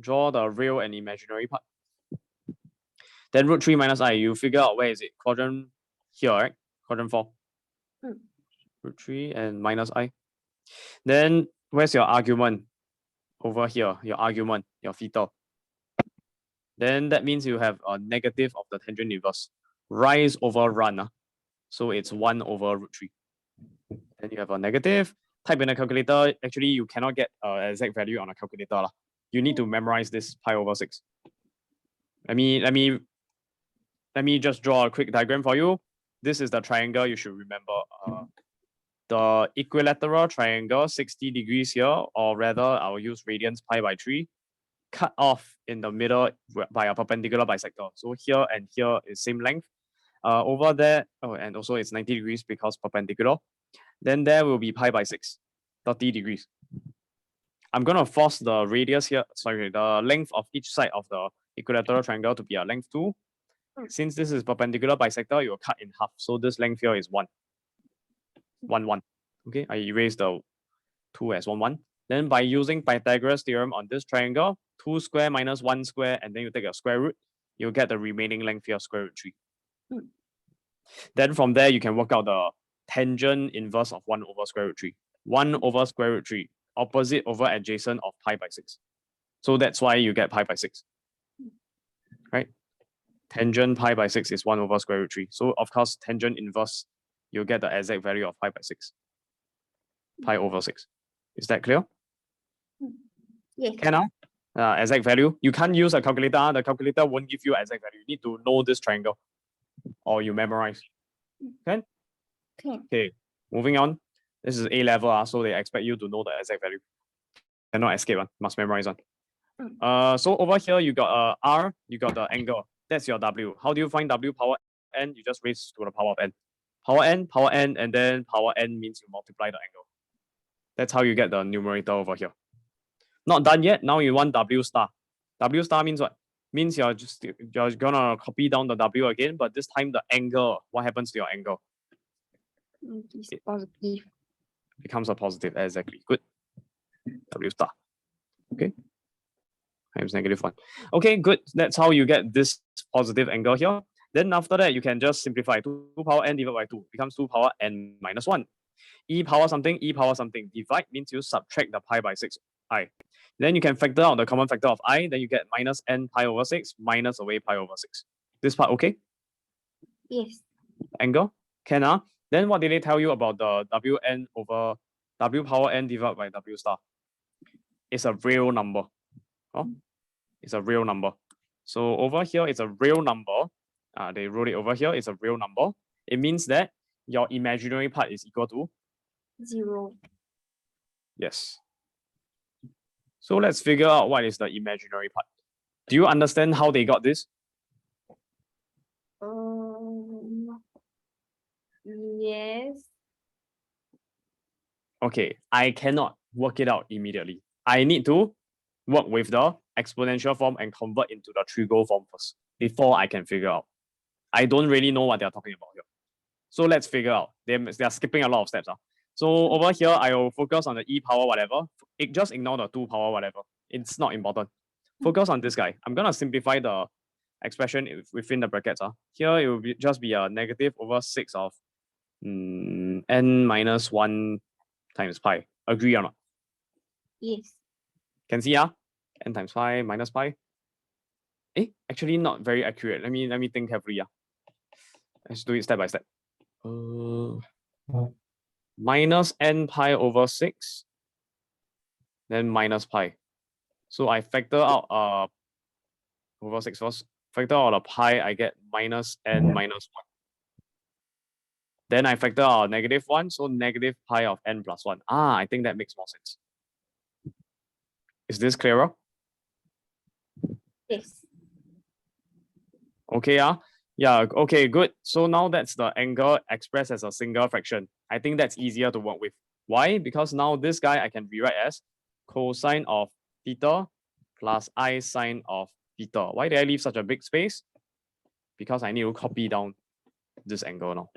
draw the real and imaginary part. Then root 3 minus I, you figure out where is it? Quadrant here, right? Quadrant 4. Root 3 and minus I. Then where's your argument? Over here, your argument, your theta. Then that means you have a negative of the tangent inverse. Rise over run. So it's 1 over root 3. Then you have a negative. Type in a calculator. Actually, you cannot get an exact value on a calculator. You need to memorize this pi over 6. Let me just draw a quick diagram for you. This is the triangle you should remember. The equilateral triangle, 60 degrees here, or rather, I'll use radians pi by 3, cut off in the middle by a perpendicular bisector. So here and here is same length. Over there, and also it's 90 degrees because perpendicular. Then there will be pi by 6, 30 degrees. I'm gonna force the radius here, the length of each side of the equilateral triangle to be a length 2. Since this is perpendicular bisector, you will cut in half. So this length here is 1. 1, 1. Okay, I erase the 2 as 1, 1. Then by using Pythagoras theorem on this triangle, 2 square minus 1 square, and then you take a square root, you'll get the remaining length here, square root 3. Then from there, you can work out the tangent inverse of 1 over square root 3. 1 over square root 3, opposite over adjacent of pi by 6. So that's why you get pi by 6. Right? Tangent pi by 6 is 1 over square root 3. So of course, tangent inverse, you'll get the exact value of pi by 6. Pi over 6. Is that clear? Yes. Can exact value. You can't use a calculator. The calculator won't give you exact value. You need to know this triangle or you memorize. Can? Can. Okay, moving on. This is A level, so they expect you to know the exact value. Cannot escape, must memorize one. So over here, you got R, you got the angle. That's your W. How do you find W power n? You just raise to the power of n. Power n, and then power n means you multiply the angle. That's how you get the numerator over here. Not done yet. Now you want W star. W star means what? Means you're gonna copy down the W again, but this time the angle. What happens to your angle? It's positive. Becomes a positive. Exactly. Good. W star. Okay. Times -1. Okay, good. That's how you get this positive angle here. Then after that, you can just simplify. 2 power n divided by 2 becomes 2 power n minus 1. E power something. Divide means you subtract the pi by 6i. Then you can factor out the common factor of I. Then you get minus n pi over 6 minus away pi over 6. This part okay? Yes. Angle? Can Then what did they tell you about the Wn over W power n divided by W star? It's a real number. It's a real number. So over here, it's a real number. They wrote it over here. It's a real number. It means that your imaginary part is equal to 0. Yes. So let's figure out what is the imaginary part. Do you understand how they got this? Yes. Okay, I cannot work it out immediately. I need to work with the exponential form and convert into the trigo form first before I can figure out. I don't really know what they're talking about here. So let's figure out. They're skipping a lot of steps. So over here, I will focus on the e power whatever. Just ignore the 2 power whatever. It's not important. Focus on this guy. I'm going to simplify the expression within the brackets. Here, it will just be a negative over 6 of n minus 1 times pi. Agree or not? Yes. Can see n times pi minus pi. Actually not very accurate. Let me think carefully. Let's do it step by step. Minus n pi over 6, then minus pi. So I factor out over 6 first. Factor out the pi, I get minus n minus 1. Then I factor out -1, so negative pi of n plus 1. I think that makes more sense. Is this clearer? Yes. Okay, yeah, okay, good. So now that's the angle expressed as a single fraction. I think that's easier to work with. Why? Because now this guy I can rewrite as cosine of theta plus I sine of theta. Why did I leave such a big space? Because I need to copy down this angle now.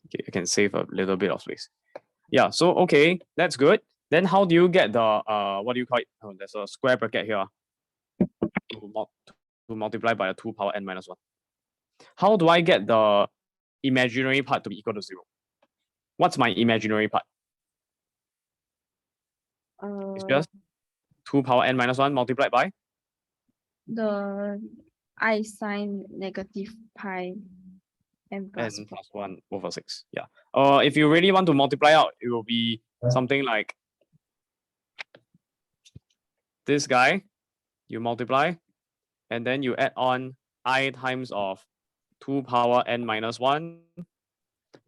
Okay, I can save a little bit of space. Yeah, so okay, that's good. Then how do you get the what do you call it? Oh, there's a square bracket here to multiply by a 2 power n minus 1. How do I get the imaginary part to be equal to 0? What's my imaginary part? It's just 2 power n minus 1 multiplied by the I sine negative pi n plus n plus 1 over 6. Yeah. If you really want to multiply out, it will be something like this guy. You multiply, and then you add on I times of 2 power n minus 1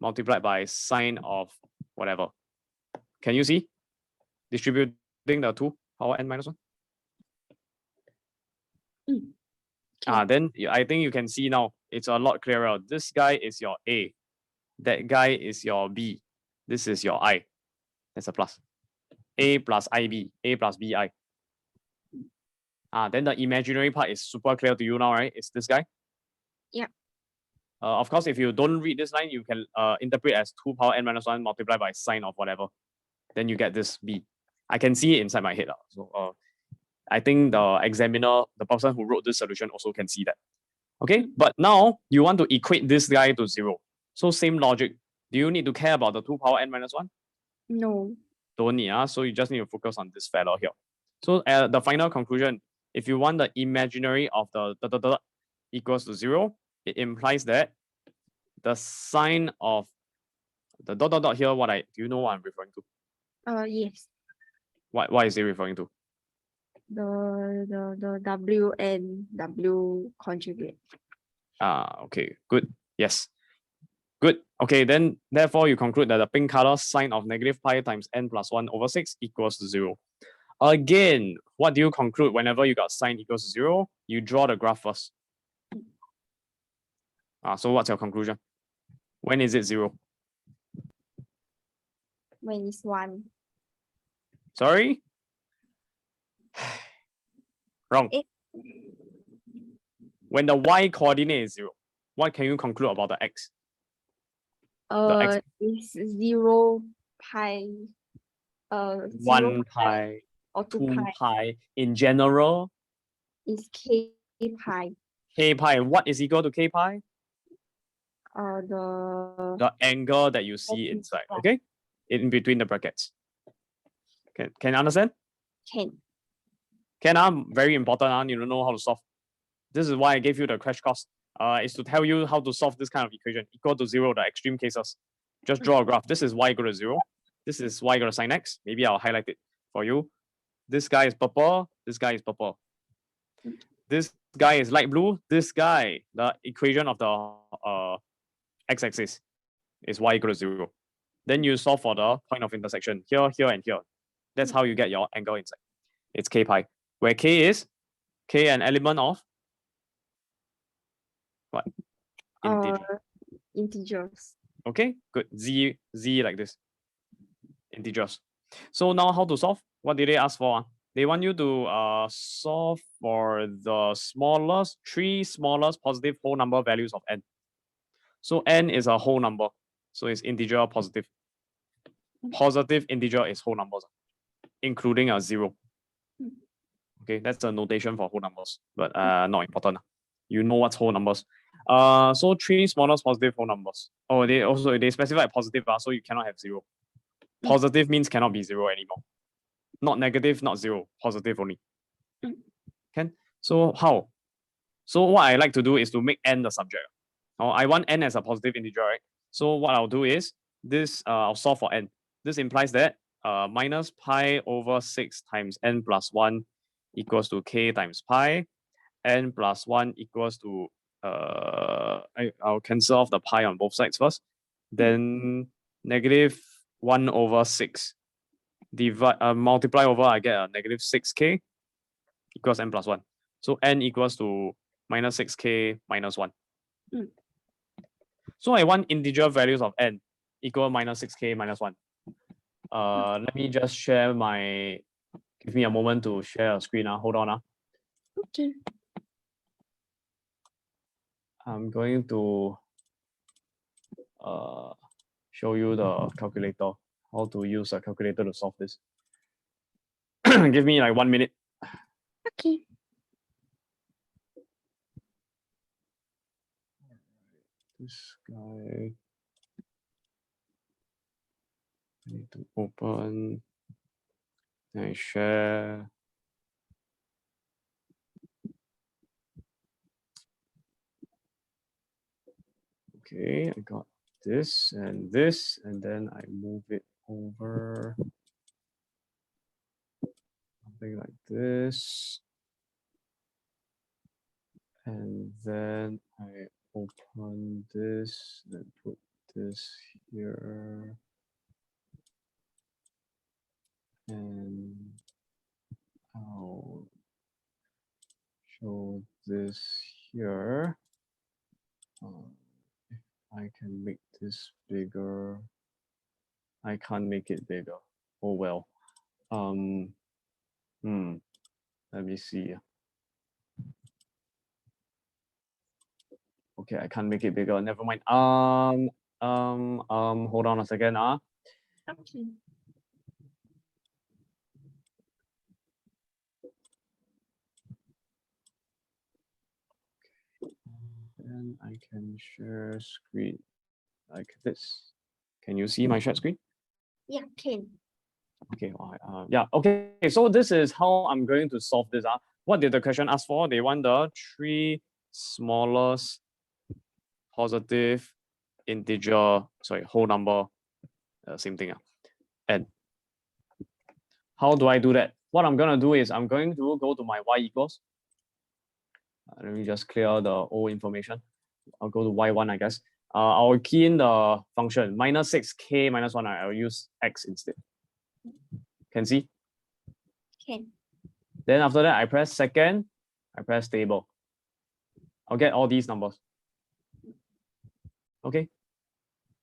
multiplied by sine of whatever. Can you see? Distributing the 2 power n minus 1. Then I think you can see now it's a lot clearer. This guy is your A. That guy is your B. This is your I. That's a plus. A plus IB. A plus BI. Then the imaginary part is super clear to you now, right? It's this guy. Yeah. Of course, if you don't read this line, you can interpret as 2 power n minus 1 multiplied by sine of whatever. Then you get this B. I can see it inside my head. So I think the examiner, the person who wrote this solution also can see that. Okay, but now you want to equate this guy to 0. So same logic. Do you need to care about the 2 power n minus 1? No. Don't need. So you just need to focus on this fellow here. So the final conclusion, if you want the imaginary of the equals to 0, it implies that the sine of The dot dot dot here, do you know what I'm referring to? Yes. What is it referring to? The W and W conjugate. Okay, good. Yes. Good. Okay, then therefore you conclude that the pink color sine of negative pi times n plus 1 over 6 equals to 0. Again, what do you conclude whenever you got sine equals to 0? You draw the graph first. So what's your conclusion? When is it 0? When it's 1. Sorry? Wrong. When the y coordinate is 0, what can you conclude about the x? X. It's 0 pi. 1 pi or 2 2 pi. pi. In general, Is k pi. K pi. What is equal to K pi? The angle that you see inside. Okay, in between the brackets. Can you understand? Can. Very important. You don't know how to solve. This is why I gave you the crash course. Is to tell you how to solve this kind of equation equal to 0, the extreme cases. Just draw a graph. This is y equal to 0. This is y equal to sine x. Maybe I'll highlight it for you. This guy is purple. This guy is purple. This guy is light blue. This guy, the equation of the x-axis is y equal to 0. Then you solve for the point of intersection here, here, and here. That's how you get your angle inside. It's k pi, where k is an element of what? Integers. Okay, good. Z like this. Integers. So now how to solve? What did they ask for? They want you to solve for the three smallest positive whole number values of n. So n is a whole number. So it's integer positive. Positive integer is whole numbers, including a 0. Okay, that's a notation for whole numbers, but not important. You know what's whole numbers. So three smallest positive whole numbers. Oh, they specify positive, so you cannot have 0. Positive means cannot be 0 anymore. Not negative, not 0. Positive only. Can. So how? So what I like to do is to make n the subject. I want n as a positive integer, right? So what I'll do is this. I'll solve for n. This implies that minus pi over 6 times n plus 1 equals to k times pi. N plus 1 equals to I'll cancel off the pi on both sides first. Then negative 1 over 6 multiply over, I get a negative 6k equals n plus 1. So n equals to minus 6k minus 1. So I want integer values of n equal minus 6k minus 1. Let me just share my. Give me a moment to share a screen. Hold on. Okay. I'm going to show you the calculator, how to use a calculator to solve this. Give me like 1 minute. Okay. This guy, I need to open and share. Okay, I got this, and then I move it over. Something like this. And then I open this, then put this here. And I'll show this here. If I can make this bigger. I can't make it bigger. Oh well. Let me see. Okay, I can't make it bigger. Never mind. Hold on a second. Okay. Then I can share screen like this. Can you see my shared screen? Yeah, can. Okay. Yeah. Okay. So this is how I'm going to solve this. What did the question ask for? They want the three smallest positive integer, whole number Same thing. And how do I do that? What I'm gonna do is I'm going to go to my y equals. Let me just clear the old information. I'll go to y1, I guess. I'll key in the function minus 6k minus 1. I'll use x instead. Can see? Can. Then after that, I press second, I press table. I'll get all these numbers. Okay.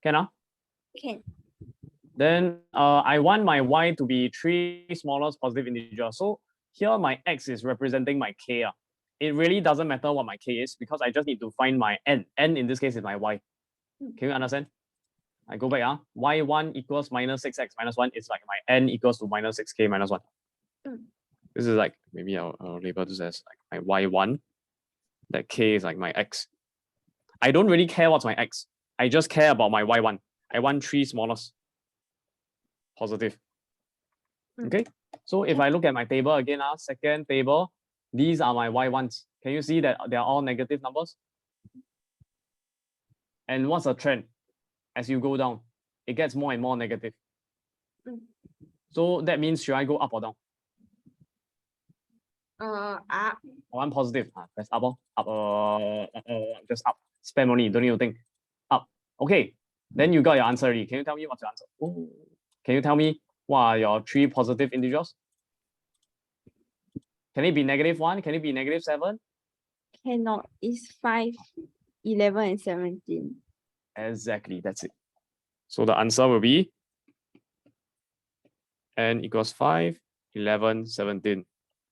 Can? Can. Then I want my y to be 3 smallest positive integers. So here my x is representing my k. It really doesn't matter what my k is because I just need to find my n. N in this case is my y. Can you understand? I go back. Y1 equals minus 6x minus 1 is like my n equals to minus 6k minus 1. This is like, maybe I'll label this as like my y1. That k is like my x. I don't really care what's my x. I just care about my y1. I want 3 smallest positive. Okay, so if I look at my table again, second table, these are my y1s. Can you see that they are all negative numbers? And what's the trend? As you go down, it gets more and more negative. So that means, should I go up or down? Up. I want positive. Press up, just up. Spam only, don't need to think. Up. Okay, then you got your answer already. Can you tell me what's your answer? Can you tell me what are your 3 positive integers? Can it be -1? Can it be -7? Cannot. It's 5, 11, and 17. Exactly, that's it. So the answer will be n equals 5, 11, 17.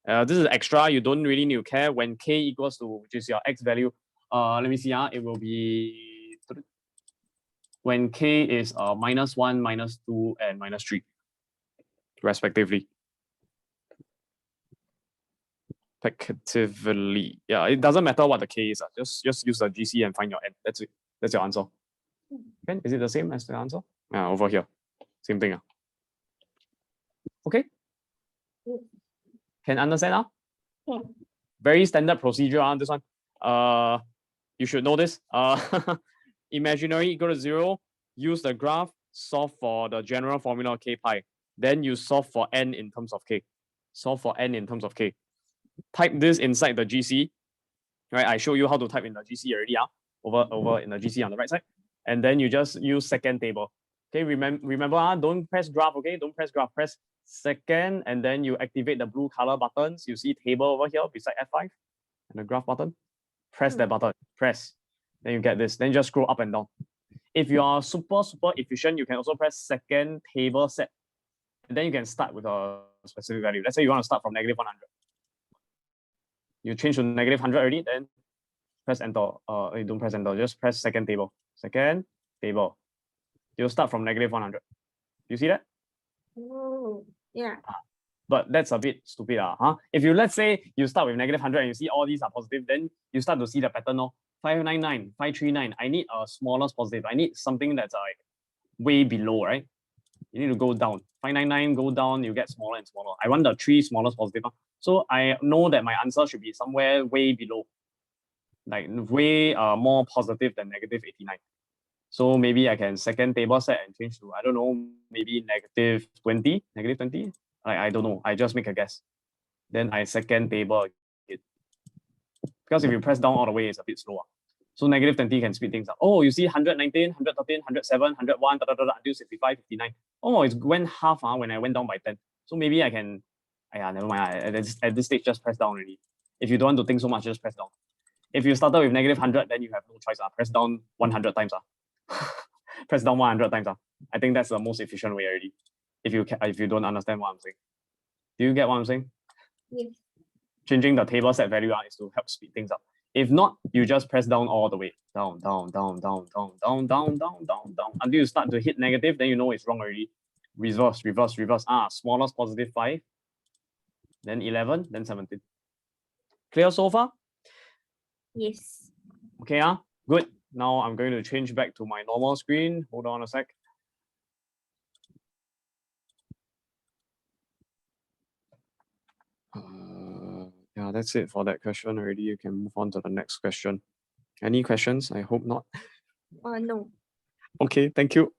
This is extra. You don't really need to care when k equals to, which is your x value. Let me see. It will be when k is -1, -2, and -3, respectively. Respectively. Yeah, it doesn't matter what the k is. Just use the GC and find your n. That's it. That's your answer. Okay, is it the same as the answer? Over here. Same thing. Okay. Can understand now? Yeah. Very standard procedure on this one. You should know this. Imaginary equal to 0. Use the graph, solve for the general formula of k pi. Then you solve for n in terms of k. Solve for n in terms of k. Type this inside the GC. Right, I show you how to type in the GC already. Over in the GC on the right side. And then you just use second table. Okay, remember, don't press graph, okay? Don't press graph, press second, and then you activate the blue color buttons. You see table over here beside F5 and the graph button. Press that button, press. Then you get this. Then just scroll up and down. If you are super efficient, you can also press second table set. And then you can start with a specific value. Let's say you want to start from -100. You change to -100 already, then press enter. You don't press enter, just press second table. Second table. You'll start from -100. You see that? Oh, yeah. But that's a bit stupid. If you, let's say you start with -100 and you see all these are positive, then you start to see the pattern. 599, 539. I need a smallest positive. I need something that's like way below, right? You need to go down. 599, go down, you get smaller and smaller. I want the 3 smallest positive. So I know that my answer should be somewhere way below, like way more positive than -89. So maybe I can second table set and change to, I don't know, maybe -20, -20. I don't know. I just make a guess. Then I second table again. Because if you press down all the way, it's a bit slower. So -20 can speed things up. Oh, you see 119, 113, 107, 101, until 65, 59. Oh, it went half when I went down by 10. So maybe I can, never mind. At this stage, just press down already. If you don't want to think so much, just press down. If you started with -100, then you have no choice. Press down 100 times. Press down 100 times. I think that's the most efficient way already. If you don't understand what I'm saying. Do you get what I'm saying? Yes. Changing the table set value is to help speed things up. If not, you just press down all the way. Down, down, down, down, down, down, down, down, down, down. Until you start to hit negative, then you know it's wrong already. Reverse, reverse, reverse. Smallest positive 5. Then 11, then 17. Clear so far? Yes. Okay, good. Now I'm going to change back to my normal screen. Hold on a sec. Yeah, that's it for that question already. You can move on to the next question. Any questions? I hope not. No. Okay, thank you.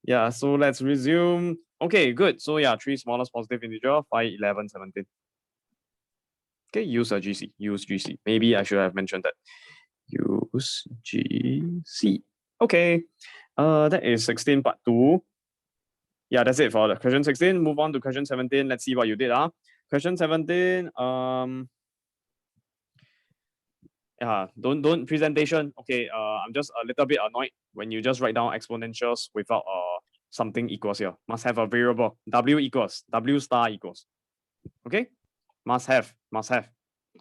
Yeah, so let's resume. Okay, good. So yeah, 3 smallest positive integer, 5, 11, 17. Okay, use a GC. Use GC. Maybe I should have mentioned that. Use GC. Okay. That is 16 part 2. Yeah, that's it for the question 16. Move on to question 17. Let's see what you did. Question 17. Yeah, don't presentation. Okay, I'm just a little bit annoyed when you just write down exponentials without something equals here. Must have a variable. W equals, W star equals. Okay? Must have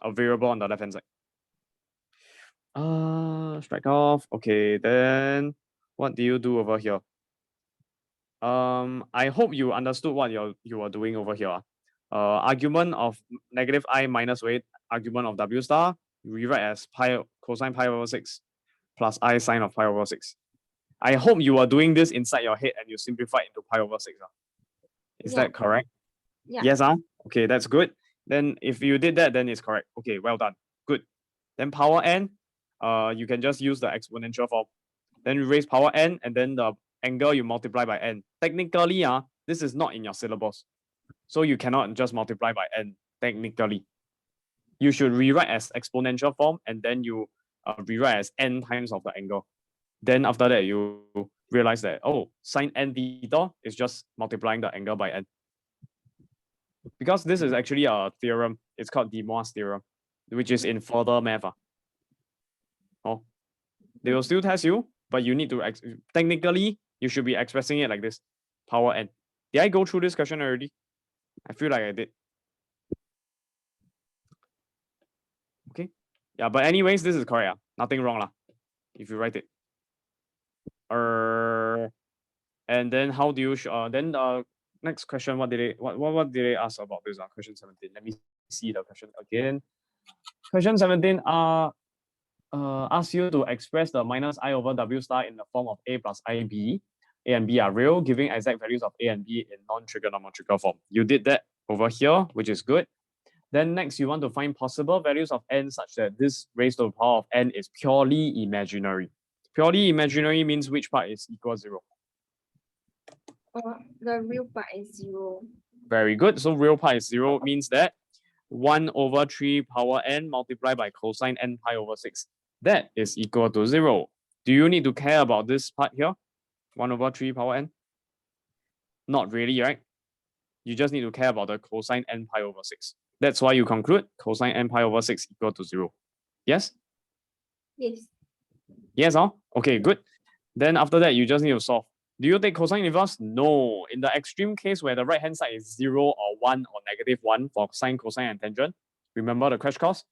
a variable on the left hand side. Strike off. Okay, then what do you do over here? I hope you understood what you are doing over here. Argument of negative I minus weight, argument of W star, rewrite as pi cosine pi over 6 plus I sine of pi over 6. I hope you are doing this inside your head and you simplify into pi over 6. Is Yeah. that correct? Yeah. Yes, okay, that's good. Then if you did that, then it's correct. Okay, well done. Good. Then power n, you can just use the exponential form. Then you raise power n and then the angle you multiply by n. Technically, this is not in your syllabus. So you cannot just multiply by n, technically. You should rewrite as exponential form and then you rewrite as n times of the angle. Then after that, you realize that, oh, sine n theta is just multiplying the angle by n. Because this is actually a theorem. It's called De Moivre's theorem, which is in further math. Oh, they will still test you, but you need to, technically, you should be expressing it like this, power n. Did I go through this question already? I feel like I did. Okay. Yeah, but anyways, this is correct. Nothing wrong if you write it. And then how do you then next question, what did they ask about this? Question 17. Let me see the question again. Question 17 asks you to express the minus I over W star in the form of A plus IB. A and B are real, giving exact values of A and B in non-trigonometrical form. You did that over here, which is good. Then next, you want to find possible values of n such that this raised to the power of n is purely imaginary. Purely imaginary means which part is equal 0? The real part is 0. Very good. So real part is 0 means that 1 over 3 power n multiplied by cosine n pi over 6. That is equal to 0. Do you need to care about this part here? 1 over 3 power n? Not really, right? You just need to care about the cosine n pi over 6. That's why you conclude cosine n pi over 6 equal to 0. Yes? Yes. Yes, okay, good. Then after that, you just need to solve. Do you take cosine inverse? No. In the extreme case where the right hand side is 0 or 1 or negative 1 for sine, cosine, and tangent, remember the crash course?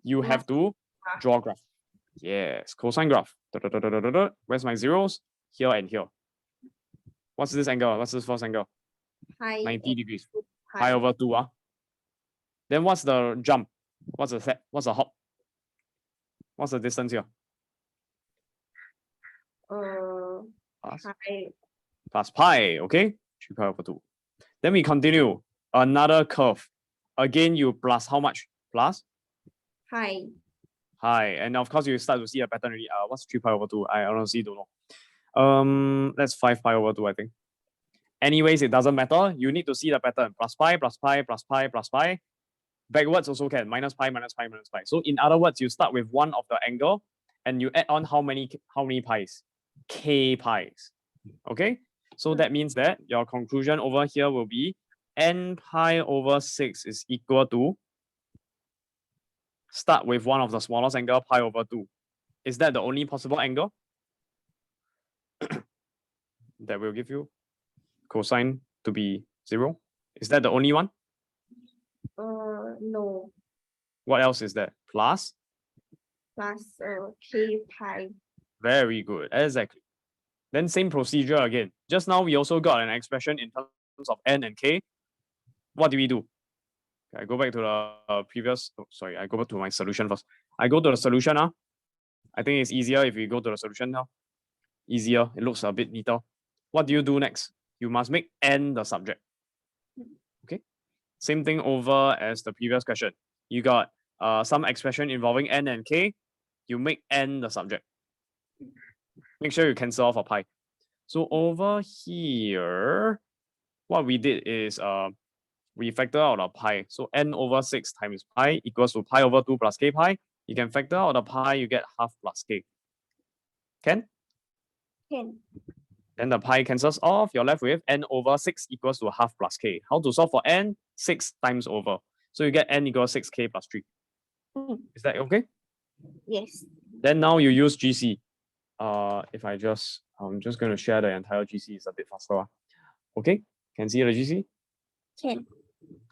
You have to draw graph. Yes, cosine graph. Where's my zeros? Here and here. What's this angle? What's this first angle? Pi 90 degrees. pi. Pi over 2. Then what's the jump? What's the set? What's the hop? What's the distance here? Pi. Plus pi, okay? 3 pi over 2. Then we continue. Another curve. Again, you plus how much? Plus? Pi. And of course, you start to see a pattern already. What's 3 pi over 2? I honestly don't know. That's 5 pi over 2, I think. Anyways, it doesn't matter. You need to see the pattern. Plus pi, plus pi, plus pi, plus pi. Backwards also can. Minus pi, minus pi, minus pi. So in other words, you start with one of the angle and you add on how many pi's? K pi's. Okay? So that means that your conclusion over here will be n pi over 6 is equal to, start with one of the smallest angle, pi over 2. Is that the only possible angle that will give you cosine to be 0? Is that the only one? No. What else is there? Plus K pi. Very good, exactly. Then same procedure again. Just now we also got an expression in terms of n and k. What do we do? I go back to the previous. Sorry, I go back to my solution first. I go to the solution now. I think it's easier if we go to the solution now. Easier. It looks a bit neater. What do you do next? You must make n the subject. Okay. Same thing over as the previous question. You got some expression involving n and k. You make n the subject. Make sure you cancel off a pi. So over here, what we did is we factor out a pi. So n over 6 times pi equals to pi over 2 plus k pi. You can factor out the pi, you get half plus k. Can? Can. Then the pi cancels off. You're left with n over 6 equals to half plus k. How to solve for n? 6 times over. So you get n equals 6k plus 3. Is that okay? Yes. Then now you use GC. If I'm just going to share the entire GC. It's a bit faster. Okay, can see the GC? Can.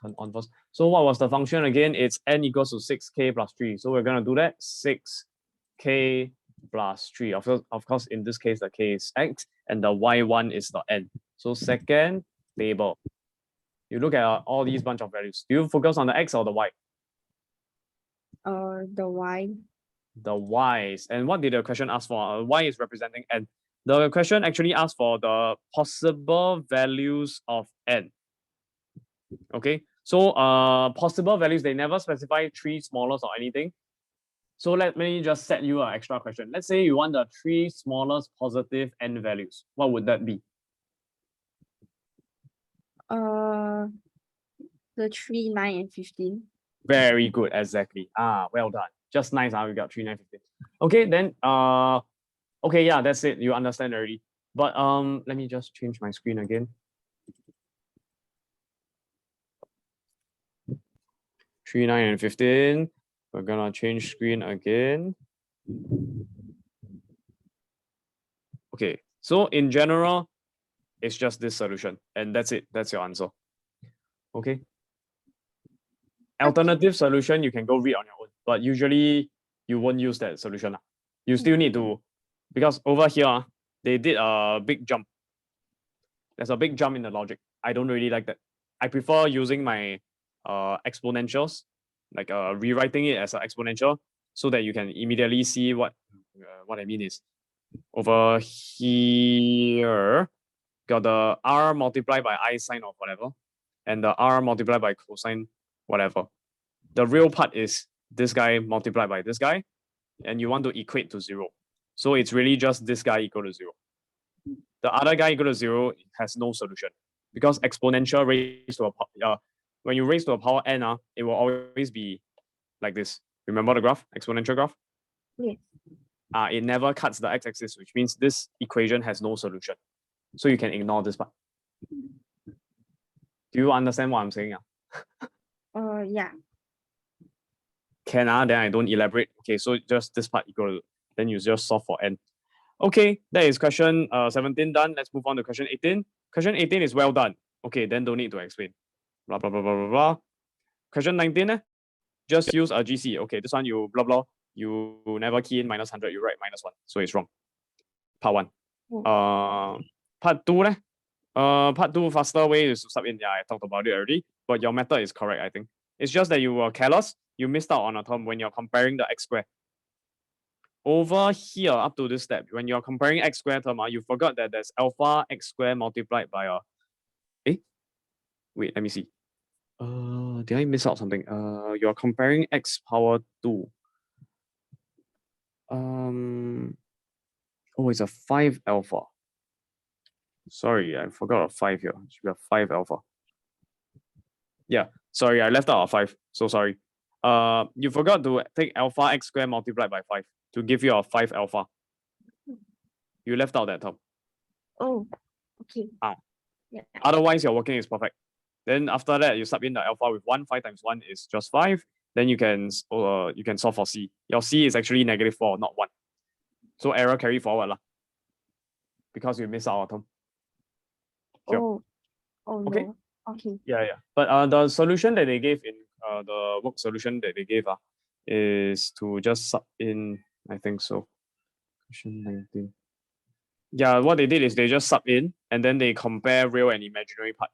Turn on first. So what was the function again? It's n equals to 6k plus 3. So we're going to do that. 6k plus 3. Of course, in this case, the k is x and the y1 is the n. So second table. You look at all these bunch of values. Do you focus on the x or the y? The y. The y's. And what did the question ask for? Y is representing n. The question actually asked for the possible values of n. Okay, so possible values, they never specify 3 smallest or anything. So let me just set you an extra question. Let's say you want the 3 smallest positive n values. What would that be? The 3, 9, and 15. Very good, exactly. Well done. Just nice. We got 3, 9, 15. Okay, then okay, yeah, that's it. You understand already. But let me just change my screen again. 3, 9, and 15. We're gonna change screen again. Okay, so in general, it's just this solution, and that's it. That's your answer. Okay. Alternative solution, you can go read on your own, but usually you won't use that solution. You still need to, because over here, they did a big jump. There's a big jump in the logic. I don't really like that. I prefer using my exponentials, like rewriting it as an exponential, so that you can immediately see what I mean is, over here, got the r multiplied by I sine of whatever, and the r multiplied by cosine whatever. The real part is this guy multiplied by this guy, and you want to equate to 0. So it's really just this guy equal to 0. The other guy equal to 0 has no solution, because exponential raised to a when you raise to a power n, it will always be like this. Remember the graph, exponential graph? Yes. It never cuts the x-axis, which means this equation has no solution. So you can ignore this part. Do you understand what I'm saying? Yeah. Can then I don't elaborate. Okay, so just this part equal, then you just solve for n. Okay, that is question 17 done. Let's move on to question 18. Question 18 is well done. Okay, then don't need to explain. Blah, blah, blah, blah, blah, blah. Question 19, just use a GC. Okay, this one you blah, blah. You never key in -100, you write -1. So it's wrong. Part 1. Part 2, part 2, faster way is to sub in. Yeah, I talked about it already, but your method is correct, I think. It's just that you were careless. You missed out on a term when you're comparing the x square. Over here, up to this step, when you're comparing x square term, you forgot that there's alpha x square multiplied by a. Wait, let me see. Did I miss out something? You're comparing x power 2. Oh, it's a 5 alpha. Sorry, I forgot a 5 here. It should be a 5 alpha. Yeah, sorry, I left out a 5. So sorry. You forgot to take alpha x square multiplied by 5 to give you a 5 alpha. You left out that term. Oh, okay. Yeah. Otherwise, your working is perfect. Then after that, you sub in the alpha with 1. 5 times 1 is just 5. Then you can solve for C. Your C is actually -4, not 1. So error carry forward lah. Because you miss out a term. Sure. Oh okay. No. Okay. Yeah. But the solution that they gave in the work solution that they gave is to just sub in, I think so. Question 19. Yeah, what they did is they just sub in and then they compare real and imaginary part.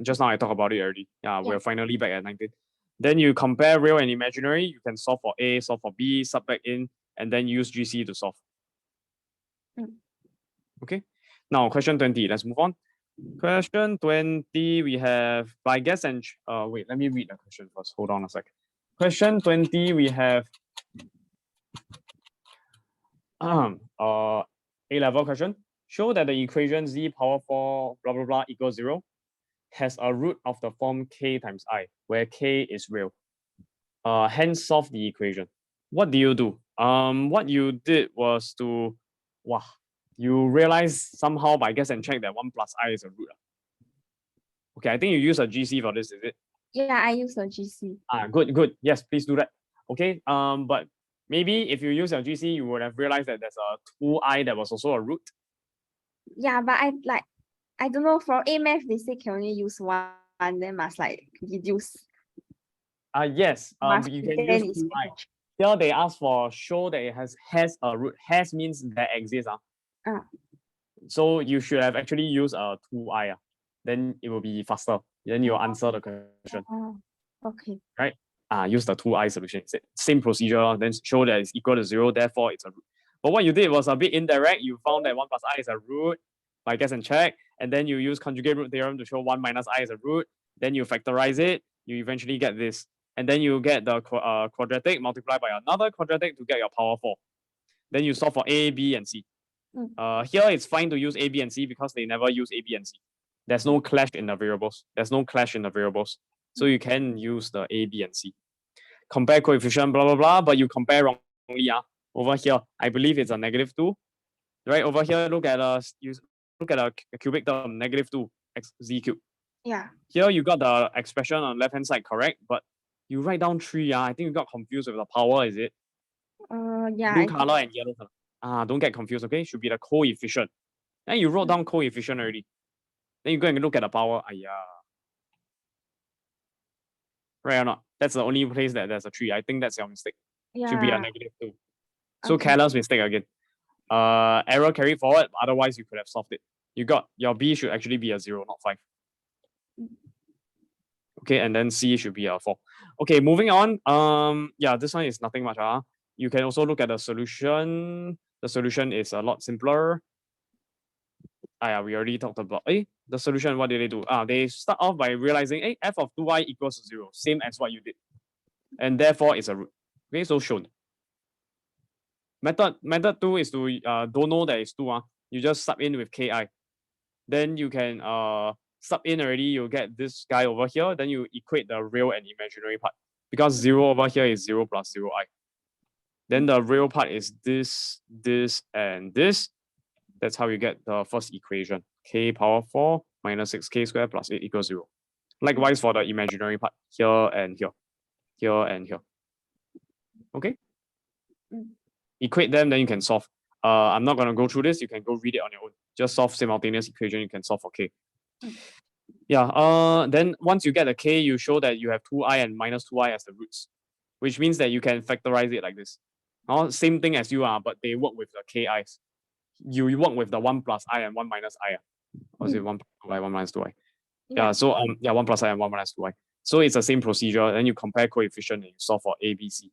Just now I talked about it already. Yeah, we're finally back at 19. Then you compare real and imaginary. You can solve for A, solve for B, sub back in, and then use GC to solve. Okay. Now question 20. Let's move on. Question 20. We have by guess and wait. Let me read the question first. Hold on a sec. Question 20. We have A-level question. Show that the equation z power 4 blah blah blah equals 0 has a root of the form k times I, where k is real. Hence solve the equation. What do you do? What you did was to, you realize somehow by guess and check that 1 plus I is a root. Okay, I think you use a GC for this, is it? Yeah, I use a GC. Good. Yes, please do that. Okay, but maybe if you use your GC, you would have realized that there's a 2I that was also a root. Yeah, but I don't know, for A math they say can only use one, then must like reduce. Yes, Must you can pretend use it's 2I. Here they ask for show that it has a root. Has means that exists. So you should have actually used a 2I. Then it will be faster. Then you'll answer the question. Okay. Right? Use the 2I solution. Same procedure, then show that it's equal to 0, therefore it's a root. But what you did was a bit indirect. You found that 1 plus I is a root by guess and check, and then you use conjugate root theorem to show 1 minus I is a root. Then you factorize it, you eventually get this. And then you get the quadratic multiplied by another quadratic to get your power 4. Then you solve for A, B, and C. Here it's fine to use A, B, and C because they never use A, B, and C. There's no clash in the variables. So you can use the A, B, and C. Compare coefficient, blah, blah, blah, but you compare wrongly. Over here, I believe it's a -2. Right? Over here, look at a cubic term, -2 x z cubed. Yeah. Here you got the expression on the left-hand side correct, but you write down 3. I think you got confused with the power, is it? Yeah. Blue color and yellow color. Don't get confused, okay? Should be the coefficient. Then you wrote down coefficient already. Then you go and look at the power. Right or not? That's the only place that there's a 3. I think that's your mistake. Yeah. Should be a -2. So Okay. careless mistake again. Error carried forward. Otherwise, you could have solved it. You got your B should actually be a 0, not 5. Okay, and then C should be a 4. Okay, moving on. Yeah, this one is nothing much. You can also look at the solution. The solution is a lot simpler. Yeah, we already talked about the solution. What did they do? They start off by realizing f of 2I equals 0, same as what you did. And therefore it's a root. Okay, so shown. Method 2 is to don't know that it's 2. You just sub in with ki. Then you can sub in already, you'll get this guy over here. Then you equate the real and imaginary part. Because 0 over here is 0 plus 0I. Then the real part is this, and this. That's how you get the first equation. K power 4 minus 6k squared plus 8 equals 0. Likewise for the imaginary part, here and here. Here and here. Okay? Equate them, then you can solve. I'm not going to go through this. You can go read it on your own. Just solve simultaneous equation. You can solve for k. Yeah. Then once you get the k, you show that you have 2I and minus 2I as the roots, which means that you can factorize it like this. Same thing as you are, but they work with the ki's. You work with the 1 plus I and 1 minus I. Or is it 1 plus 2I, 1 minus 2I? Yeah. So 1 plus I and 1 minus 2I. So it's the same procedure. Then you compare coefficient and you solve for A, B, C.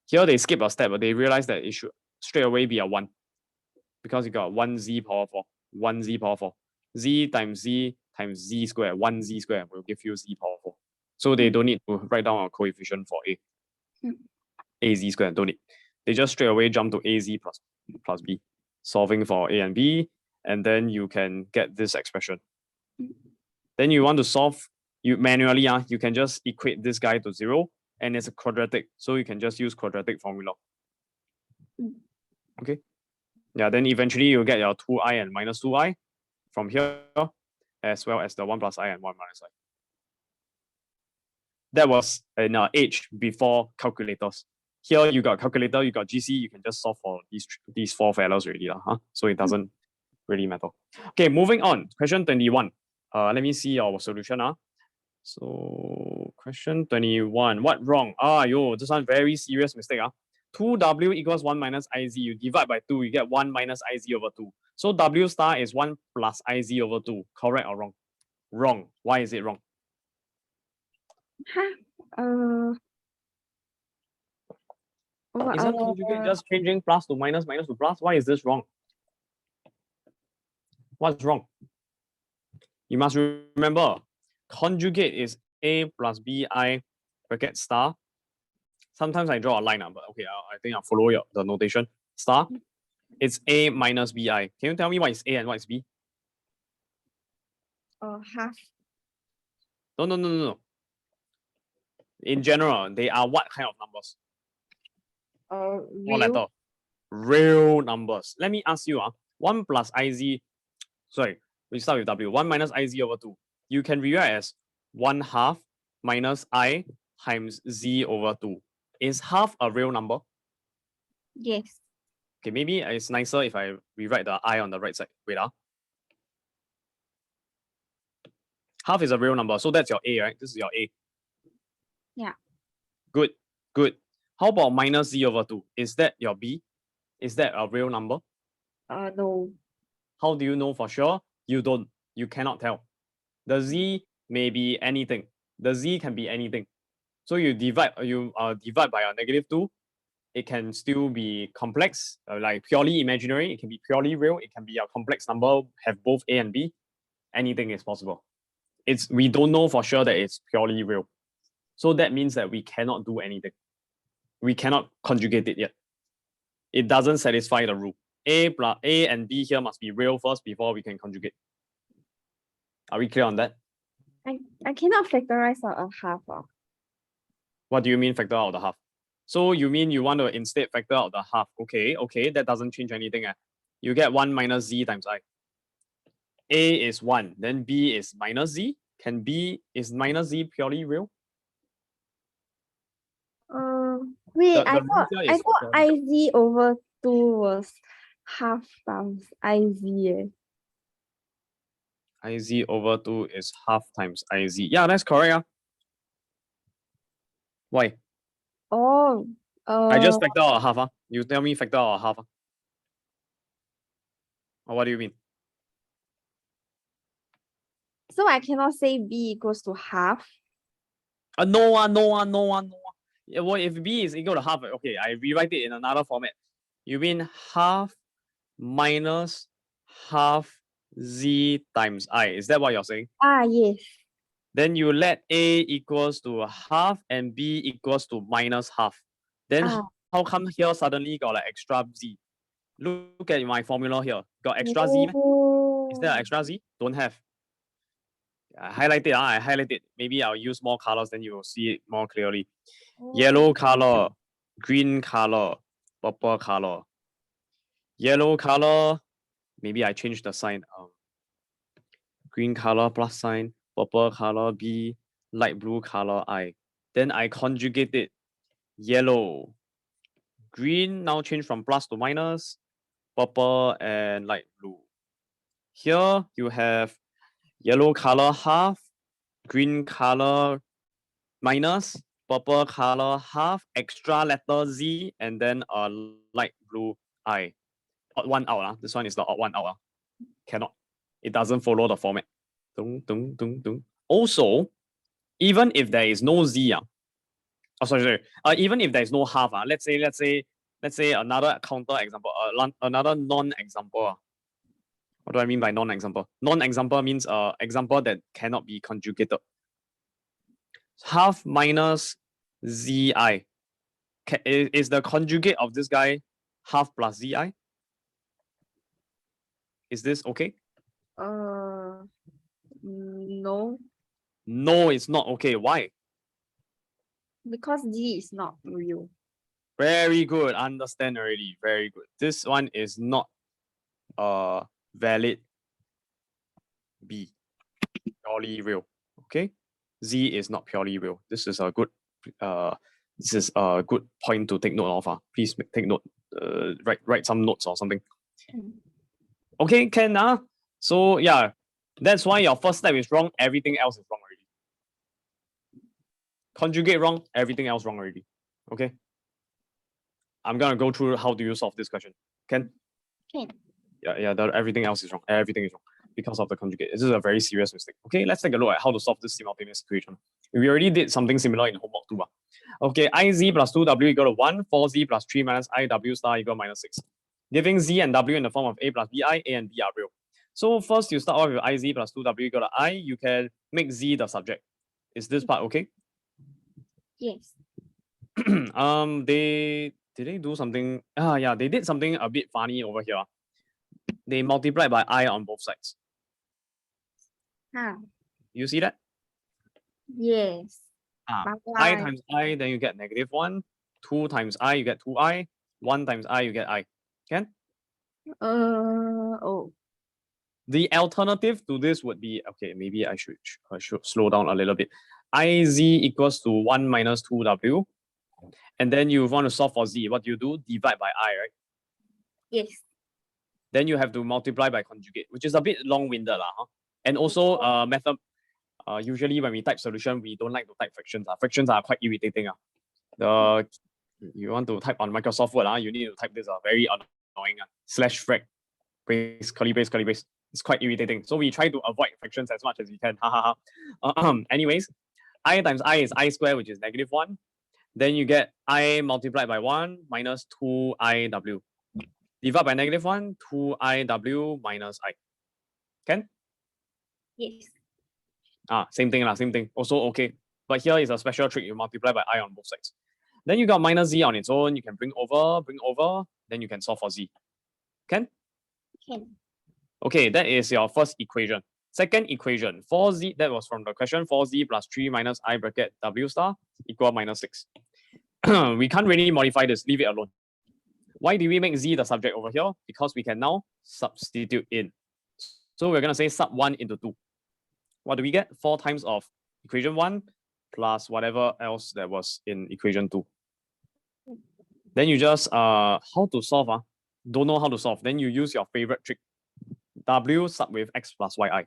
Here they skip a step, but they realize that it should straight away be a 1. Because you got 1z power 4. 1z power 4. Z times z squared. 1z squared will give you z power 4. So they don't need to write down a coefficient for A. Az squared, don't need. They just straight away jump to Az plus B. Solving for A and B, and then you can get this expression. Then you want to solve, you manually, you can just equate this guy to 0, and it's a quadratic, so you can just use quadratic formula. Okay. Yeah, then eventually you'll get your 2I and minus 2I from here, as well as the 1 plus I and 1 minus I. That was in age before calculators. Here you got calculator, you got GC, you can just solve for these 4 fellows already. So it doesn't really matter. Okay, moving on. Question 21. Let me see our solution. So question 21. What wrong? This one very serious mistake. 2W equals 1 minus IZ. You divide by 2, you get 1 minus IZ over 2. So W star is 1 plus IZ over 2. Correct or wrong? Wrong. Why is it wrong? Isn't conjugate just changing plus to minus, minus to plus? Why is this wrong? What's wrong? You must remember, conjugate is A plus BI bracket star. Sometimes I draw a line, but okay, I think I'll follow the notation. Star It's A minus BI. Can you tell me what is A and what is B? Half. No. In general, they are what kind of numbers? What Real. letter? Real numbers. Let me ask you, 1 plus IZ, sorry, we start with W. 1 minus IZ over 2. You can rewrite as 1/2 minus I times Z over 2. Is half a real number? Yes. Okay, maybe it's nicer if I rewrite the I on the right side. Wait, half is a real number, so that's your A, right? This is your A. Yeah. Good. How about minus Z over 2? Is that your B? Is that a real number? No. How do you know for sure? You don't. You cannot tell. The Z may be anything. The Z can be anything. So you divide by a -2. It can still be complex, like purely imaginary. It can be purely real. It can be a complex number, have both A and B. Anything is possible. We don't know for sure that it's purely real. So that means that we cannot do anything. We cannot conjugate it yet. It doesn't satisfy the rule. A and B here must be real first before we can conjugate. Are we clear on that? I cannot factorize out a half. What do you mean factor out the half? So you mean you want to instead factor out the half? Okay, that doesn't change anything. You get 1 minus Z times I. A is 1, then B is minus Z. Is minus Z purely real? Wait, The I rule here thought is IZ over 2 was half times IZ. IZ over 2 is half times IZ. Yeah, that's correct. Why? Oh. I just factor out a half. You tell me factor out a half. Or what do you mean? So I cannot say B equals to half. No. Yeah, well, if B is equal to half, okay, I rewrite it in another format. You mean half minus half Z times I. Is that what you're saying? Yes. Then you let A equals to half and B equals to minus half. Then how come here suddenly got like extra Z? Look at my formula here. Got extra Z? Is there an extra Z? Don't have. I highlight it. I highlight it. Maybe I'll use more colors, then you will see it more clearly. Yellow color, green color, purple color. Yellow color, maybe I change the sign. Green color plus sign, purple color B, light blue color I. Then I conjugate it. Yellow, green now change from plus to minus, purple and light blue. Here you have yellow color half, green color minus, purple color half, extra letter Z, and then a light blue I. Odd one out. This one is the odd one out. Cannot. It doesn't follow the format. Also, even if there is no Z, sorry. Even if there is no half, let's say another counter example, another non-example. What do I mean by non-example? Non-example means example that cannot be conjugated. Half minus ZI. Is the conjugate of this guy half plus ZI? Is this okay? No. No, it's not okay. Why? Because Z is not real. Very good. Understand already. Very good. This one is not valid B. Purely real. Okay? Z is not purely real. This is a good point to take note of. Please take note. Write some notes or something. Okay, can so yeah, that's why your first step is wrong, everything else is wrong already. Conjugate wrong, everything else wrong already. Okay. I'm gonna go through how do you solve this question. Can? Yeah, everything else is wrong. Everything is wrong because of the conjugate. This is a very serious mistake. Okay, let's take a look at how to solve this simultaneous equation. We already did something similar in homework too. Okay, IZ plus 2W equal to 1, 4Z plus 3 minus IW star equal minus 6. Giving Z and W in the form of A plus BI, A and B are real. So first you start off with IZ plus 2W equal to I, you can make Z the subject. Is this part okay? Yes. did they do something? Yeah, they did something a bit funny over here. They multiplied by I on both sides. Huh. You see that? Yes. I Why? times I, then you get -1. 2 times I, you get 2I. 1 times I, you get I. Can? Oh. The alternative to this would be, okay, maybe I should slow down a little bit. IZ equals to 1 minus 2W. And then you want to solve for Z. What do? Divide by I, right? Yes. Then you have to multiply by conjugate, which is a bit long-winded. And also, method. Usually when we type solution, we don't like to type fractions. Fractions are quite irritating. You want to type on Microsoft Word, you need to type this very annoying /frac brace, curly brace, curly brace. It's quite irritating. So we try to avoid fractions as much as we can. Anyways, I times I is I squared, which is -1. Then you get I multiplied by 1 minus 2IW. Divide by -1, 2IW minus I. Can? Yes. Same thing, same thing. Also okay. But here is a special trick. You multiply by I on both sides. Then you got minus Z on its own. You can bring over. Then you can solve for Z. Can? Can. Okay, that is your first equation. Second equation, 4Z, that was from the question, 4Z plus 3 minus I bracket W star equal -6. We can't really modify this, leave it alone. Why did we make Z the subject over here? Because we can now substitute in. So we're going to say sub 1 into 2. What do we get? 4 times of equation 1 plus whatever else that was in equation 2. Then you just, how to solve? Don't know how to solve. Then you use your favorite trick. W sub with X plus YI.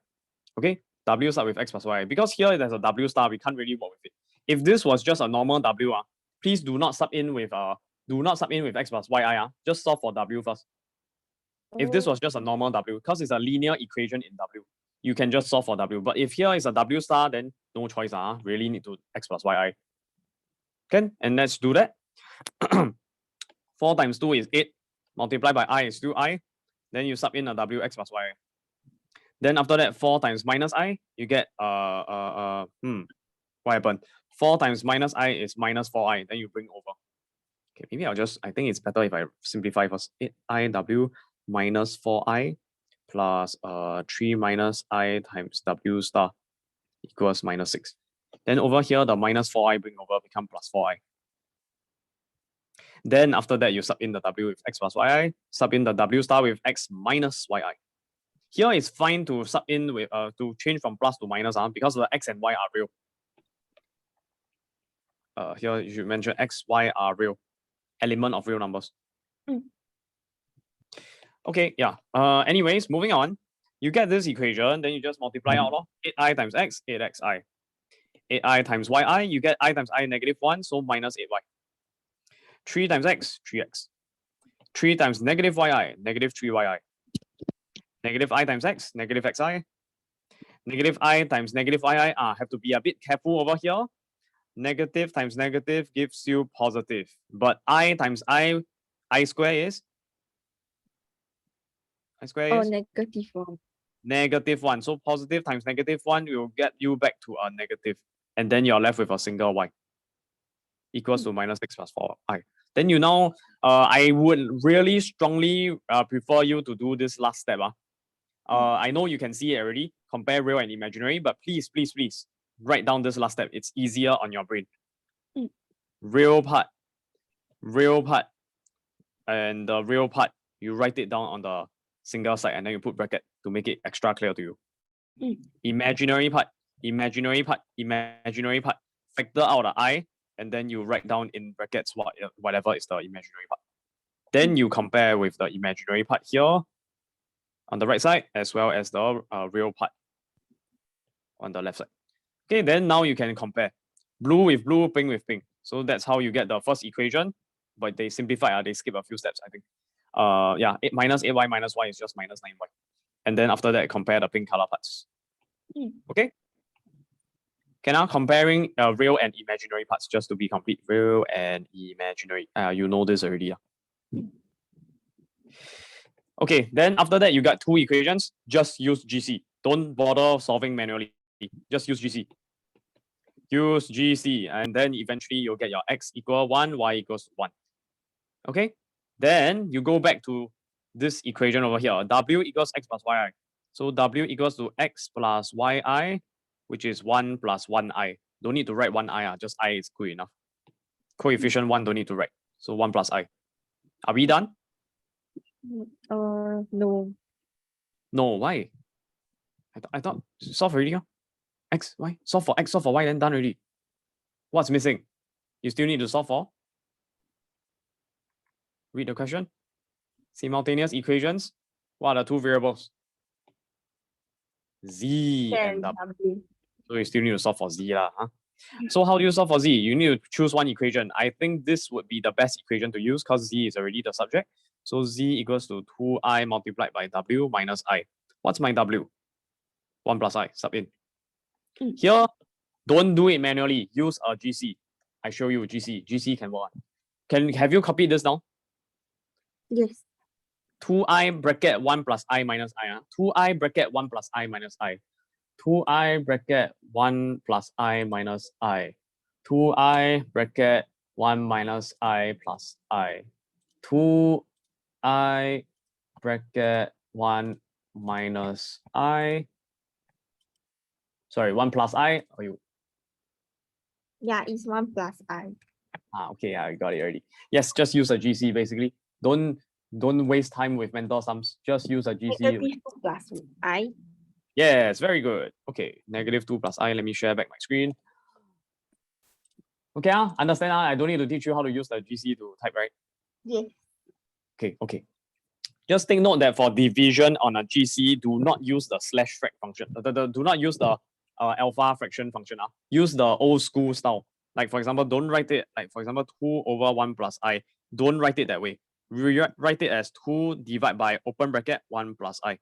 Okay? W sub with X plus YI. Because here there's a W star, we can't really work with it. If this was just a normal W, please do not sub in with X plus YI. Just solve for W first. If this was just a normal W, because it's a linear equation in W, you can just solve for W. But if here is a W star, then no choice. Really need to X plus YI. Okay? And let's do that. 4 times 2 is 8. Multiplied by I is still I. Then you sub in a W X plus Y. Then after that, 4 times minus I, you get what happened? 4 times minus I is minus 4I. Then you bring over. Okay, maybe I think it's better if I simplify first. 8IW minus 4I plus 3 minus I times W star equals -6. Then over here, the minus 4I bring over become plus 4I. Then after that, you sub in the W with X plus YI, sub in the W star with X minus YI. Here it's fine to sub in with to change from plus to minus because the X and Y are real. Here you should mention X, Y are real, element of real numbers. Okay, yeah. Anyways, moving on. You get this equation, then you just multiply out 8I times X, 8XI. 8I times YI, you get I times I -1, so minus 8Y. 3 times X, 3X. 3 times -YI, -3YI. Negative I times X, -XI. Negative I times -YI. Have to be a bit careful over here. Negative times negative gives you positive. But I times I square is? I square is? -1. -1. So positive times -1 will get you back to a negative. And then you're left with a single Y. Equals to -6 plus 4I. Then you now, I would really strongly prefer you to do this last step. I know you can see it already, compare real and imaginary, but please write down this last step. It's easier on your brain. Real part, and the real part, you write it down on the single side and then you put bracket to make it extra clear to you. Imaginary part, factor out the I, and then you write down in brackets whatever is the imaginary part. Then you compare with the imaginary part here on the right side, as well as the real part on the left side. Okay, then now you can compare blue with blue, pink with pink. So that's how you get the first equation, but they simplify, they skip a few steps, I think. 8 minus 8y minus y is just -9y. And then after that, compare the pink color parts. Okay? Okay, now comparing real and imaginary parts, just to be complete. Real and imaginary. You know this already. Okay, then after that, you got 2 equations. Just use GC. Don't bother solving manually. Just use GC. Use GC, and then eventually you'll get your x equal 1, y equals 1. Okay, then you go back to this equation over here. W equals x plus yi. So W equals to x plus yi, which is 1 plus 1i. Don't need to write 1i, just I is good enough. Coefficient 1 don't need to write. So 1 plus i. Are we done? No. No, why? I thought solve already. X, y, solve for x, solve for y, then done already. What's missing? You still need to solve for? Read the question. Simultaneous equations. What are the two variables? Z and W. So you still need to solve for Z lah, huh? So how do you solve for Z? You need to choose one equation. I think this would be the best equation to use because Z is already the subject. So Z equals to 2i multiplied by W minus I. What's my W? 1 plus I, sub in. Here, don't do it manually. Use a GC. I show you GC. GC can work. Have you copied this down? Yes. 2i bracket 1 plus I minus I. 2i bracket 1 plus I minus I. 2i bracket 1 plus I minus I. 2i bracket 1 minus I plus I. 2i bracket 1 minus I. Sorry, 1 plus I. Or you? Yeah, it's 1 plus I. Okay, I got it already. Yes, just use a GC basically. Don't waste time with mental sums. Just use a GC. -2 plus I. Yes, very good. Okay, -2 plus I. Let me share back my screen. Okay, understand? I don't need to teach you how to use the GC to type, right? Yes. Okay. Just take note that for division on a GC, do not use the slash frac function. Do not use the alpha fraction function. Use the old school style. Like for example, don't write it like for example 2 over 1 plus I. Don't write it that way. Write it as 2 divided by open bracket 1 plus I.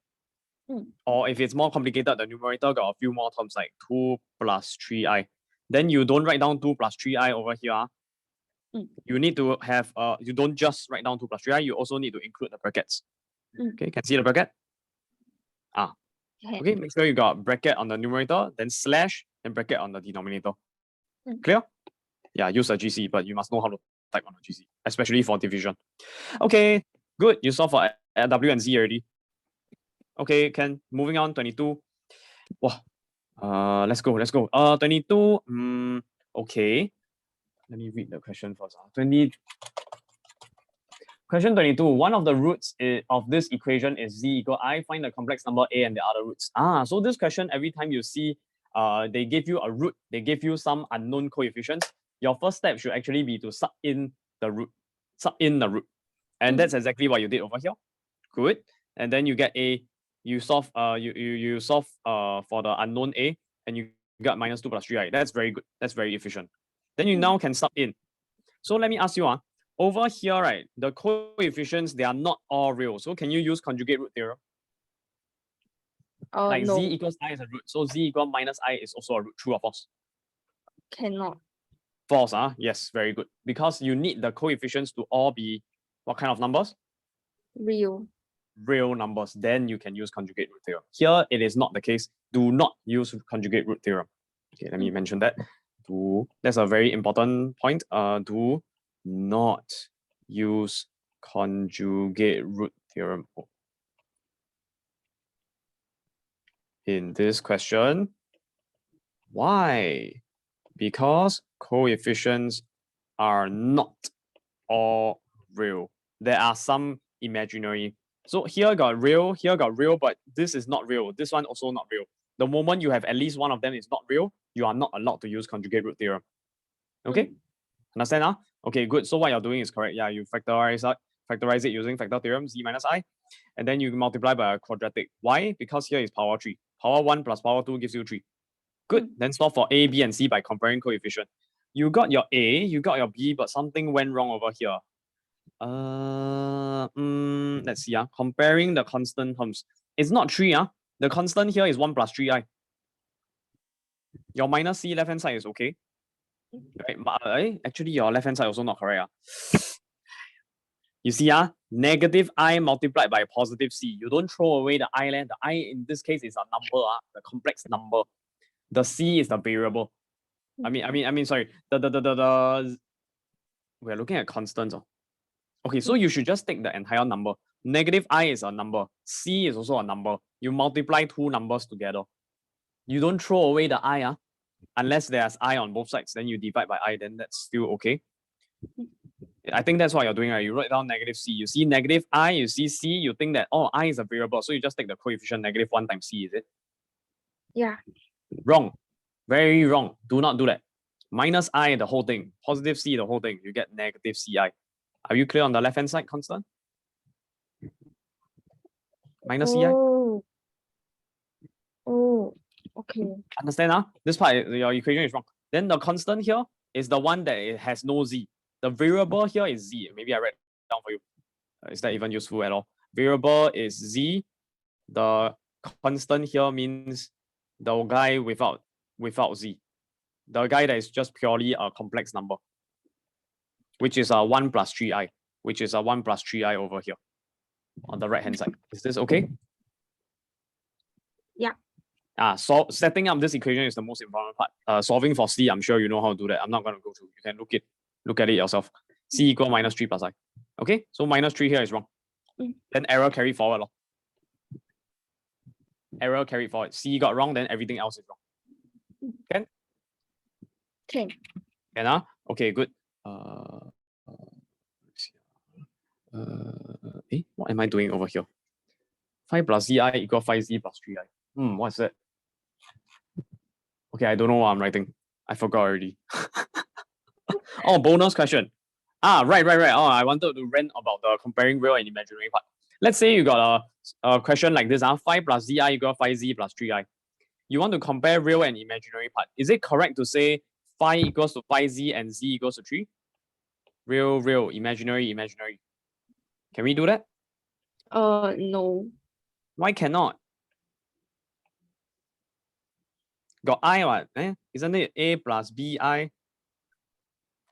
Or if it's more complicated, the numerator got a few more terms like 2 plus 3i. Then you don't write down 2 plus 3i over here. You need to have you don't just write down 2 plus 3i, you also need to include the brackets. Okay, can see the bracket? Okay, make sure you got bracket on the numerator, then slash, and bracket on the denominator. Clear? Yeah, use a GC, but you must know how to type on a GC, especially for division. Okay, good. You solve for W and Z already. Okay, moving on, 22. Wow. Let's go. 22. Okay. Let me read the question first. Question 22. One of the roots of this equation is z equal I. Find the complex number a and the other roots. So this question, every time you see they give you a root, they give you some unknown coefficients, your first step should actually be to sub in the root. And that's exactly what you did over here. Good. And then you get a, you solve you solve for the unknown a, and you got -2 plus 3i. That's very good. That's very efficient. Then you now can sub in. So let me ask you, over here, right, the coefficients, they are not all real. So can you use conjugate root theorem? Like no. z equals I is a root. So z equals minus I is also a root. True or false? Cannot. False, yes, very good. Because you need the coefficients to all be what kind of numbers? Real. Real numbers. Then you can use conjugate root theorem. Here, it is not the case. Do not use conjugate root theorem. Okay, let me mention that. That's a very important point. Do not use conjugate root theorem in this question. Why? Because coefficients are not all real. There are some imaginary. So here got real, but this is not real. This one also not real. The moment you have at least one of them is not real, you are not allowed to use conjugate root theorem. Okay? Understand? Okay, good. So what you're doing is correct. Yeah, you factorize it using factor theorem, z minus I, and then you multiply by a quadratic. Why? Because here is power 3. Power 1 plus power 2 gives you 3. Good. Then solve for A, B, and C by comparing coefficient. You got your A, you got your B, but something went wrong over here. Let's see. Comparing the constant terms. It's not 3. The constant here is 1 plus 3i. Your minus C left hand side is okay. Right, but actually your left hand side also not correct. You see, negative I multiplied by positive C. You don't throw away the I. The I in this case is a number, the complex number. The C is the variable. Sorry. We're looking at constants. Okay, so you should just take the entire number. Negative I is a number. C is also a number. You multiply two numbers together. You don't throw away the I, unless there's I on both sides. Then you divide by I, then that's still okay. I think that's what you're doing, right? You write down negative C. You see negative I, you see C, you think that, oh, I is a variable. So you just take the coefficient -1 times C, is it? Yeah. Wrong. Very wrong. Do not do that. Minus I, the whole thing. Positive C, the whole thing. You get negative CI. Are you clear on the left-hand side, Constant? Minus CI? Oh, okay. Understand, huh? This part, your equation is wrong. Then the constant here is the one that it has no Z. The variable here is Z. Maybe I read it down for you. Is that even useful at all? Variable is Z. The constant here means the guy without Z. The guy that is just purely a complex number, which is a 1 plus 3i, which is a 1 plus 3i over here on the right-hand side. Is this okay? Yeah. So setting up this equation is the most important part. Solving for C, I'm sure you know how to do that. I'm not going to go through. You can look at it yourself. C equal -3 plus I. Okay, so -3 here is wrong. Then error carry forward. Error carry forward. C got wrong, then everything else is wrong. Can? Can, okay, good. What am I doing over here? 5 plus zi equal 5z plus 3i. What's that? Okay, I don't know what I'm writing. I forgot already. Oh, bonus question. Right. Oh, I wanted to rant about the comparing real and imaginary part. Let's say you got a question like this. 5 plus zi equal 5z plus 3i. You want to compare real and imaginary part. Is it correct to say 5 equals to 5z and z equals to 3? Real, imaginary. Can we do that? No. Why cannot? Got I what? Isn't it a plus bi?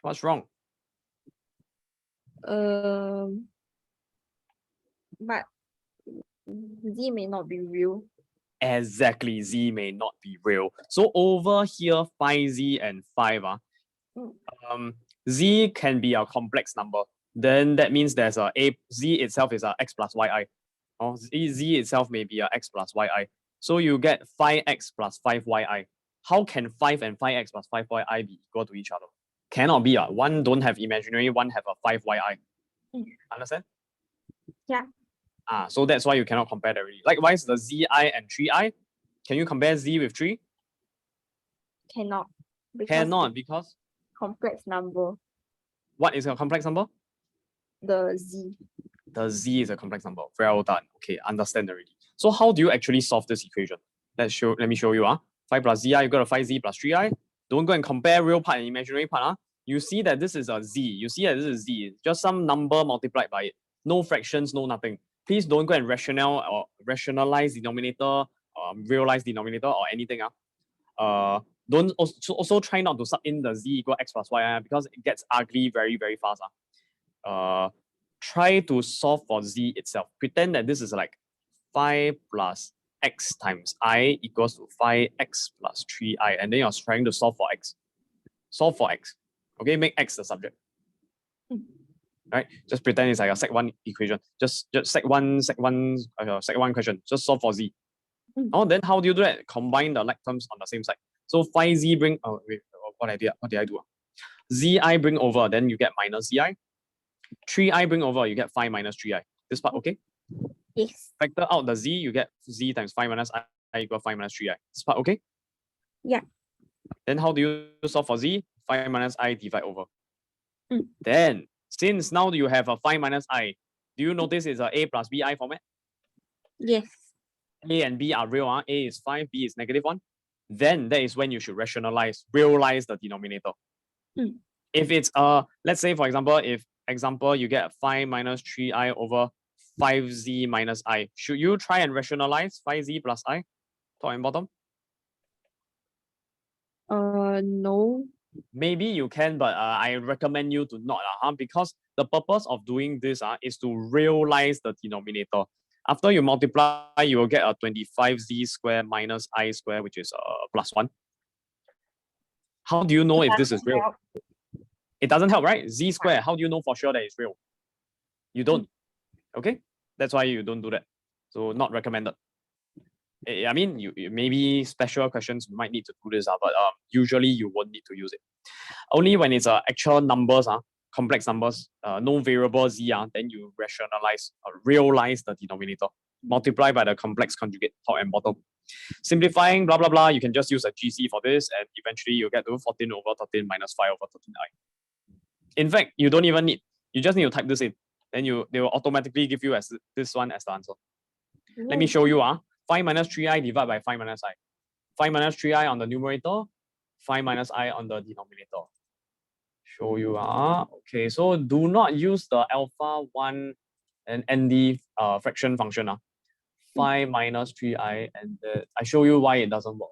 What's wrong? But z may not be real. Exactly, z may not be real. So over here, 5z and 5, z can be a complex number. Then that means there's z itself is a x plus yi. Or z itself may be a x plus yi. So you get 5x plus 5yi. How can 5 and 5x plus 5yi be equal to each other? Cannot be. One don't have imaginary, one have a 5yi. Understand? Yeah. So that's why you cannot compare that really. Likewise, the zi and 3i, can you compare z with 3? Cannot. Because complex number. What is a complex number? The z. The z is a complex number. Well done. Okay, understand already. So how do you actually solve this equation? Let me show you. 5 plus zi, you got a 5z plus 3i. Don't go and compare real part and imaginary part. You see that this is a z. You see that this is z. Just some number multiplied by it. No fractions, no nothing. Please don't go and rationalize denominator, realize denominator or anything. Don't also try not to sub in the z equal x plus y because it gets ugly very, very fast. Try to solve for z itself. Pretend that this is like 5 plus x times I equals to 5x plus 3i, and then you're trying to solve for x. Solve for x. Okay, make x the subject. Right? Just pretend it's like a sec1 equation. Just sec1 question. Just solve for z. Then how do you do that? Combine the like terms on the same side. So 5z bring what did I do? Zi bring over, then you get minus zi. 3i bring over, you get 5 minus 3i. This part okay? Yes. Factor out the z, you get z times 5 minus I equal 5 minus 3i. This part okay? Yeah. Then how do you solve for z? 5 minus I divide over. Then, since now you have a 5 minus I, do you notice it's a plus bi format? Yes. A and b are real. A is 5, b is -1. Then that is when you should realize the denominator. If it's let's say for example, you get 5 minus 3i over 5z minus I. Should you try and rationalize 5z plus I? Top and bottom? No. Maybe you can, but I recommend you to not, because the purpose of doing this is to realize the denominator. After you multiply, you will get a 25z squared minus I squared, which is +1. How do you know if this is real? It doesn't help, right? Z squared, how do you know for sure that it's real? You don't. Okay? That's why you don't do that. So not recommended. I mean, maybe special questions you might need to do this, but usually you won't need to use it. Only when it's actual numbers, complex numbers, no variable z, then you rationalize or realize the denominator. Multiply by the complex conjugate, top and bottom. Simplifying, blah, blah, blah, you can just use a GC for this, and eventually you get to 14 over 13 minus 5 over 13i. In fact, you don't even need, you just need to type this in. Then they will automatically give you as this one as the answer. Let me show you. 5 minus 3i divided by 5 minus I. 5 minus 3i on the numerator, 5 minus I on the denominator. Show you. Okay, so do not use the alpha 1 and ND fraction function. 5 minus 3i, and I show you why it doesn't work,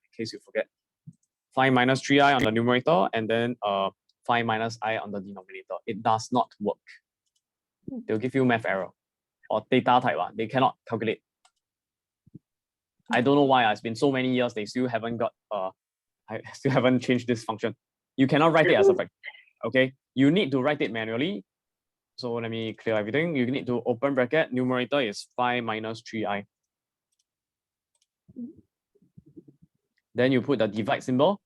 in case you forget. 5 minus 3i on the numerator, and then 5 minus I on the denominator. It does not work. They'll give you math error or data type. They cannot calculate. I don't know why. It's been so many years, they still haven't got, I still haven't changed this function. You cannot write it as a fraction. Okay, you need to write it manually. So let me clear everything. You need to open bracket, numerator is 5 minus 3i. Then you put the divide symbol,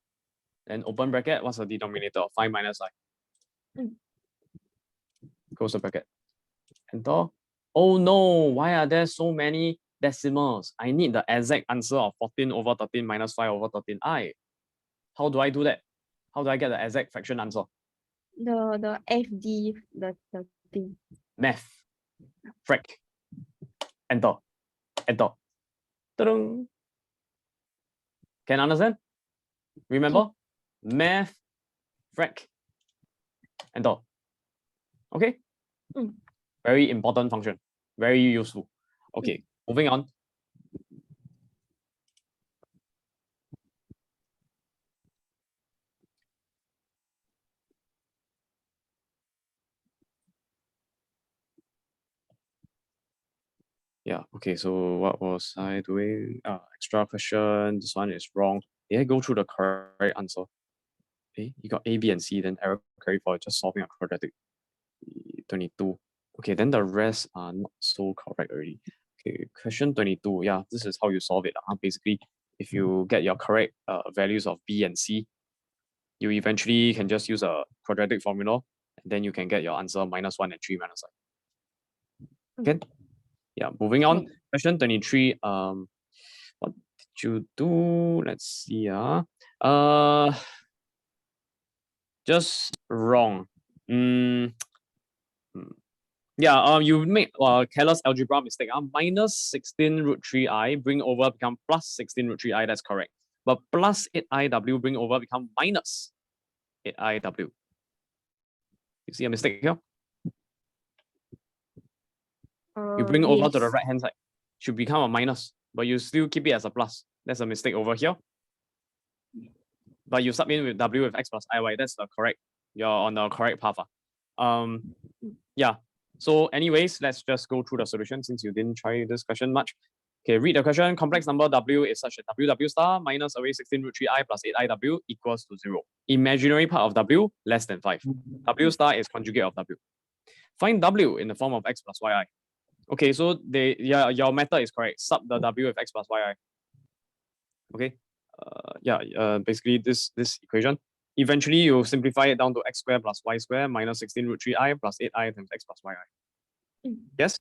then open bracket, what's the denominator? 5 minus I. Close the bracket. Enter. Oh no, why are there so many decimals? I need the exact answer of 14 over 13 minus 5 over 13i. How do I do that? How do I get the exact fraction answer? The FD, the thing. Math. Frac. Enter. Enter. Ta-dum. Can understand? Remember? Math. Frac. Enter. Okay? Very important function. Very useful. Okay, moving on. Yeah, okay, so what was I doing? Extra question, this one is wrong. Did I go through the correct answer? You got A, B, and C, then error carry for just solving a quadratic. 22. Okay, then the rest are not so correct already. Okay, question 22. Yeah, this is how you solve it. Basically, if you get your correct values of B and C, you eventually can just use a quadratic formula, and then you can get your answer -1 and 3 minus I. Okay? Yeah, moving on. Question 23. What did you do? Let's see. Just wrong. Yeah, you make careless algebra mistake. -16 root 3i bring over become +16 root 3i. That's correct. But plus 8iw bring over become minus 8iw. You see a mistake here? You bring over to the right hand side. Should become a minus, but you still keep it as a plus. That's a mistake over here. But you sub in with w with x plus iy. That's the correct. You're on the correct path. Yeah. So anyways, let's just go through the solution since you didn't try this question much. Okay, read the question. Complex number w is such that w star minus away 16 root 3i plus 8iw equals to 0. Imaginary part of w less than 5. W star is conjugate of w. Find w in the form of x plus yi. Okay, so your method is correct. Sub the w with x plus yi. Okay. Basically this equation. Eventually, you simplify it down to x squared plus y squared minus 16 root 3i plus 8i times x plus yi. Yes?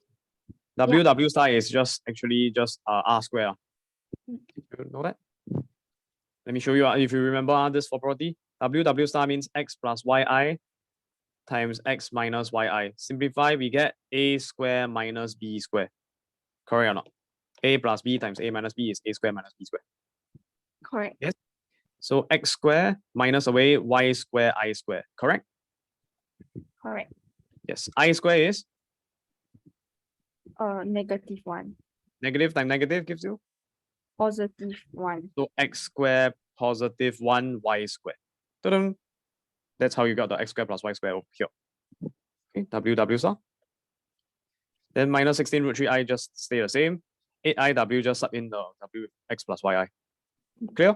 W star is just actually just r squared. You know that? Let me show you if you remember this for property. W star means x plus yi times x minus yi. Simplify, we get a squared minus b squared. Correct or not? A plus b times a minus b is a squared minus b squared. Correct. Yes. So x squared minus away y squared I squared. Correct? Correct. Yes. I squared is? -1. Negative times negative gives you? +1. So x squared positive 1 y squared. Ta-dum. That's how you got the x squared plus y squared over here. Okay, w star. Then minus 16 root 3i just stay the same. 8iw just sub in the w x plus yi. Clear?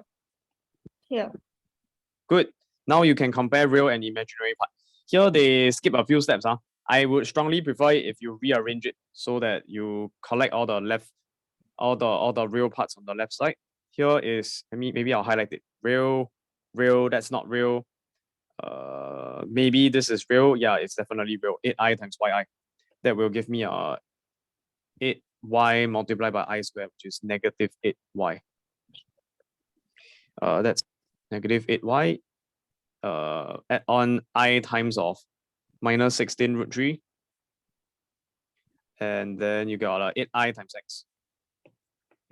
Here. Good. Now you can compare real and imaginary part. Here they skip a few steps. I would strongly prefer it if you rearrange it so that you collect all the real parts on the left side. Here is, maybe I'll highlight it. Real, that's not real. Maybe this is real. Yeah, it's definitely real. 8i times yi. That will give me 8y multiplied by I squared, which is negative 8y. That's negative 8y. Add on I times of minus 16 root 3. And then you got 8i times x.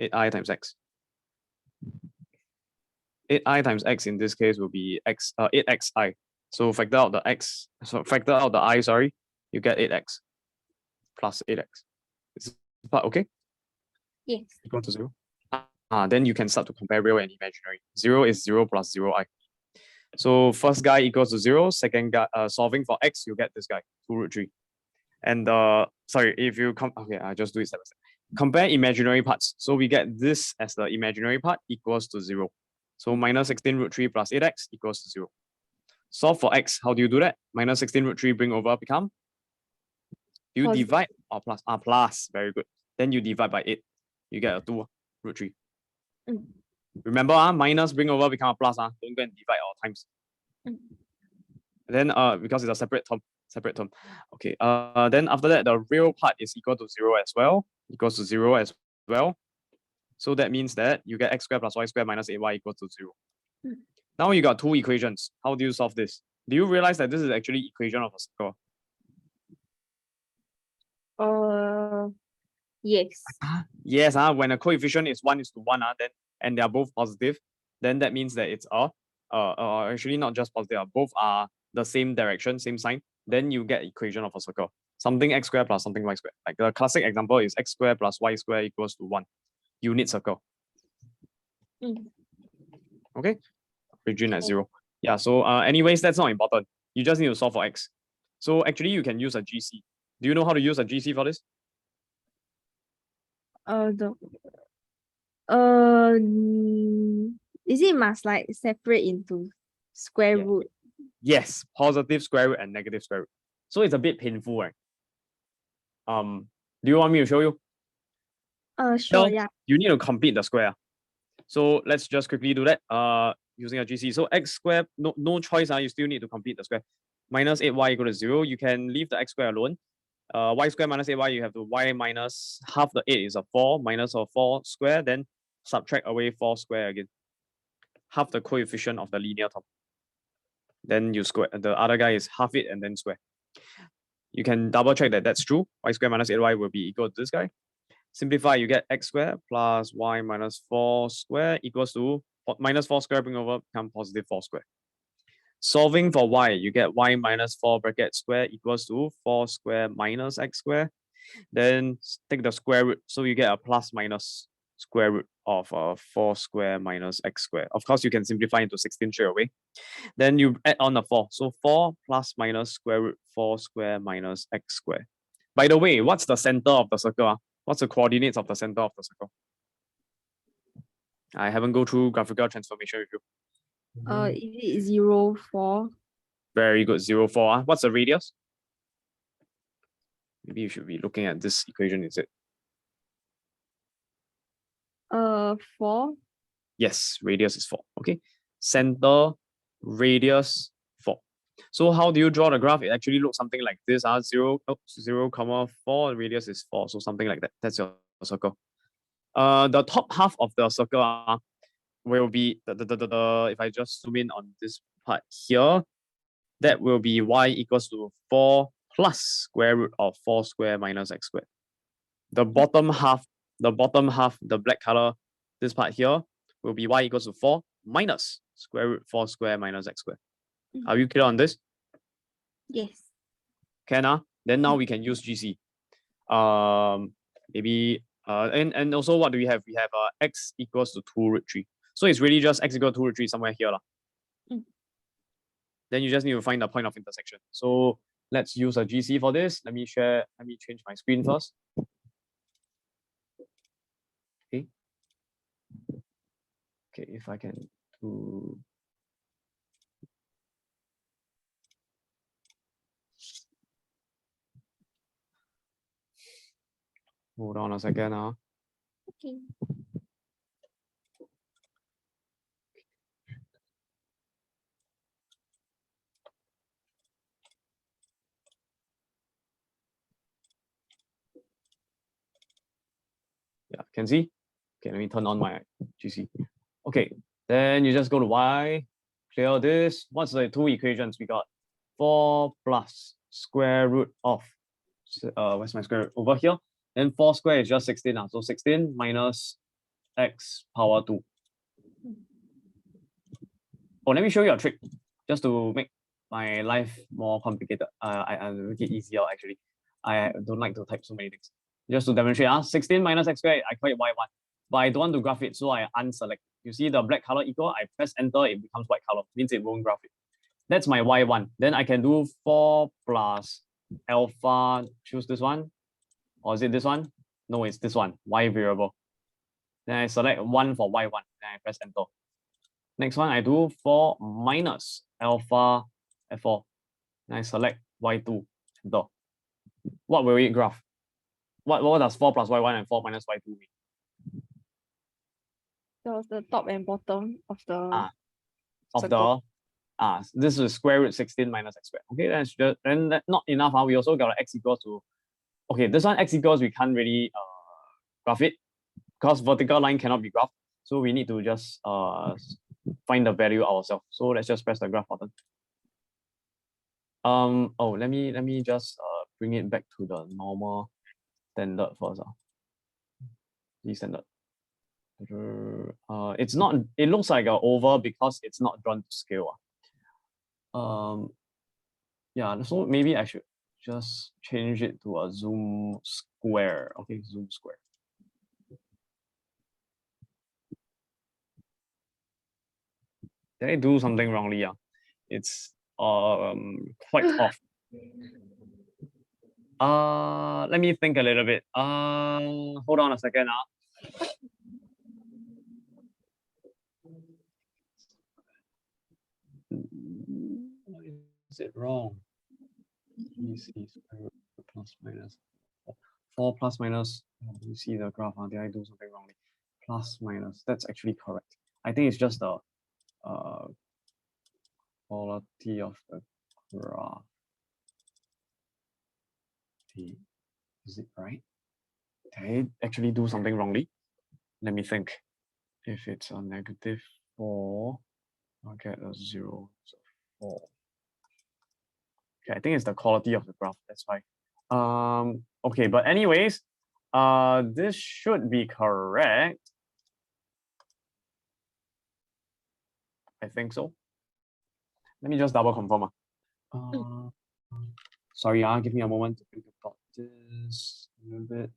8i times x. 8i times x in this case will be 8xi. So factor out the x, so factor out the I, sorry, you get 8x plus 8x. Is this part okay? Yes. Equal to 0. Then you can start to compare real and imaginary. 0 is 0 plus 0i. So first guy equals to 0, second guy, solving for x, you get this guy, 2 root 3. And sorry, if you come, okay, I'll just do it step by step. Compare imaginary parts. So we get this as the imaginary part equals to 0. So minus 16 root 3 plus 8x equals to 0. Solve for x. How do you do that? Minus 16 root 3 bring over become? Do you Positive. divide or plus? Plus. Very good. Then you divide by 8. You get a 2 root 3. Remember, minus bring over become a plus. Don't go and divide or times. Then because it's a separate term. Okay. Then after that, the real part is equal to 0 as well. Equals to 0 as well. So that means that you get x squared plus y squared minus 8y equals to 0. Now you got two equations. How do you solve this? Do you realize that this is actually equation of a circle? Yes. Yes, when a coefficient is 1:1, then and they are both positive, then that means that it's actually not just positive, both are the same direction, same sign, then you get equation of a circle. Something x squared plus something y squared. Like the classic example is x squared plus y squared equals to 1. Unit circle. Okay? Origin at 0. Yeah, so anyways, that's not important. You just need to solve for x. So actually you can use a GC. Do you know how to use a GC for this? Is it must like separate into square root? Yes, positive square root and negative square root. So it's a bit painful, right? Do you want me to show you? Sure, yeah. You need to complete the square. So let's just quickly do that. Using a GC. So x squared, no choice. You still need to complete the square. Minus 8y equal to 0. You can leave the x square alone. Y square minus 8y, you have to y minus half the 8 is a 4 minus a 4 square, then subtract away 4 square again. Half the coefficient of the linear term. Then you square. The other guy is half it and then square. You can double check that that's true. Y square minus 8y will be equal to this guy. Simplify, you get x squared plus y minus 4 square equals to minus 4 square bring over become positive 4 square. Solving for y, you get y minus 4 bracket square equals to 4 square minus x square. Then take the square root, so you get a plus minus square root of 4 square minus x square. Of course, you can simplify into 16 straight away. Then you add on the 4. So 4 plus minus square root 4 square minus x square. By the way, what's the center of the circle? What's the coordinates of the center of the circle? I haven't go through graphical transformation with you. Is it 0, 4? Very good, 0, 4. What's the radius? Maybe you should be looking at this equation, is it? 4. Yes, radius is 4. Okay. Center, radius, 4. So how do you draw the graph? It actually looks something like this. 0, 4, radius is 4. So something like that. That's your circle. The top half of the circle will be if I just zoom in on this part here, that will be y equals to 4 plus square root of 4 square minus x squared. The bottom half, the black color, this part here, will be y equals to 4 minus square root 4 square minus x squared. Are you clear on this? Yes. Can then now we can use GC. Maybe and also what do we have? We have x equals to 2 root 3. So it's really just x equal to 2 root 3 somewhere here. Then you just need to find the point of intersection. So let's use a GC for this. Let me change my screen first. Okay. Okay, if I can do. Hold on a second. Okay. Yeah, can see? Okay, let me turn on my GC. Okay, then you just go to Y, clear this. What's the two equations we got? 4 plus square root of, where's my square root? Over here. Then 4 square is just 16. So 16 minus x power 2. Oh, let me show you a trick just to make my life more complicated. I'll make it easier actually. I don't like to type so many things. Just to demonstrate, 16 minus x squared, I call it y1. But I don't want to graph it, so I unselect. You see the black color equal, I press enter, it becomes white color, means it won't graph it. That's my y1. Then I can do 4 plus alpha, choose this one. Or is it this one? No, it's this one, y variable. Then I select 1 for y1, then I press enter. Next one, I do 4 minus alpha f4. Then I select y2, enter. What will it graph? What does 4 plus y1 and 4 minus y2 mean? So the top and bottom of the circle. This is square root 16 minus x squared. Okay, that's just then not enough. We also got x equals to, okay, this one x equals, we can't really graph it because vertical line cannot be graphed. So we need to just find the value ourselves. So let's just press the graph button. Let me just bring it back to the normal standard first. The standard. It's not, it looks like an oval because it's not drawn to scale. Yeah, so maybe I should just change it to a zoom square. Okay, zoom square. Did I do something wrongly? It's quite off. Let me think a little bit. Hold on a second. Is it wrong? BC square root plus minus 4 plus minus. You see the graph. Did I do something wrongly? Plus minus. That's actually correct. I think it's just the quality of the graph. Is it right? Did I actually do something wrongly? Let me think. If it's a negative 4, I'll get a 0. So 4. Okay, I think it's the quality of the graph. That's why. Okay, but anyways, this should be correct. I think so. Let me just double confirm. Sorry, give me a moment to think about this a little bit.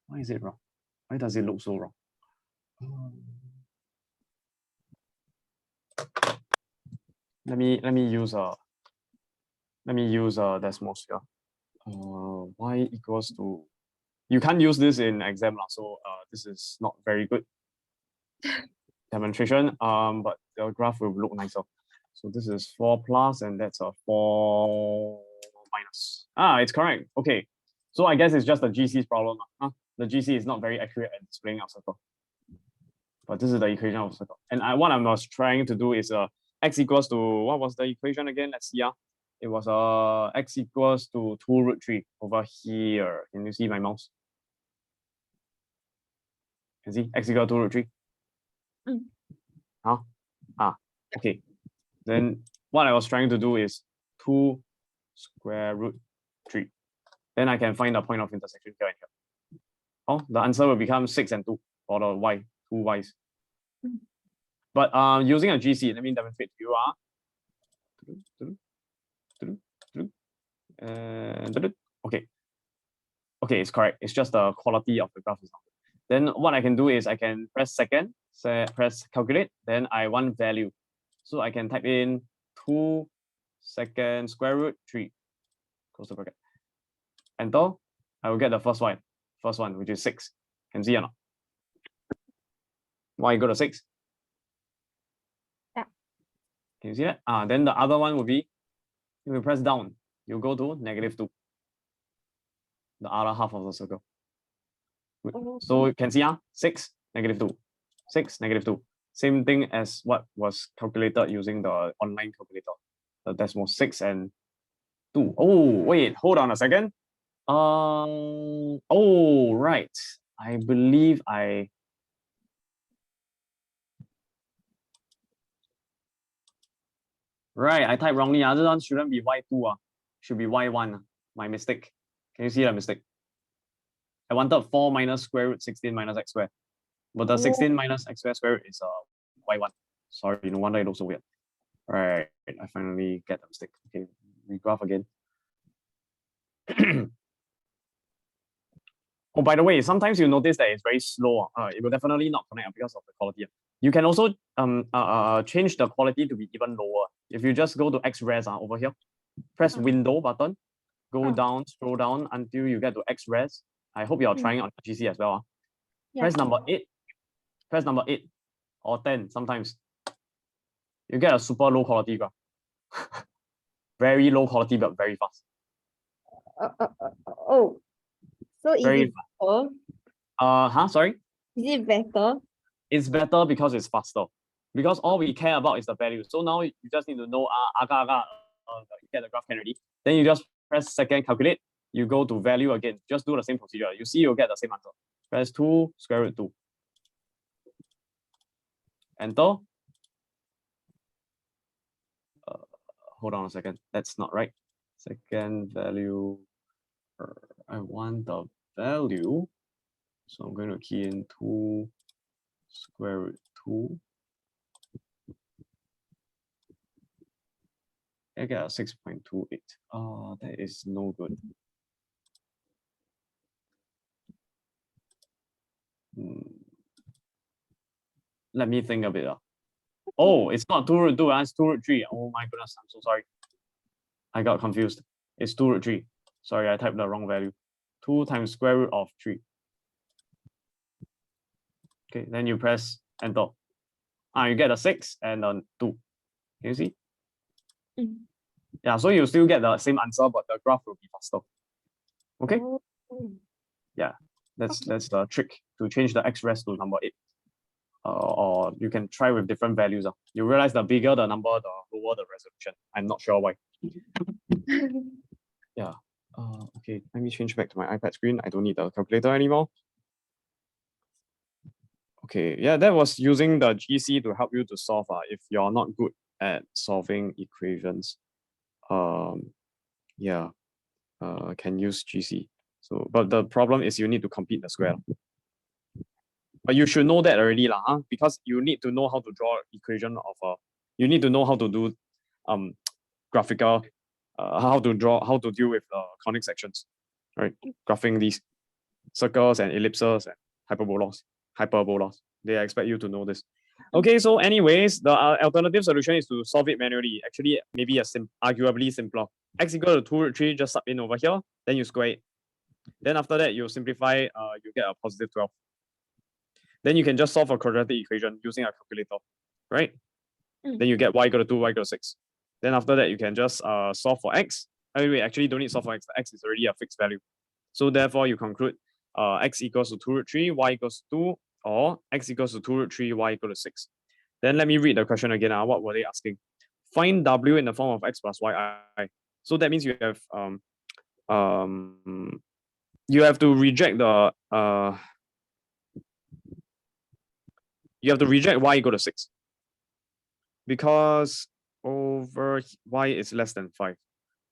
Why is it wrong? Why does it look so wrong? Let me use decimal here. Y equals to, you can't use this in exam, so this is not very good demonstration. But the graph will look nicer. So this is 4 plus, and that's a 4 minus. It's correct. Okay, so I guess it's just the GC's problem. The GC is not very accurate at displaying our circle. But this is the equation of circle. And what I was trying to do is x equals to, what was the equation again? Let's see. It was x equals to 2 root 3 over here. Can you see my mouse? Can you see x equals to 2 root 3? Okay. Then what I was trying to do is 2 square root 3. Then I can find the point of intersection here and here. The answer will become 6 and 2 for the y, 2 y's. But using a GC, let me demonstrate to you. Okay. Okay, it's correct. It's just the quality of the graph is not good. Then what I can do is I can press second, press calculate, then I want value. So I can type in 2 second square root 3. Close the bracket. Enter. I will get the first one, which is 6. Can see or not? Why go to 6? Yeah. Can you see that? Then the other one will be If you press down, you go to -2. The other half of the circle. Good. So you can see 6, -2. 6, -2. Same thing as what was calculated using the online calculator. The decimal 6 and 2. Oh, wait, hold on a second. Oh, right. I believe Right, I typed wrongly. This one shouldn't be y2. Should be y1. My mistake. Can you see the mistake? I wanted 4 minus square root 16 minus x squared. But the 16 minus x squared is y1. Sorry, no wonder it looks so weird. Right, I finally get the mistake. Okay, regraph again. Oh, by the way, sometimes you notice that it's very slow. It will definitely not connect because of the quality. You can also change the quality to be even lower. If you just go to XRes over here, press window button, go down, scroll down until you get to XRes. I hope you're trying on GC as well. Press number 8. Press number 8 or 10 sometimes. You get a super low quality graph. Very low quality, but very fast. So is very it better? Sorry? Is it better? It's better because it's faster. Because all we care about is the value. So now you just need to know you get the graph can already. Then you just press second calculate. You go to value again. Just do the same procedure. You see you'll get the same answer. Press 2 square root 2. Enter. Hold on a second. That's not right. Second value. I want the value. So I'm going to key in 2 square root 2. I get a 6.28. That is no good. Let me think a bit. Oh, it's not 2 root 2, it's 2 root 3. Oh my goodness, I'm so sorry. I got confused. It's 2 root 3. Sorry, I typed the wrong value. 2 times square root of 3. Okay, then you press enter. You get a 6 and a 2. Can you see? Yeah, so you still get the same answer, but the graph will be faster. Okay? Yeah, that's the trick to change the XRes to number 8. Or you can try with different values. You realize the bigger the number, the lower the resolution. I'm not sure why. Yeah. Okay, let me change back to my iPad screen. I don't need the calculator anymore. Okay, yeah, that was using the GC to help you to solve if you're not good at solving equations. Yeah, can use GC. So, but the problem is you need to complete the square. But you should know that already, because you need to know how to draw equation of you need to know how to do graphical, how to deal with conic sections, right? Graphing these circles and ellipses and hyperbolas. They expect you to know this. Okay, so anyways, the alternative solution is to solve it manually. Actually, maybe arguably simpler. X equal to 2 root 3, just sub in over here, then you square it. Then after that, you simplify, you get a positive 12. Then you can just solve a quadratic equation using a calculator, right? Then you get y equal to 2, y equal to 6. Then after that, you can just solve for x. Anyway, actually don't need to solve for x. The x is already a fixed value. So therefore, you conclude x equals to 2 root 3, y equals to 2, or x equals to 2 root 3, y equal to 6. Then let me read the question again. What were they asking? Find w in the form of x plus yi. So that means you have to reject the you have to reject y equal to 6 because over y is less than 5.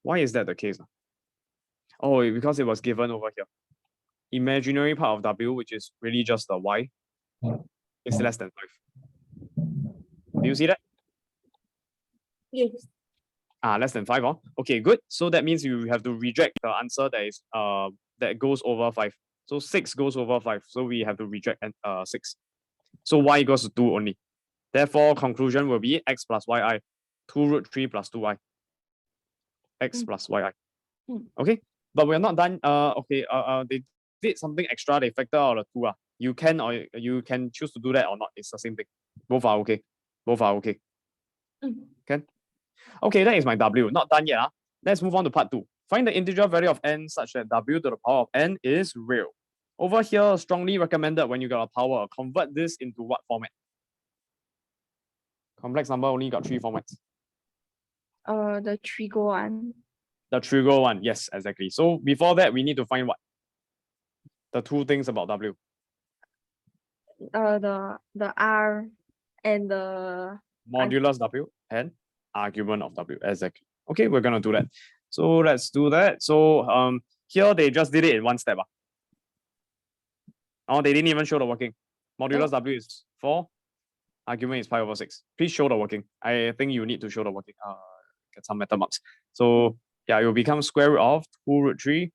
Why is that the case? Oh, because it was given over here. Imaginary part of w, which is really just the y, is less than 5. Do you see that? Yes. Less than 5. Okay, good. So that means you have to reject the answer that is that goes over 5. So 6 goes over 5. So we have to reject 6. So y equals to 2 only. Therefore, conclusion will be x plus yi, 2 root 3 plus 2y. X plus yi. Okay, but we're not done. Okay, they did something extra. They factor out the 2. You can choose to do that or not. It's the same thing. Both are okay. Both are okay. Can? Okay, that is my W. Not done yet. Let's move on to part 2. Find the integer value of n such that w to the power of n is real. Over here, strongly recommended when you got a power, convert this into what format? Complex number only got 3 formats. The trigo one. The trigo one, yes, exactly. So before that, we need to find what? The 2 things about w. The r and the Modulus w and argument of w, exactly. Okay, we're gonna do that. So let's do that. So here they just did it in one step. Oh, they didn't even show the working. Modulus w is 4. Argument is pi over 6. Please show the working. I think you need to show the working. Get some meta marks. So yeah, it will become square root of 2 root 3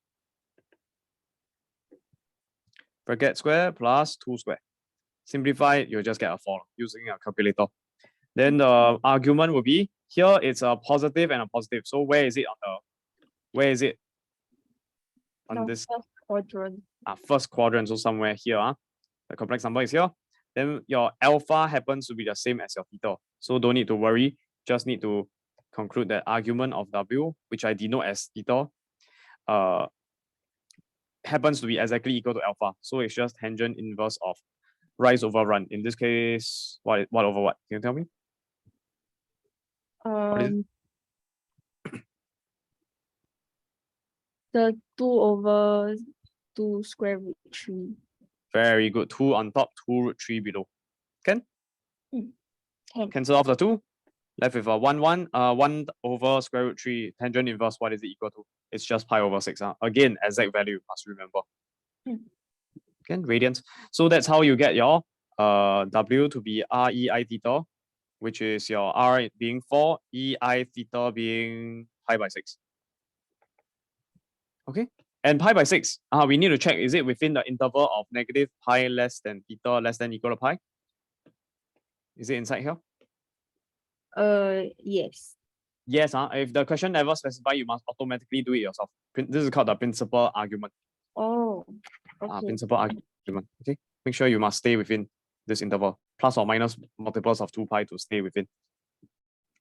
bracket square plus 2 square. Simplify it, you'll just get a 4 using a calculator. Then the argument will be here it's a positive and a positive. So where is it on this first quadrant? First quadrant, so somewhere here. The complex number is here. Then your alpha happens to be the same as your theta. So don't need to worry. Just need to conclude that argument of w, which I denote as theta, happens to be exactly equal to alpha. So it's just tangent inverse of rise over run. In this case, what over what? Can you tell me? What is it? The 2 over 2 square root 3. Very good. 2 on top, 2 root 3 below. Can? Can. Cancel off the 2. Left with a 1, 1. 1 over square root 3. Tangent inverse, what is it equal to? It's just pi over 6. Again, exact value, must remember. Okay, radians. So that's how you get your w to be r e I theta, which is your r being 4, e I theta being pi by 6. Okay, and pi by 6, we need to check, is it within the interval of negative pi less than theta less than equal to pi? Is it inside here? Yes. Yes, if the question never specify, you must automatically do it yourself. This is called the principal argument. Oh, okay. Principal argument. Okay, make sure you must stay within this interval, plus or minus multiples of 2 pi to stay within.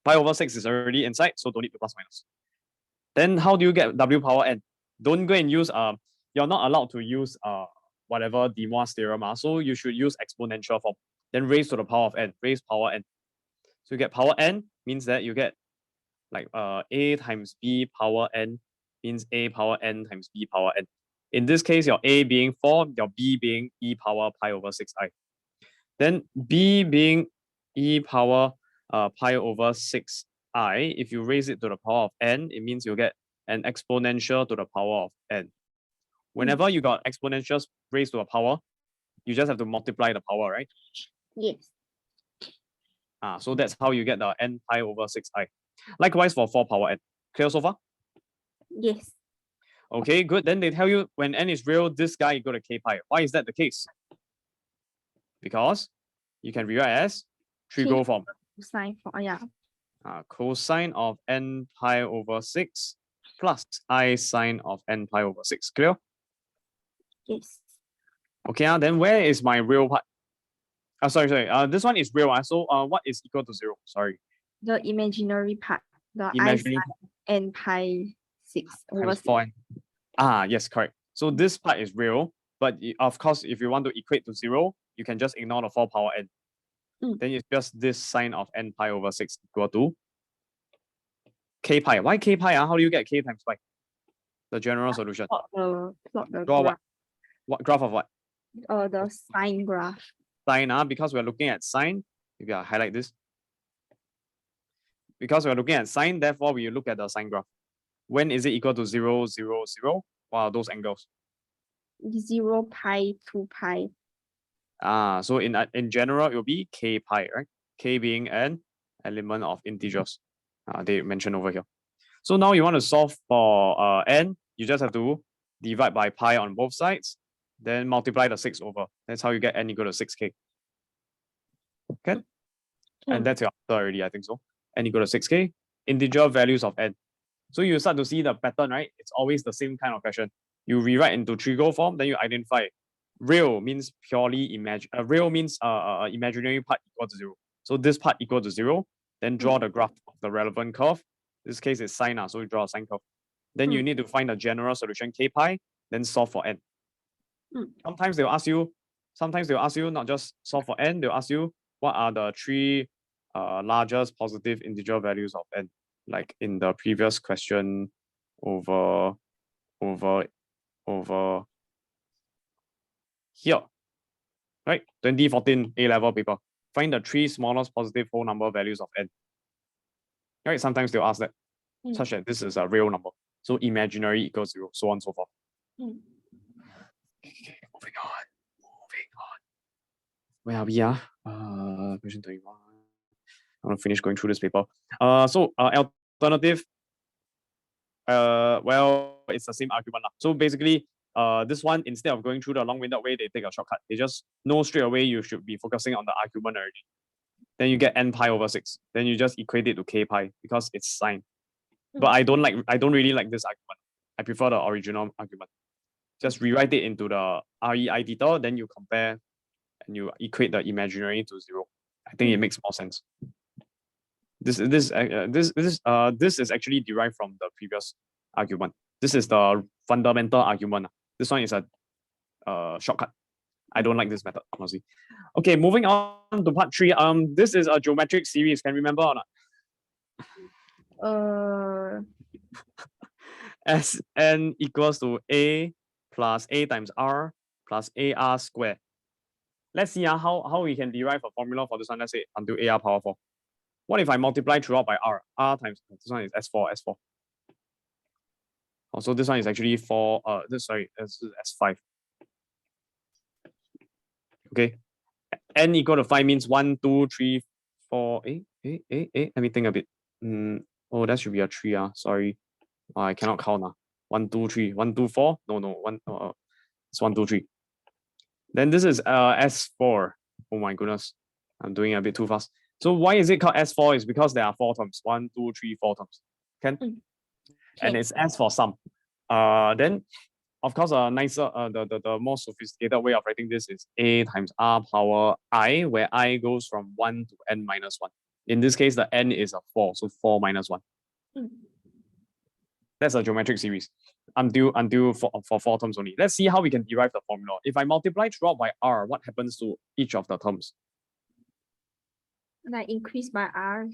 Pi over 6 is already inside, so don't need to plus minus. Then how do you get w power n? Don't go and use you're not allowed to use whatever De Moivre's theorem. So you should use exponential form. Then raise to the power of n, raise power n. So you get power n means that you get like a times b power n means a power n times b power n. In this case, your a being 4, your b being e power pi over 6i. Then b being e power pi over 6i, if you raise it to the power of n, it means you get an exponential to the power of n. Whenever you got exponentials raised to a power, you just have to multiply the power, right? Yes. So that's how you get the n pi over 6i. Likewise for 4 power n. Clear so far? Yes. Okay, good. Then they tell you when n is real, this guy equal to k pi. Why is that the case? Because you can rewrite as trigo form. Cosine form, yeah. Cosine of n pi over 6 plus I sine of n pi over 6. Clear? Yes. Okay, then where is my real part? Sorry. This one is real. So what is equal to 0? Sorry. The imaginary part. The Imaginary I sine n pi 6 over 6. 4. Yes, correct. So this part is real, but of course, if you want to equate to 0, you can just ignore the 4 power n. Then it's just this sine of n pi over 6 equal to k pi. Why k pi? How do you get k times pi? The general solution. Plot the Draw graph. What graph of what? The sine graph. Sine, because we're looking at sine. Maybe I'll highlight this. Because we're looking at sine, therefore we look at the sine graph. When is it equal to 0, 0, 0? What are those angles? 0 pi, 2 pi. So in general, it will be k pi, right? K being an element of integers. They mentioned over here. So now you want to solve for n, you just have to divide by pi on both sides, then multiply the 6 over. That's how you get n equal to 6k. Okay? And that's your answer already, I think so. N equal to 6k, integer values of n. So you start to see the pattern, right? It's always the same kind of question. You rewrite into trigo form, then you identify. Real means purely real means imaginary part equal to 0. So this part equal to 0. Then draw the graph of the relevant curve. This case is sine, so you draw a sine curve. Then you Mm. need to find a general solution k pi, then solve for n. Mm. Sometimes they'll ask you not just solve for n, they'll ask you what are the three largest positive integer values of n, like in the previous question over here, right? 2014 A-level paper. Find the three smallest positive whole number values of n. Right? Sometimes they'll ask that, such that this is a real number. So imaginary equals 0, so on and so forth. Mm. Okay, moving on. Where are we? Question 21. I'm gonna finish going through this paper. Alternative. Well, it's the same argument. So basically, this one, instead of going through the long-winded way, they take a shortcut. They just know straight away you should be focusing on the argument already. Then you get n pi over 6. Then you just equate it to k pi because it's sine. But I don't really like this argument. I prefer the original argument. Just rewrite it into the REI theta, then you compare and you equate the imaginary to 0. I think it makes more sense. This is actually derived from the previous argument. This is the fundamental argument. This one is a shortcut. I don't like this method, honestly. Okay, moving on to part 3. This is a geometric series. Can you remember or not? Sn equals to a plus a times r plus ar squared. Let's see how we can derive a formula for this one. Let's say until ar power 4. What if I multiply throughout by r? R times this one is S4. So this one is actually 4. This is S5. Okay. N equal to 5 means 1, 2, 3, 4. Let me think a bit. Oh, that should be a 3. Sorry. I cannot count now. 1, 2, 3. 1, 2, 4. No, 1. It's 1, 2, 3. Then this is S4. Oh my goodness. I'm doing it a bit too fast. So why is it called S4? Is because there are 4 terms. 1, 2, 3, 4 terms. And it's S for sum. Then of course nicer the more sophisticated way of writing this is a times r power I, where I goes from 1 to n minus 1. In this case, the n is a 4, so 4 minus 1. That's a geometric series until for 4 terms only. Let's see how we can derive the formula. If I multiply throughout by r, what happens to each of the terms? Like increase by r.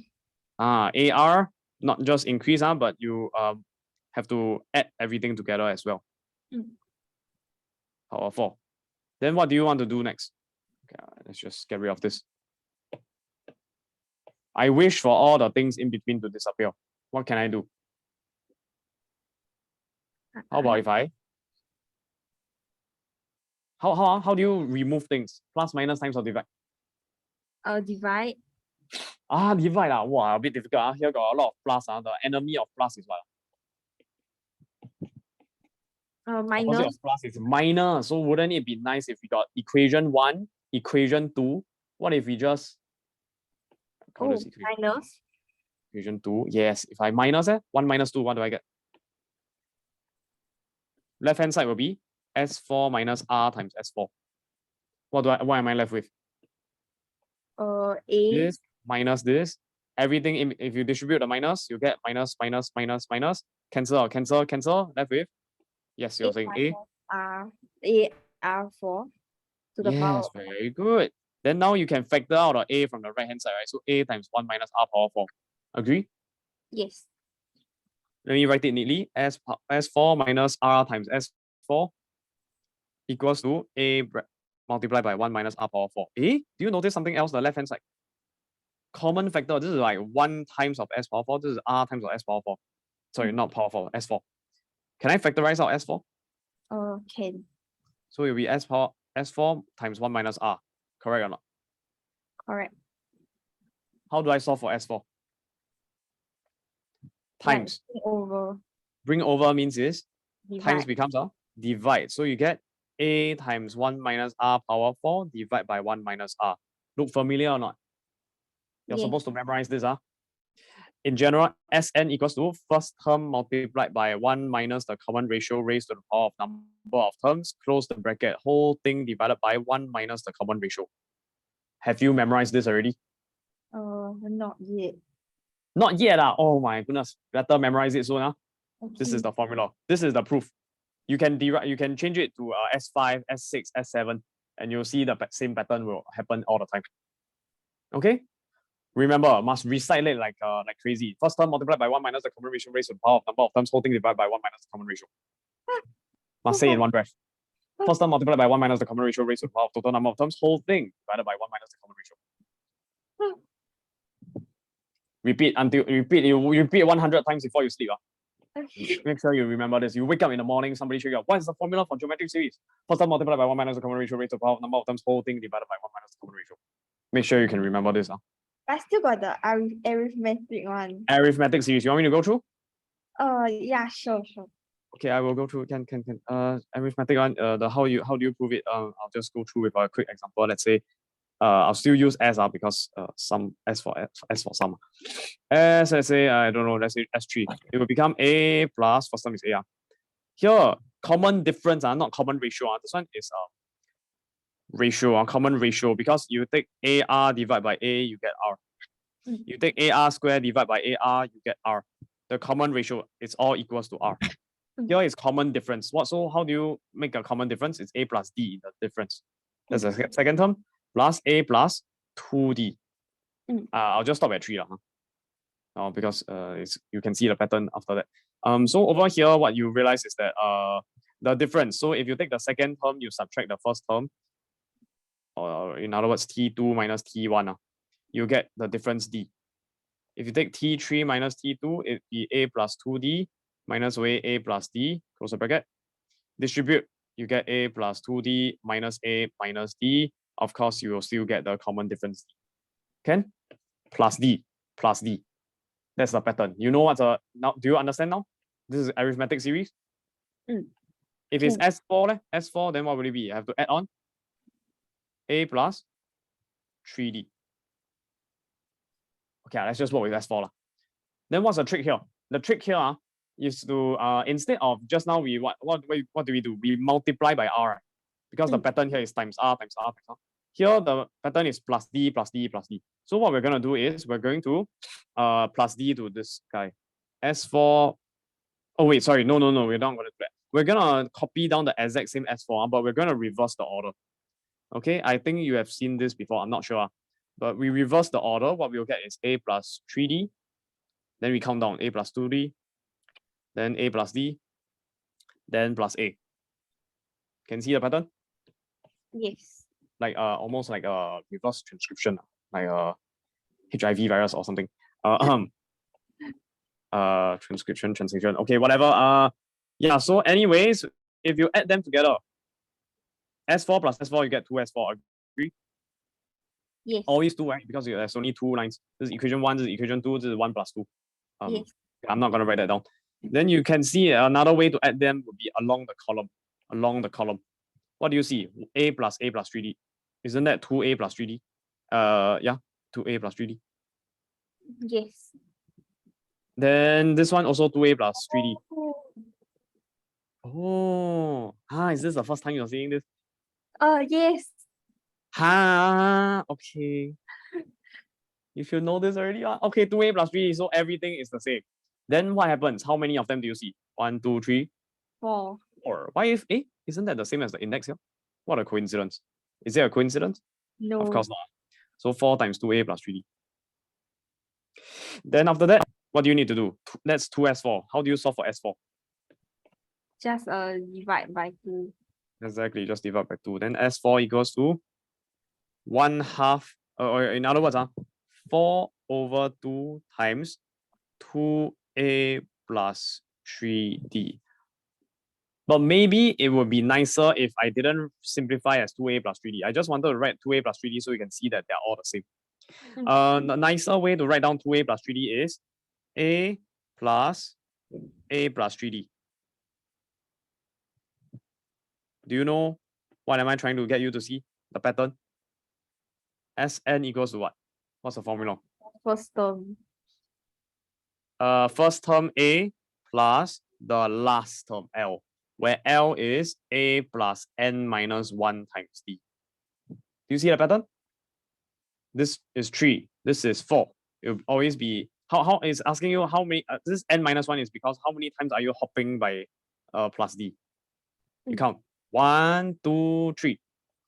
AR, not just increase, but you have to add everything together as well. Power 4. Then what do you want to do next? Okay, let's just get rid of this. I wish for all the things in between to disappear. What can I do? How about if I? How do you remove things? Plus, minus, times, or divide? Divide. Divide. Wow, a bit difficult. Here got a lot of plus. The enemy of plus is what? Minus. Opposite of plus is minus. So wouldn't it be nice if we got equation 1, equation 2? What if we just minus. Equation 2. Yes. If I minus 1 minus 2, what do I get? Left hand side will be S4 minus R times S4. What am I left with? A. This minus this. Everything if you distribute the minus, you get minus, minus, minus, minus. Cancel. Left with? Yes, you're saying A. R4 to the power. Yes, very good. Then now you can factor out the A from the right hand side, right? So A times 1 minus R power 4. Agree? Yes. Let me write it neatly. S4 minus R times S4 equals to A multiplied by 1 minus R power 4. Do you notice something else on the left hand side? Common factor. This is like 1 times of S power 4. This is R times of S power 4. Sorry, not power 4, S4. Can I factorize out S4? Can. So it will be S4 times 1 minus R. Correct or not? Correct. How do I solve for S4? Times. Bring over means is divide. Times becomes a divide. So you get A times 1 minus R power 4 divided by 1 minus R. Look familiar or not? You're supposed to memorize this. In general, Sn equals to first term multiplied by 1 minus the common ratio raised to the power of number of terms, close the bracket, whole thing divided by 1 minus the common ratio. Have you memorized this already? Not yet. Not yet. Oh my goodness. Better memorize it soon. This is Okay. the formula. This is the proof. You can change it to S5, S6, S7, and you'll see the same pattern will happen all the time. Okay? Remember, must recite it like crazy. First term multiplied by 1 minus the common ratio raised to the power of number of terms, whole thing divided by 1 minus the common ratio. Must say in one breath. First term multiplied by 1 minus the common ratio raised to the power of total number of terms, whole thing divided by 1 minus the common ratio. Repeat until you repeat 100 times before you sleep. Make sure you remember this. You wake up in the morning, somebody show you what is the formula for geometric series? First term multiplied by 1 minus the common ratio raised to the power of number of terms, whole thing divided by 1 minus the common ratio. Make sure you can remember this. I still got the arithmetic one. Arithmetic series. You want me to go through? Yeah, sure. Okay, I will go through. Can arithmetic one. The how do you prove it? I'll just go through with a quick example. Let's say, I'll still use S because some S for some. S, let's say, I don't know, let's say S3. It will become A plus, first term is A. Here, common difference, not common ratio. This one is ratio, common ratio, because you take AR divided by A, you get R. You take AR square divided by AR, you get R. The common ratio is all equals to R. Here is common difference. So how do you make a common difference? It's A plus D, the difference. That's the second term, plus A plus 2D. I'll just stop at 3. Because you can see the pattern after that. So over here, what you realize is that the difference. So if you take the second term, you subtract the first term, or in other words, T2 minus T1, you get the difference D. If you take T3 minus T2, it'd be A plus 2D minus away A plus D, close the bracket. Distribute, you get A plus 2D minus A minus D. Of course, you will still get the common difference. Can? Plus D, plus D. That's the pattern. You know what's now? Do you understand now? This is arithmetic series. If it's S4, then what will it be? I have to add on A plus 3D. Okay, let's just work with S4. Then what's the trick here? The trick here is to instead of just now what do we do? We multiply by R, because the pattern here is times R times R times R. Here the pattern is plus D plus D plus D. So what we're gonna do is we're going to plus D to this guy. S4. Oh wait, sorry, no, we're not gonna do that. We're gonna copy down the exact same S4, but we're gonna reverse the order. Okay, I think you have seen this before. I'm not sure, but we reverse the order. What we'll get is A plus 3D. Then we count down A plus 2D, then A plus D, then plus A. Can see the pattern? Yes. Like almost like a reverse transcription, like a HIV virus or something. Transcription, translation. Okay, whatever. Yeah. So, anyways, if you add them together, S4 plus S4, you get 2S4. Agree? Yes. Always 2, right? Because there's only 2 lines. This is equation 1, this is equation 2, this is 1 plus 2. Yes. I'm not gonna write that down. Then you can see another way to add them would be along the column. What do you see? A plus 3D. Isn't that 2A plus 3D? Yeah, 2A plus 3D. Yes. Then this one also 2A plus 3D. Oh, is this the first time you're seeing this? Yes. Okay. You should know this already. Okay, 2A plus 3D, so everything is the same. Then what happens? How many of them do you see? 1, 2, 3? 4. 4. Why if isn't that the same as the index here? What a coincidence. Is there a coincidence? No. Of course not. So 4 times 2A plus 3D. Then after that, what do you need to do? That's 2S4. How do you solve for S4? Just divide by 2. Exactly, just divide by 2. Then S4 equals to 1/2, or in other words, 4 over 2 times 2A plus 3D. But maybe it would be nicer if I didn't simplify as 2A plus 3D. I just wanted to write 2A plus 3D so you can see that they're all the same. The nicer way to write down 2A plus 3D is A plus 3D. Do you know what am I trying to get you to see? The pattern? Sn equals to what? What's the formula? First term. First term A plus the last term L, where L is A plus n minus 1 times D. Do you see the pattern? This is 3. This is 4. It will always be How is asking you how many, this n minus 1 is because how many times are you hopping by plus d? You count 1, 2, 3.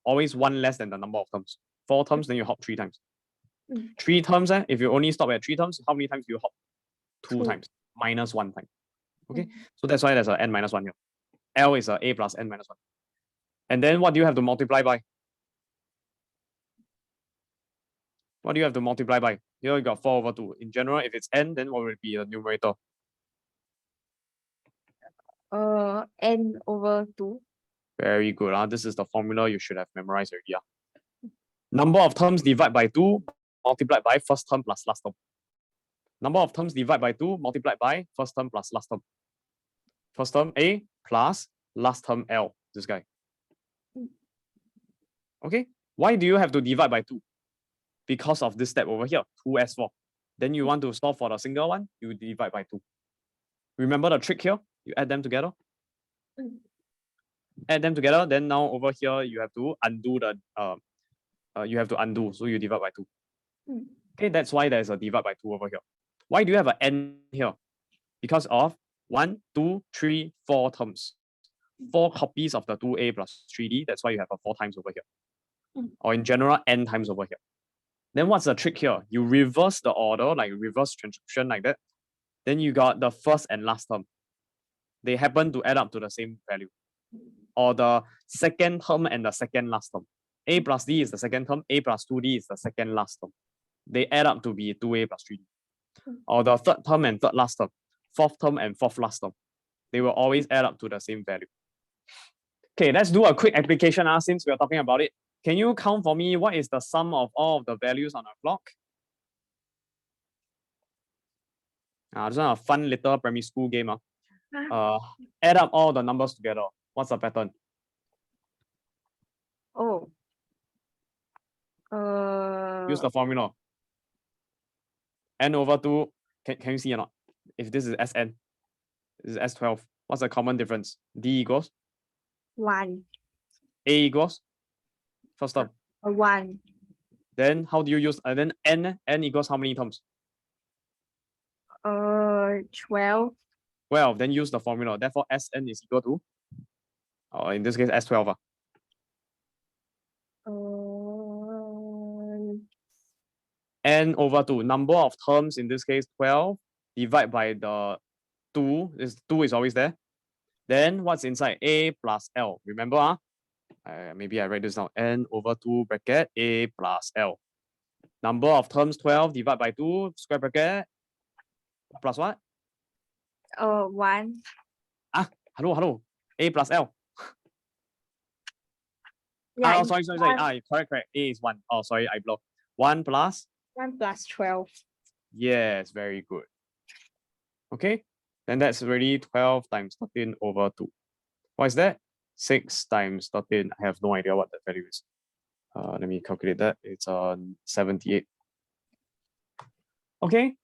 Always one less than the number of terms. 4 terms, then you hop 3 times. 3 terms, if you only stop at 3 terms, how many times do you hop? 2 times, minus 1 time. Okay, so that's why there's a n minus 1 here. L is a plus n minus 1. And then what do you have to multiply by? What do you have to multiply by? Here you got 4 over 2. In general, if it's n, then what will be the numerator? N over 2. Very good. This is the formula you should have memorized already. Number of terms divided by 2 multiplied by first term plus last term. Number of terms divided by 2 multiplied by first term plus last term. First term A plus last term L, this guy. Okay, why do you have to divide by 2? Because of this step over here, 2s4. Then you want to solve for the single one, you divide by 2. Remember the trick here? You add them together. Add them together, then now over here you have to undo the so you divide by 2. Okay, that's why there's a divide by 2 over here. Why do you have an n here? Because of 1, 2, 3, 4 terms. 4 copies of the 2a plus 3d. That's why you have a 4 times over here. Or in general, n times over here. Then what's the trick here? You reverse the order, like reverse transcription like that. Then you got the first and last term. They happen to add up to the same value. Or the second term and the second last term. A plus d is the second term, A plus 2d is the second last term. They add up to be 2a plus 3d. Or the third term and third last term, fourth term and fourth last term. They will always add up to the same value. Okay, let's do a quick application since we are talking about it. Can you count for me what is the sum of all of the values on a clock? This is a fun little primary school game. Add up all the numbers together. What's the pattern? Use the formula. N over 2. Can you see or not? If this is Sn, this is S12. What's the common difference? D equals 1. A equals first term. 1. Then how do you use? Then n equals how many terms? 12. 12. Then use the formula. Therefore, Sn is equal to, in this case, S12. N over 2. Number of terms in this case 12. Divide by the 2. 2 is always there. Then what's inside? A plus L. Remember? Maybe I write this down. N over 2 bracket A plus L. Number of terms 12 divided by 2 square bracket plus what? 1. Hello. A plus L. Yeah, sorry. Correct. A is 1. Oh, sorry, I blocked. 1 plus? 1 plus 12. Yes, very good. Okay, then that's already 12 times 13 over 2. What is that? 6 times 13. I have no idea what that value is. Let me calculate that. It's 78. Okay,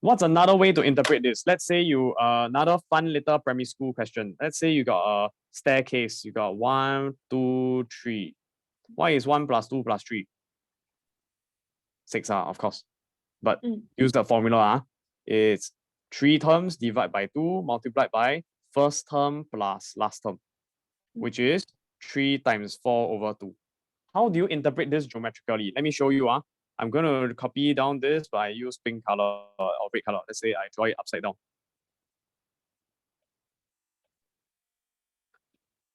what's another way to interpret this? Let's say you another fun little primary school question. Let's say you got a staircase. You got 1, 2, 3. Why is 1 plus 2 plus 3? 6, of course. But use the formula. It's 3 terms divided by 2 multiplied by first term plus last term, which is 3 times 4 over 2. How do you interpret this geometrically? Let me show you. I'm going to copy down this, but I use pink color or red color. Let's say I draw it upside down.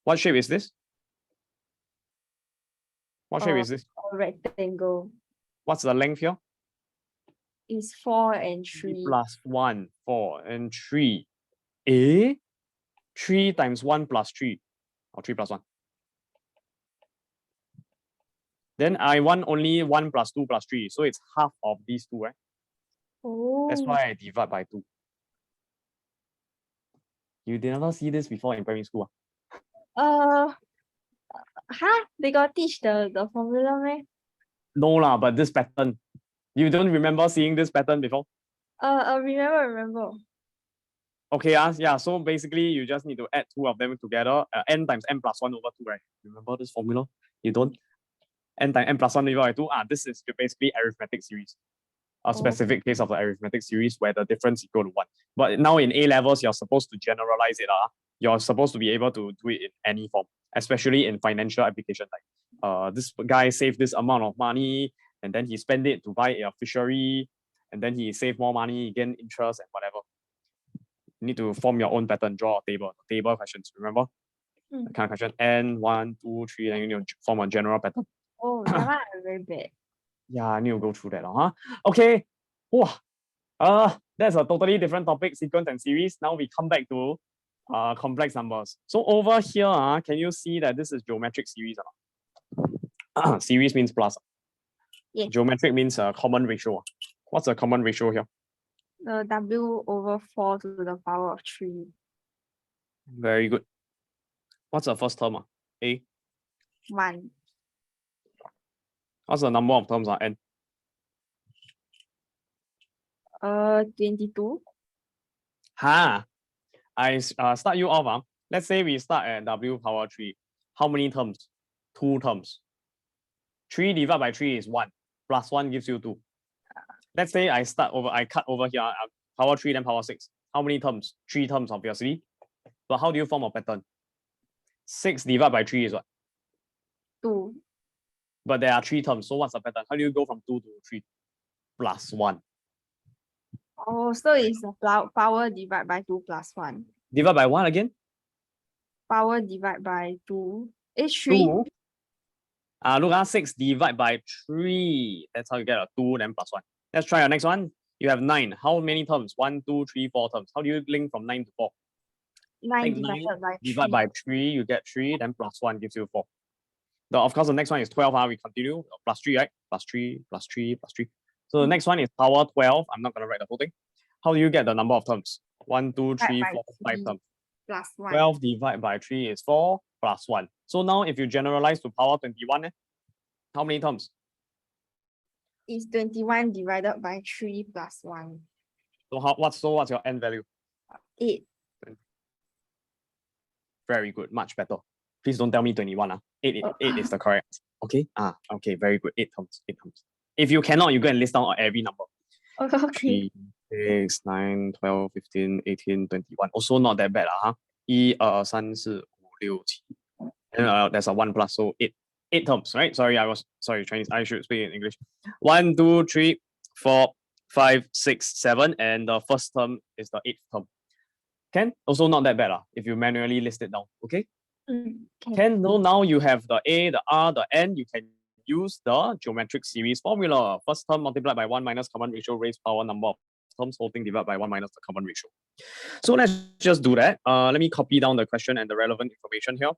What shape is this? What shape is this? A rectangle. What's the length here? Is 4 and 3. Plus 1, 4, and 3. A? 3 times 1 plus 3. Or 3 plus 1. Then I want only 1 plus 2 plus 3. So it's half of these two, right? Oh. That's why I divide by 2. You did never see this before in primary school? They got teach the formula, right? No lah, but this pattern. You don't remember seeing this pattern before? Remember. Okay, yeah. So basically, you just need to add 2 of them together. N times n plus 1 over 2, right? Remember this formula? You don't? N times n plus 1 divided by 2. This is basically arithmetic series. a specific case of the arithmetic series where the difference equal to 1. But now in A levels, you're supposed to generalize it. You're supposed to be able to do it in any form, especially in financial application. Like this guy saved this amount of money and then he spent it to buy a fishery, and then he saved more money, gain interest and whatever. You need to form your own pattern, draw a table questions, remember? The kind of question, N, 1, 2, 3, and you need to form a general pattern. Oh, that one is very bad. Yeah, I need to go through that. Okay. That's a totally different topic, sequence and series. Now we come back to complex numbers. So over here, can you see that this is geometric series? Series means plus. Yes. Geometric means a common ratio. What's a common ratio here? W over 4 to the power of 3. Very good. What's the first term? A. 1. What's the number of terms? N. 22. I start you off. Let's say we start at W power 3. How many terms? 2 terms. 3 divided by 3 is 1. Plus 1 gives you 2. Let's say I cut over here, power 3, then power 6. How many terms? 3 terms, obviously. But how do you form a pattern? 6 divided by 3 is what? 2. But there are 3 terms. So what's the pattern? How do you go from 2 to 3? Plus 1. Oh, so it's the power divided by 2 plus 1. Divide by 1 again? Power divided by 2. It's 3. 2. Look, 6 divided by 3. That's how you get a 2, then plus 1. Let's try our next one. You have 9. How many terms? 1, 2, 3, 4 terms. How do you link from 9 to 4? 9 Take divided by 3. Divide by 3, you get 3, then plus 1 gives you 4. Of course, the next one is 12. We continue. Plus 3, right? Plus 3, plus 3, plus 3. So the next one is power 12. I'm not going to write the whole thing. How do you get the number of terms? 1, 2, 3, 4, 5 terms. Plus 1. 12 divided by 3 is 4 plus 1. So now if you generalize to power 21, how many terms? It's 21 divided by 3 plus 1. So what's your n value? 8. Very good, much better. Please don't tell me 21. 8 is the correct. Okay. Okay, very good. 8 terms. 8 terms. If you cannot, you go and list down every number. Okay. 3, 6, 9, 12, 15, 18, 21. Also not that bad. 1, 2, 3, 4, 5, 6, 7. And there's a 1 plus, so 8. 8 terms, right? Sorry, Chinese. I should speak in English. 1, 2, 3, 4, 5, 6, 7. And the first term is the 8th term. Can? Also not that bad if you manually list it down. Okay? Can? No, now you have the A, the R, the N. You can use the geometric series formula. First term multiplied by 1 minus common ratio raised power number of terms, whole thing divided by 1 minus the common ratio. So let's just do that. Let me copy down the question and the relevant information here.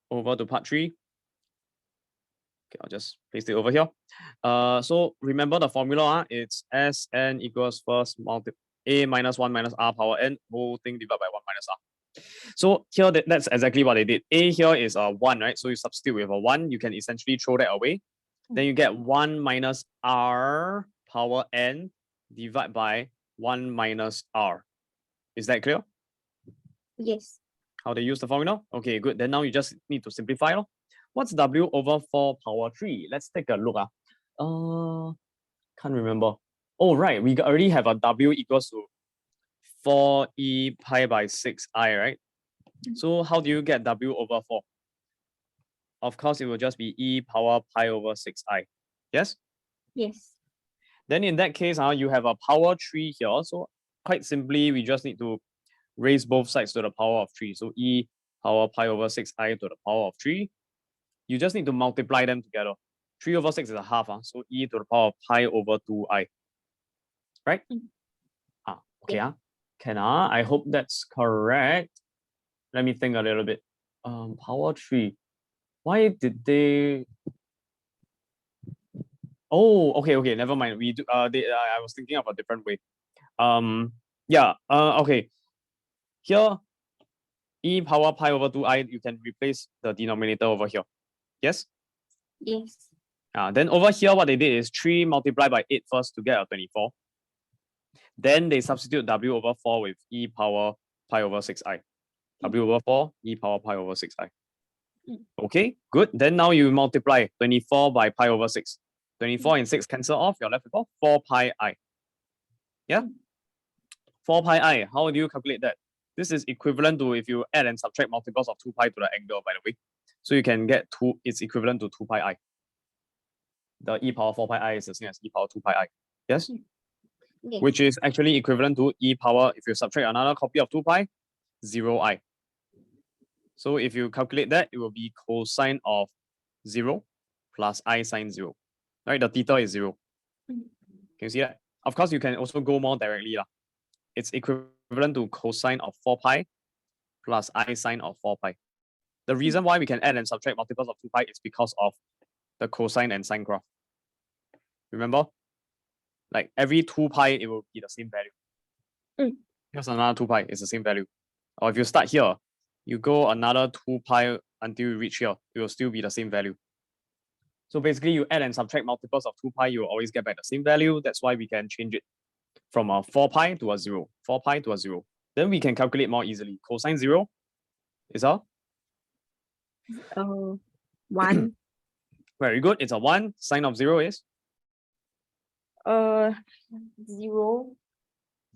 Over to part 3. Okay, I'll just paste it over here. So remember the formula, it's Sn equals first A minus 1 minus R power N, whole thing divided by 1 minus R. So here, that's exactly what they did. A here is a 1, right? So you substitute with a 1, you can essentially throw that away. Then you get 1 minus R power N divided by 1 minus R. Is that clear? Yes. How they use the formula? Okay, good. Then now you just need to simplify. What's W over 4 power 3? Let's take a look. Can't remember. Oh, right. We already have a W equals to 4e pi by 6i, right? So how do you get W over 4? Of course, it will just be e power pi over 6i. Yes? Yes. Then in that case, you have a power 3 here. So quite simply, we just need to raise both sides to the power of 3. So e power pi over 6i to the power of 3. You just need to multiply them together. 3 over 6 is a half. So e to the power of pi over 2i. Right? Okay. Yeah. Can I hope that's correct. Let me think a little bit. Power 3. Why did they? Oh, okay. Never mind. We do. I was thinking of a different way. Yeah. Okay. Here, e power pi over 2i. You can replace the denominator over here. Yes. Yes. Then over here, what they did is 3 multiplied by 8 first to get a 24. Then they substitute W over 4 with e power pi over 6i. W over 4, e power pi over 6i. Okay, good. Then now you multiply 24 by pi over 6. 24 and 6 cancel off, you're left with 4 pi I. Yeah? 4 pi I, how do you calculate that? This is equivalent to if you add and subtract multiples of 2 pi to the angle, by the way. So you can get it's equivalent to 2 pi I. The e power 4 pi I is the same as e power 2 pi I. Yes? Yes. Which is actually equivalent to e power, if you subtract another copy of 2 pi, 0i. So if you calculate that, it will be cosine of 0 plus I sine 0. Right? The theta is 0. Can you see that? Of course, you can also go more directly. It's equivalent to cosine of 4 pi plus I sine of 4 pi. The reason why we can add and subtract multiples of 2 pi is because of the cosine and sine graph. Remember? Like every 2 pi, it will be the same value. Here's another 2 pi, it's the same value. Or if you start here, you go another 2 pi until you reach here, it will still be the same value. So basically, you add and subtract multiples of 2 pi, you will always get back the same value. That's why we can change it from a 4 pi to a 0. 4 pi to a 0. Then we can calculate more easily. Cosine 0 is a? 1. Very good. It's a 1. Sine of 0 is? 0.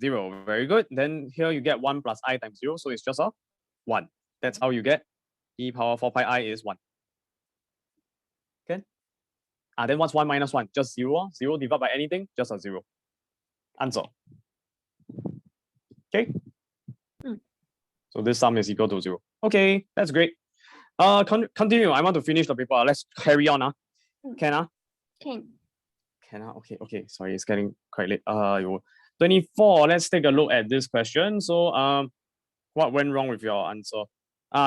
0. Very good. Then here you get 1 plus I times 0. So it's just a 1. That's how you get e power 4 pi I is 1. Okay. Then what's 1 minus 1? Just 0. 0 divided by anything, just a 0. Answer. Okay. So this sum is equal to 0. Okay, that's great. Continue. I want to finish the paper. Let's carry on. Can? Can. Okay. Sorry, it's getting quite late. 24. Let's take a look at this question. So what went wrong with your answer?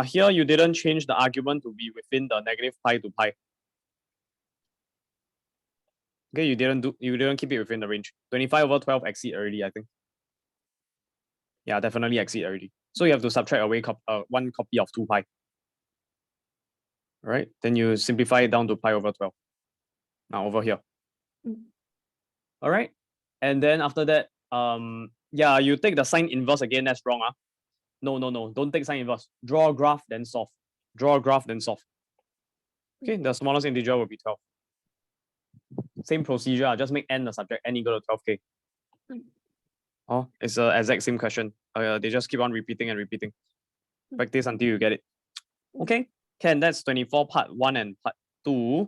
Here you didn't change the argument to be within the negative pi to pi. Okay, you didn't keep it within the range. 25 over 12 exceed already, I think. Yeah, definitely exceed already. So you have to subtract away one copy of 2 pi. All right, then you simplify it down to pi over 12. Now over here. All right, and then after that, yeah, you take the sine inverse again. That's wrong. No, don't take sine inverse. Draw a graph, then solve. Draw a graph, then solve. Okay, the smallest integer will be 12. Same procedure, just make n the subject, n equal to 12k. Oh, it's the exact same question. They just keep on repeating and repeating. Practice until you get it. Okay, that's 24 part 1 and part 2.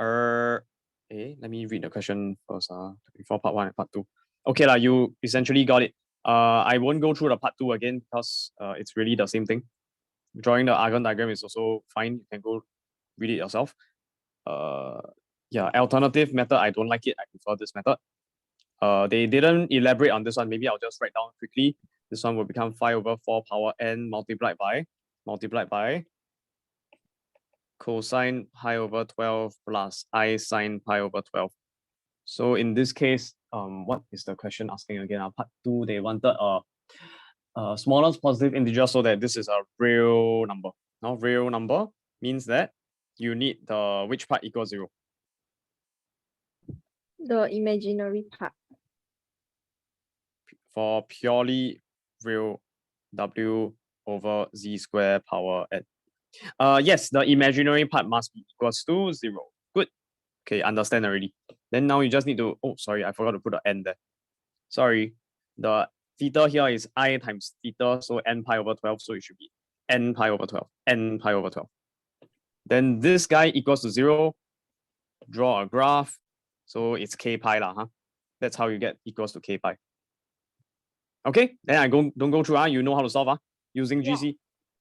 Let me read the question first. 24 part 1 and part 2. Okay, you essentially got it. I won't go through the part 2 again because it's really the same thing. Drawing the argon diagram is also fine. You can go read it yourself. Yeah, alternative method, I don't like it. I prefer this method. They didn't elaborate on this one. Maybe I'll just write down quickly. This one will become 5 over 4 power n multiplied by cosine pi over 12 plus I sine pi over 12. So in this case, what is the question asking again? Part 2, they wanted a smallest positive integer so that this is a real number. Now, real number means that you need the which part equals 0? The imaginary part. For purely real, w over z square power n. Yes, the imaginary part must be equals to 0. Good. Okay, understand already. Then now you just need to, oh, sorry, I forgot to put an n there. Sorry, the theta here is I times theta, so n pi over 12, so it should be n pi over 12, n pi over 12. Then this guy equals to 0, draw a graph, so it's k pi lah, huh? That's how you get equals to k pi. Okay, then I don't go through, you know how to solve using GC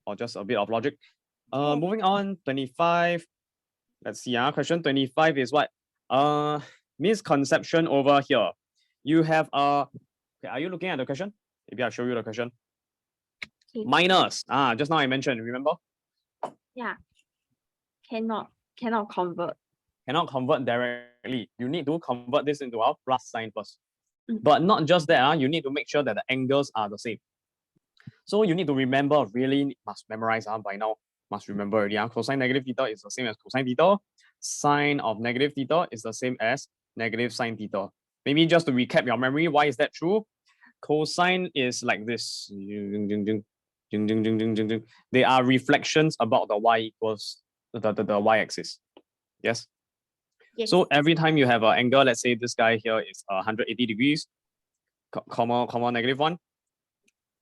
or just a bit of logic. Moving on, 25. Let's see, question 25 is what? Misconception over here. You have okay, are you looking at the question? Maybe I'll show you the question. Okay. Minus. Just now I mentioned, remember? Yeah. Cannot convert. Cannot convert directly. You need to convert this into our plus sign first. But not just that, you need to make sure that the angles are the same. So you need to remember, really must memorize by now. Must remember already. Cosine negative theta is the same as cosine theta. Sine of negative theta is the same as negative sine theta. Maybe just to recap your memory, why is that true? Cosine is like this. They are reflections about the y equals the y-axis. Yes. Yes. So every time you have an angle, let's say this guy here is 180 degrees, comma, -1.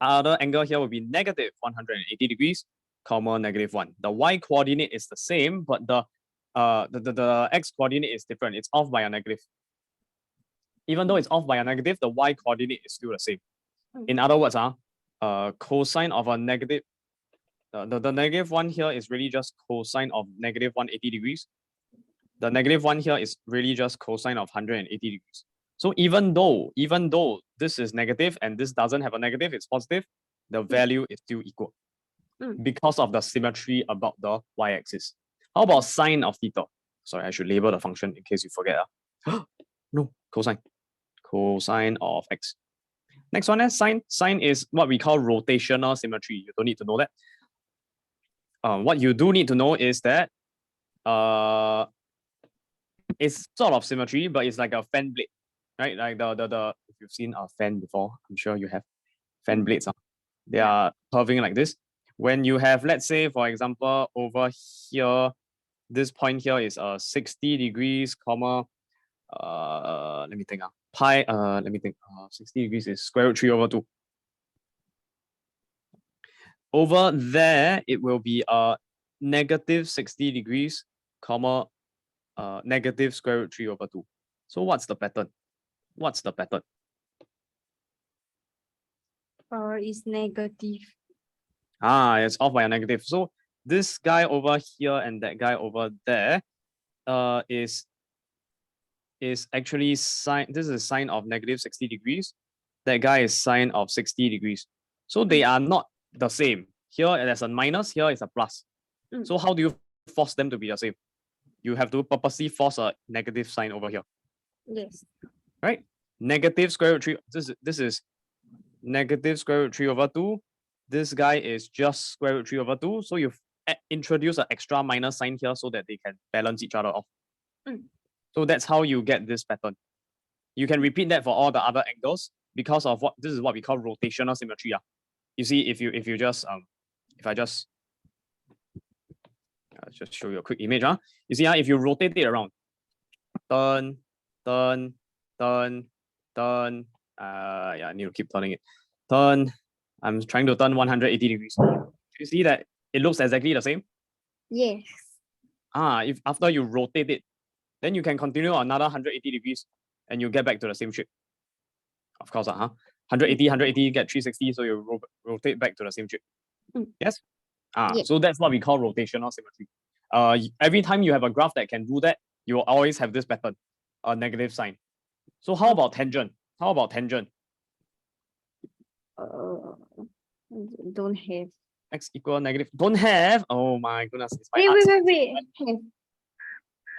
Other angle here will be negative 180 degrees, comma, -1. The y coordinate is the same, but the x coordinate is different. It's off by a negative. Even though it's off by a negative, the y coordinate is still the same. In other words, cosine of a negative, the negative one here is really just cosine of negative 180 degrees. The negative one here is really just cosine of 180 degrees. So even though this is negative and this doesn't have a negative, it's positive, the value is still equal because of the symmetry about the y-axis. How about sine of theta? Sorry, I should label the function in case you forget. No, cosine. Cosine of x. Next one is sine. Sine is what we call rotational symmetry. You don't need to know that. What you do need to know is that it's sort of symmetry, but it's like a fan blade, right? Like the if you've seen a fan before, I'm sure you have fan blades. They are curving like this. When you have, let's say, for example, over here, this point here is 60 degrees, comma, let me think. Pi, let me think. 60 degrees is square root 3/2. Over there, it will be negative 60 degrees, comma, negative square root 3/2. So what's the pattern? What's the pattern? Is negative. It's off by a negative. So this guy over here and that guy over there is actually sine. This is sine of negative 60 degrees. That guy is sine of 60 degrees. So they are not the same. Here there's a minus, here is a plus. So how do you force them to be the same? You have to purposely force a negative sign over here. Yes. Right? Negative square root 3. This is negative square root 3/2. This guy is just square root 3/2. So you've introduced an extra minus sign here so that they can balance each other off. So that's how you get this pattern. You can repeat that for all the other angles because of this is what we call rotational symmetry. You see, if you just if I just show you a quick image. You see, if you rotate it around, turn, turn, turn, turn. I need to keep turning it. Turn. I'm trying to turn 180 degrees. You see that it looks exactly the same? Yes. If after you rotate it, then you can continue another 180 degrees and you get back to the same shape. Of course, 180, get 360, so you rotate back to the same shape. Yes? Yes. So that's what we call rotational symmetry. Every time you have a graph that can do that, you will always have this pattern, a negative sign. So how about tangent? How about tangent? Don't have. X equal negative. Don't have? Oh my goodness. Wait.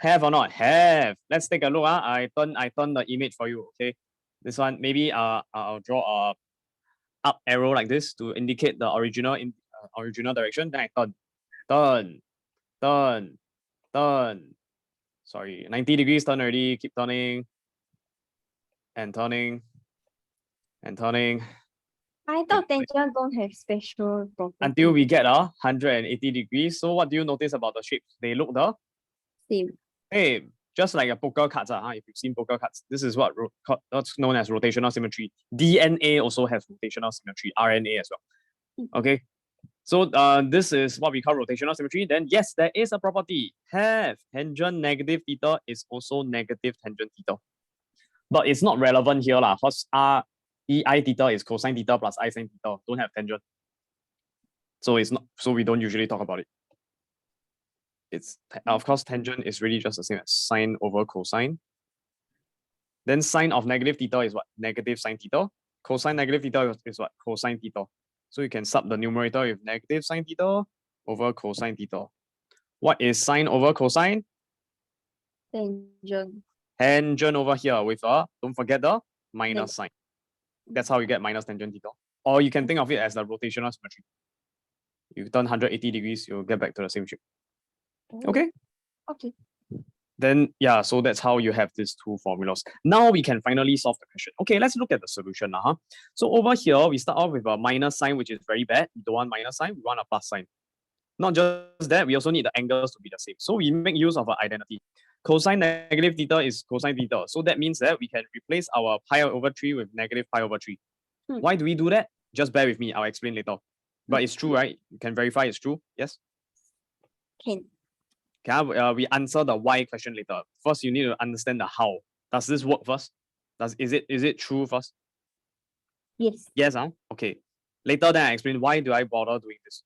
Have or not? Have. Let's take a look. I turn the image for you. Okay. This one, maybe I'll draw a up arrow like this to indicate the original direction. Then I turn. Sorry, 90 degrees turn already. Keep turning and turning and turning. I thought tangent don't have special property. Until we get 180 degrees. So what do you notice about the shapes? They look the same. Hey, just like a poker cards. If you've seen poker cards, this is what's known as rotational symmetry. DNA also has rotational symmetry, RNA as well. Okay. So this is what we call rotational symmetry. Then yes, there is a property. Have tangent negative theta is also negative tangent theta. But it's not relevant here because EI theta is cosine theta plus I sine theta. Don't have tangent. So it's not. So we don't usually talk about it. It's of course tangent is really just the same as sine over cosine. Then sine of negative theta is what? Negative sine theta. Cosine negative theta is what? Cosine theta. So you can sub the numerator with negative sine theta over cosine theta. What is sine over cosine? Tangent. Tangent over here with don't forget the minus sign. That's how you get minus tangent theta. Or you can think of it as the rotational symmetry. You turn 180 degrees, you'll get back to the same shape. Okay. Okay. Then so that's how you have these two formulas. Now we can finally solve the question. Okay, let's look at the solution now. So over here, we start off with a minus sign, which is very bad. We don't want minus sign, we want a plus sign. Not just that, we also need the angles to be the same. So we make use of an identity. cosine negative theta is cosine theta. So that means that we can replace our pi over 3 with negative pi over 3. Why do we do that? Just bear with me. I'll explain later. But it's true, right? You can verify it's true. Yes? Can. Okay, we answer the why question later. First, you need to understand the how. Does this work first? Is it true first? Yes. Yes, huh? Okay. Later, then I explain why do I bother doing this.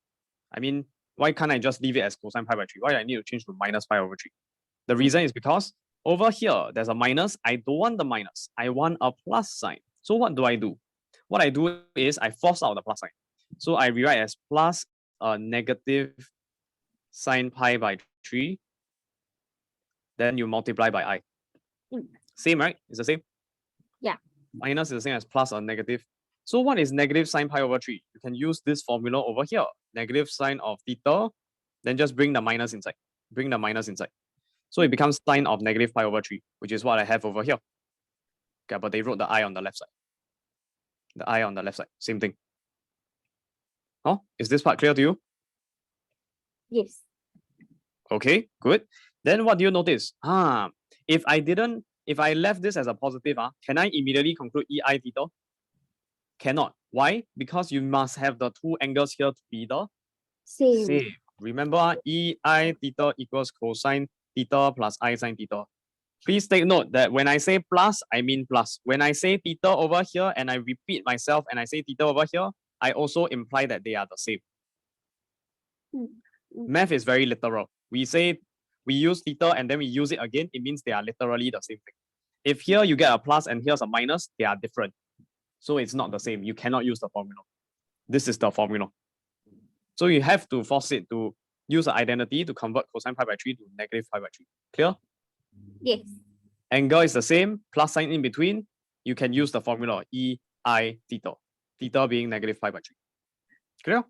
I mean, why can't I just leave it as cosine pi by 3? Why do I need to change to minus pi over 3? The reason is because over here, there's a minus. I don't want the minus. I want a plus sign. So what do? What I do is I force out the plus sign. So I rewrite as plus a negative sine pi by 3. Then you multiply by I. Same, right? It's the same? Yeah. Minus is the same as plus or negative. So what is negative sine pi over 3? You can use this formula over here. Negative sine of theta, then just bring the minus inside. Bring the minus inside. So it becomes sine of negative pi over 3, which is what I have over here. Okay, but they wrote the I on the left side. The I on the left side, same thing. Oh, is this part clear to you? Yes. Okay, good. Then what do you notice? If I left this as a positive, can I immediately conclude EI theta? Cannot. Why? Because you must have the two angles here to be the Same. Remember, EI theta equals cosine theta plus I sine theta. Please take note that when I say plus, I mean plus. When I say theta over here and I repeat myself and I say theta over here, I also imply that they are the same. Math is very literal. We use theta and then we use it again, it means they are literally the same thing. If here you get a plus and here's a minus, they are different. So it's not the same. You cannot use the formula. This is the formula. So you have to force it to use an identity to convert cosine pi by 3 to negative pi by 3. Clear? Yes. Angle is the same, plus sign in between. You can use the formula EI theta. Theta being negative pi by 3. Clear?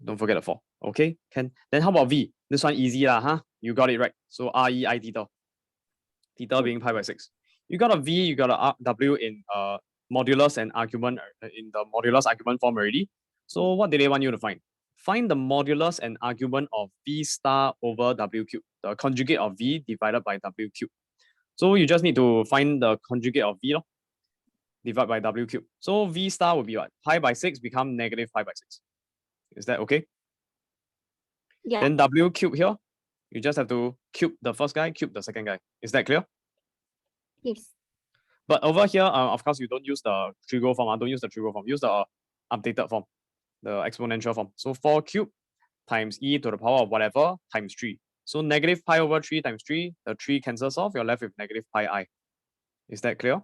Don't forget the 4. Okay, can. Then how about V? This one easy lah, huh? You got it right. So REI theta. Theta being pi by 6. You got a V, you got a W in modulus and argument in the modulus argument form already. So what did they want you to find? Find the modulus and argument of V star over W cube, the conjugate of V divided by W cube. So you just need to find the conjugate of V, divided by W cube. So V star will be what? Pi by 6 become negative pi by 6. Is that okay? Yeah. Then W cube here, you just have to cube the first guy, cube the second guy. Is that clear? Yes. But over here, of course, you don't use the trigo form. Don't use the trigo form. Use the updated form, the exponential form. So 4 cube times e to the power of whatever times 3. So negative pi over 3 times 3, the 3 cancels off. You're left with negative pi I. Is that clear?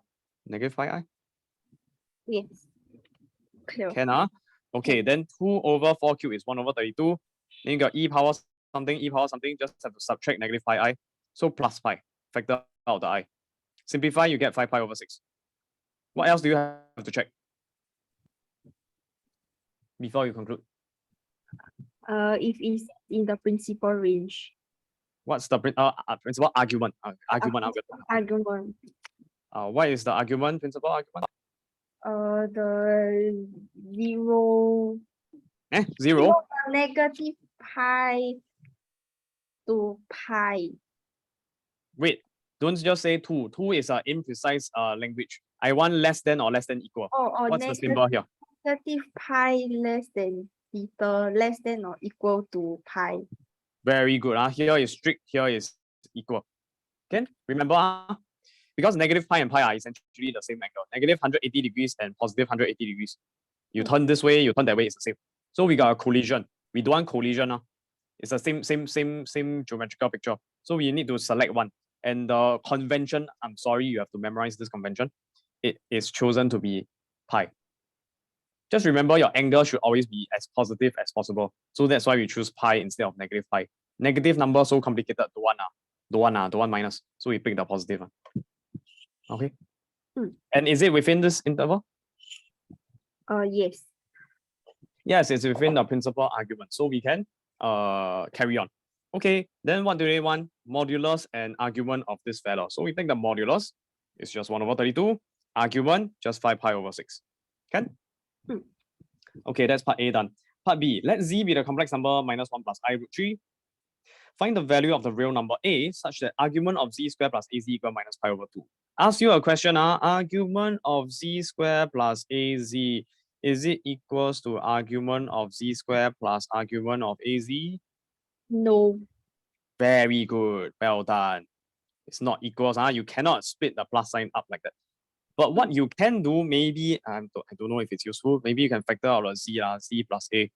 Negative pi I? Yes. Clear. Can, Okay, then 2 over 4 cube is 1 over 32. Then you got e power something, just have to subtract negative pi I. So plus pi, factor out the I. Simplify, you get 5 pi over 6. What else do you have to check before you conclude? If it's in the principal range. What's the principal argument? Argument. What is the argument? Principal argument? The 0. 0? Negative pi to pi. Wait, don't just say 2. 2 is an imprecise language. I want less than or less than equal. What's the symbol here? Negative pi less than theta, less than or equal to pi. Very good. Here is strict, here is equal. Can remember? Because negative pi and pi are essentially the same angle. Negative 180 degrees and positive 180 degrees. You turn this way, you turn that way, it's the same. So we got a collision. We don't want collision. It's the same geometrical picture. So we need to select one. And the convention, I'm sorry, you have to memorize this convention. It is chosen to be pi. Just remember your angle should always be as positive as possible. So that's why we choose pi instead of negative pi. Negative number so complicated, don't want minus. So we pick the positive one. Okay. And is it within this interval? Yes. Yes, it's within the principal argument. So we can carry on. Okay, then what do they want? Modulus and argument of this fellow. So we take the modulus, it's just 1 over 32. Argument, just 5 pi over 6. Can? Okay, that's part A done. Part B, let Z be the complex number minus 1 plus I root 3. Find the value of the real number a such that argument of z squared plus az equal minus pi over 2. Ask you a question, argument of z squared plus az, is it equals to argument of z squared plus argument of az? No. Very good, well done. It's not equals, you cannot split the plus sign up like that. But what you can do, maybe, I don't know if it's useful, maybe you can factor out a z, z plus a.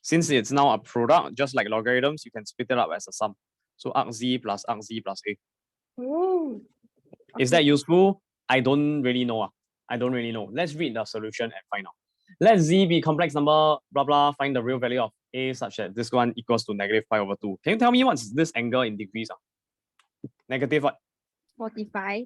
Since it's now a product, just like logarithms, you can split it up as a sum. So arc z plus a. Oh. Is that useful? I don't really know. I don't really know. Let's read the solution and find out. Let z be complex number, blah, blah, find the real value of a such that this one equals to negative pi over 2. Can you tell me what's this angle in degrees? Negative what? 45.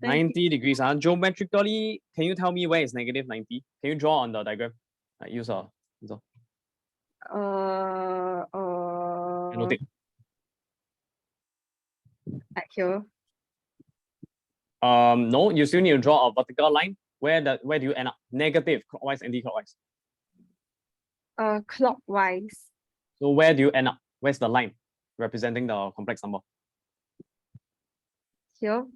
90 degrees. Geometrically, can you tell me where is negative 90? Can you draw on the diagram? Use a annotate. Like here. No, you still need to draw a vertical line. Where do you end up? Negative, clockwise, anti-clockwise. Clockwise. So where do you end up? Where's the line representing the complex number? Here.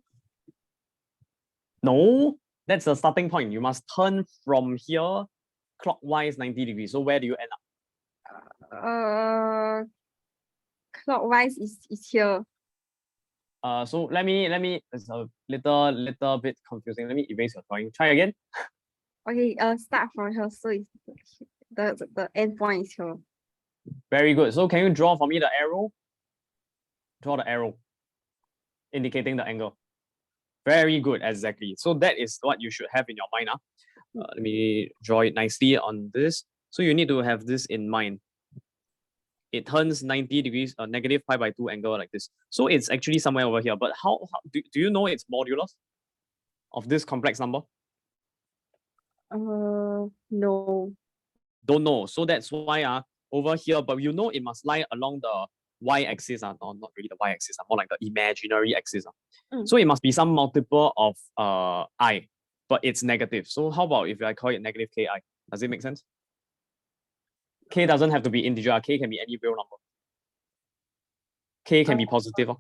No, that's the starting point. You must turn from here clockwise 90 degrees. So where do you end up? Clockwise is here. So let me, it's a little bit confusing. Let me erase your drawing. Try again. Okay, start from here. So it's the end point is here. Very good. So can you draw for me the arrow? Draw the arrow indicating the angle. Very good, exactly. So that is what you should have in your mind. Let me draw it nicely on this. So you need to have this in mind. It turns 90 degrees, negative pi by 2 angle like this. So it's actually somewhere over here. But how do you know its modulus of this complex number? No. Don't know. So that's why over here, but you know it must lie along the y-axis, not really the y-axis, more like the imaginary axis. So it must be some multiple of I, but it's negative. So how about if I call it negative ki? Does it make sense? K doesn't have to be integer. K can be any real number. K can be positive.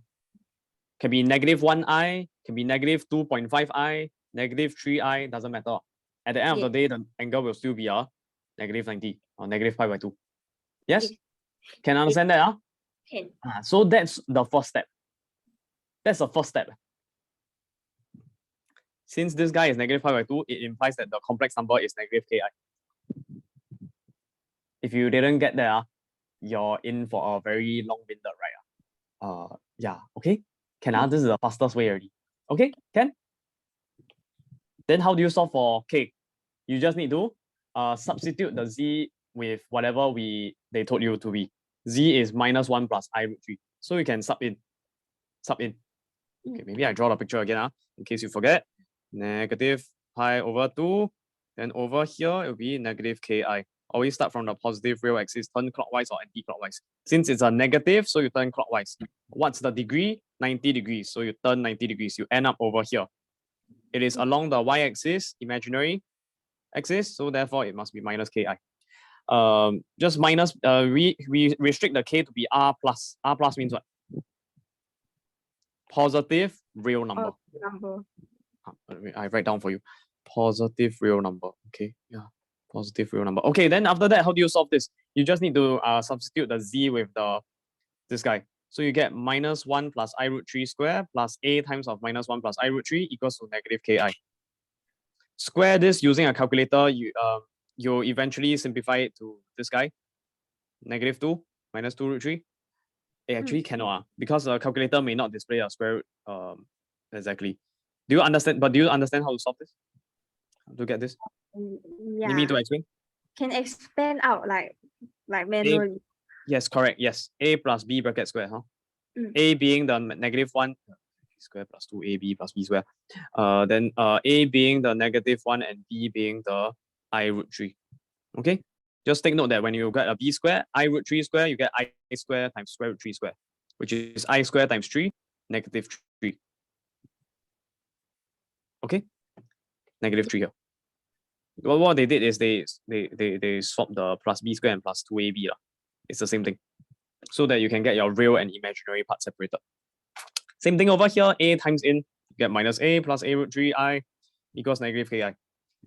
Can be negative 1i, can be negative 2.5i, negative 3i, doesn't matter. At the end of the day, the angle will still be a negative 90 or negative pi by 2. Yes? Can you understand that? Can. So that's the first step. That's the first step. Since this guy is negative pi by 2, it implies that the complex number is negative ki. If you didn't get there, you're in for a very long-winded ride. Yeah, okay. This is the fastest way already. Okay, can? Then how do you solve for k? You just need to substitute the z with whatever they told you to be. Z is minus 1 plus I root 3. So you can sub in. Okay, maybe I draw the picture again, in case you forget. Negative pi over 2. Then over here, it will be negative ki. Always start from the positive real axis, turn clockwise or anti-clockwise. Since it's a negative, so you turn clockwise. What's the degree? 90 degrees. So you turn 90 degrees. You end up over here. It is along the y-axis, imaginary axis. So therefore, it must be minus ki. Just minus, we restrict the k to be r plus. R plus means what? Positive real number. I write down for you. Positive real number. Okay, yeah. Positive real number. Okay, then after that, how do you solve this? You just need to substitute the z with this guy. So you get minus 1 plus I root 3 square plus a times of minus 1 plus I root 3 equals to negative ki. Square this using a calculator, you eventually simplify it to this guy. Negative 2 minus 2 root 3. It actually cannot, because the calculator may not display a square root exactly. Do you understand? But do you understand how to solve this? How to get this? Yeah. Need me to explain? Can expand out like manually. Yes, correct. Yes. A plus b bracket square. A being the negative 1 square plus 2ab plus b square. Then a being the negative 1 and b being the I root 3. Okay. Just take note that when you get a b square, I root 3 square, you get I square times square root 3 square, which is I square times 3, negative 3. Okay. Negative 3 here. Well, what they did is they swapped the plus b square and plus 2ab. It's the same thing. So that you can get your real and imaginary part separated. Same thing over here, a times in, you get minus a plus a root 3i equals negative ki.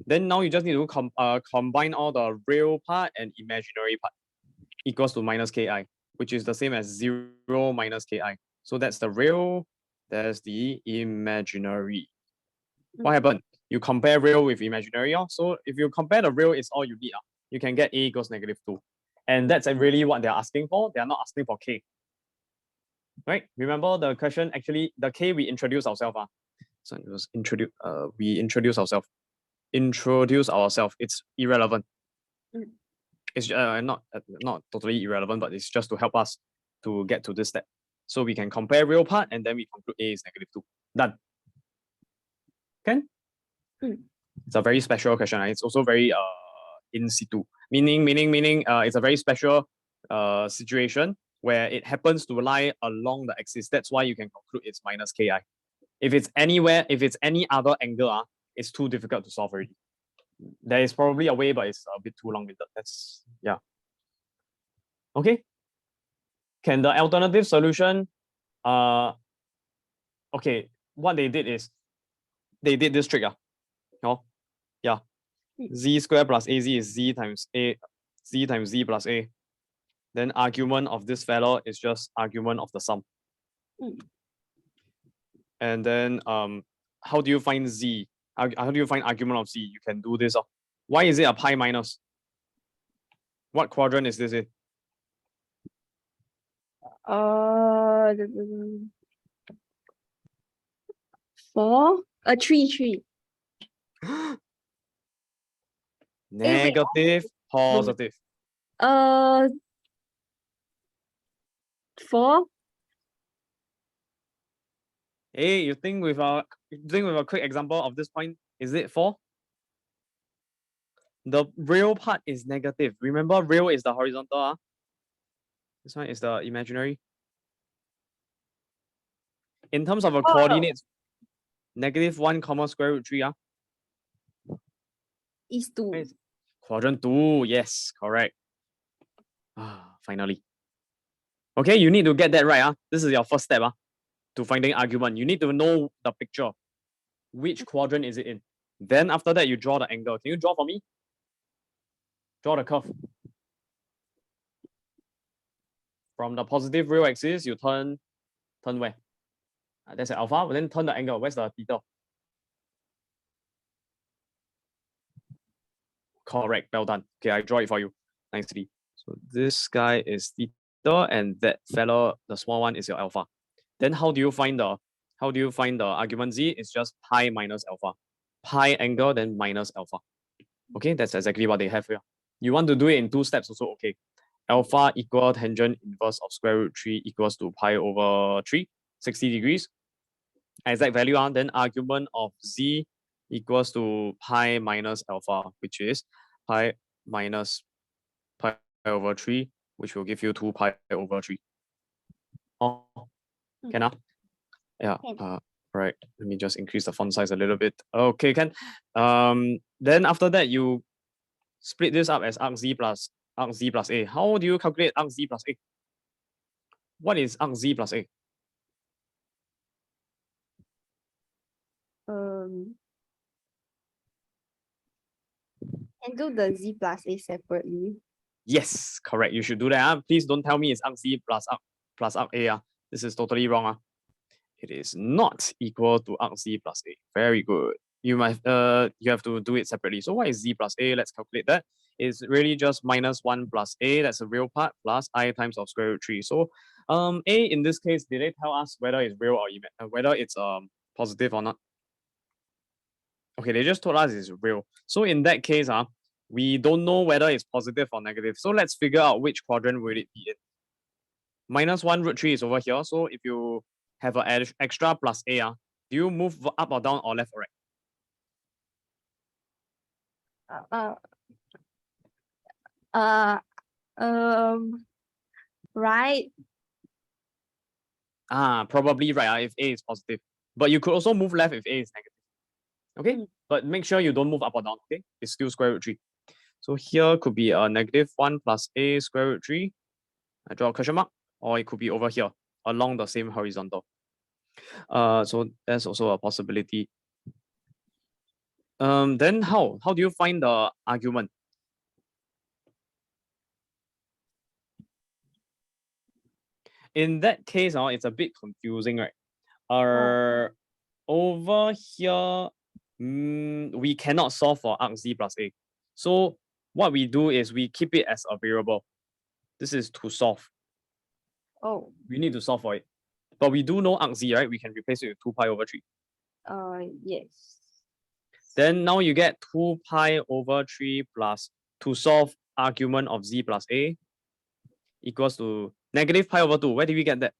Then now you just need to combine all the real part and imaginary part equals to minus ki, which is the same as 0 minus ki. So that's the real, that's the imaginary. What happened? You compare real with imaginary. So if you compare the real, it's all you need. You can get a equals negative 2. And that's really what they're asking for. They're not asking for k. Right? Remember the question, actually, the k we introduce ourselves. So it was we introduce ourselves. Introduce ourselves. It's irrelevant. It's not totally irrelevant, but it's just to help us to get to this step. So we can compare real part and then we conclude a is negative 2. Done. Can? It's a very special question. It's also very in situ. Meaning it's a very special situation where it happens to lie along the axis. That's why you can conclude it's minus ki. If it's anywhere, if it's any other angle, it's too difficult to solve already. There is probably a way, but it's a bit too long-winded. That's, yeah. Okay. Can the alternative solution, okay, what they did is, they did this trick. Yeah. Z squared plus AZ is Z times Z plus A. Then argument of this fellow is just argument of the sum. And then how do you find Z? How do you find argument of Z? You can do this. Why is it a pi minus? What quadrant is this in? 3. Negative, positive. 4. Hey, you think with a quick example of this point, is it 4? The real part is negative. Remember, real is the horizontal. This one is the imaginary. In terms of a coordinates, -1 comma square root 3 is 2. Quadrant 2, yes, correct. Finally. Okay, you need to get that right. This is your first step to finding argument. You need to know the picture. Which quadrant is it in? Then after that, you draw the angle. Can you draw for me? Draw the curve. From the positive real axis, you turn where? That's an alpha, but then turn the angle. Where's the theta? Correct, well done. Okay, I draw it for you nicely. So this guy is theta, and that fellow, the small one, is your alpha. Then how do you find the argument Z? It's just pi minus alpha. Pi angle, then minus alpha. Okay, that's exactly what they have here. You want to do it in 2 steps also, okay. Alpha equal tangent inverse of square root 3 equals to pi over 3, 60 degrees. Exact value, then argument of Z equals to pi minus alpha, which is pi minus pi over 3, which will give you 2 pi over 3. Oh, can I? Yeah. Right. Let me just increase the font size a little bit. Okay, can. Then after that, you split this up as arc Z plus A. How do you calculate arc Z plus A? What is arc Z plus A? And do the Z plus A separately. Yes, correct. You should do that. Please don't tell me it's arc Z plus arc A. This is totally wrong. It is not equal to arc Z plus A. Very good. You have to do it separately. So what is Z plus A? Let's calculate that. It's really just -1 plus A, that's a real part, plus I times of square root 3. So A in this case, did they tell us whether it's real or whether it's positive or not? Okay, they just told us it's real. So in that case, we don't know whether it's positive or negative. So let's figure out which quadrant will it be in. -1 root 3 is over here. So if you have an extra plus A, do you move up or down or left or right? Right. Probably right if A is positive. But you could also move left if A is negative. Okay, but make sure you don't move up or down. Okay, it's still square root 3. So here could be a -1 plus a square root 3. I draw a question mark, or it could be over here along the same horizontal. So that's also a possibility. Then how do you find the argument? In that case, it's a bit confusing, right? Over here, we cannot solve for arc z plus a. So what we do is we keep it as a variable. This is to solve. Oh. We need to solve for it. But we do know arc z, right? We can replace it with 2 pi over 3. Yes. Then now you get 2 pi over 3 plus, to solve argument of z plus a, equals to negative pi over 2. Where did we get that?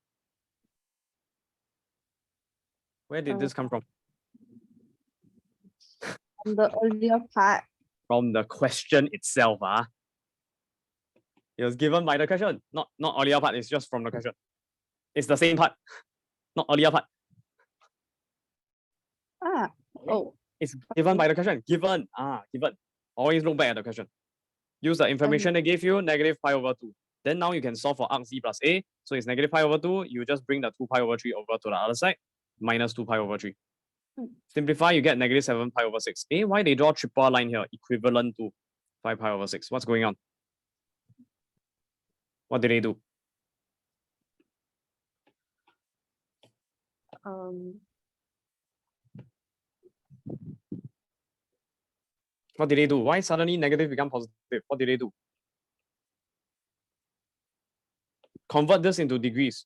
Where did this come from? From the earlier part. From the question itself. It was given by the question, not earlier part. It's just from the question. It's the same part, not earlier part. Oh. It's given by the question. Given. Given. Always look back at the question. Use the information they gave you, negative pi over 2. Then now you can solve for arc z plus a. So it's negative pi over 2. You just bring the 2 pi over 3 over to the other side, minus 2 pi over 3. Simplify, you get negative 7 pi over 6. Why they draw triple line here, equivalent to 5 pi over 6? What's going on? What did they do? What did they do? Why suddenly negative become positive? What did they do? Convert this into degrees.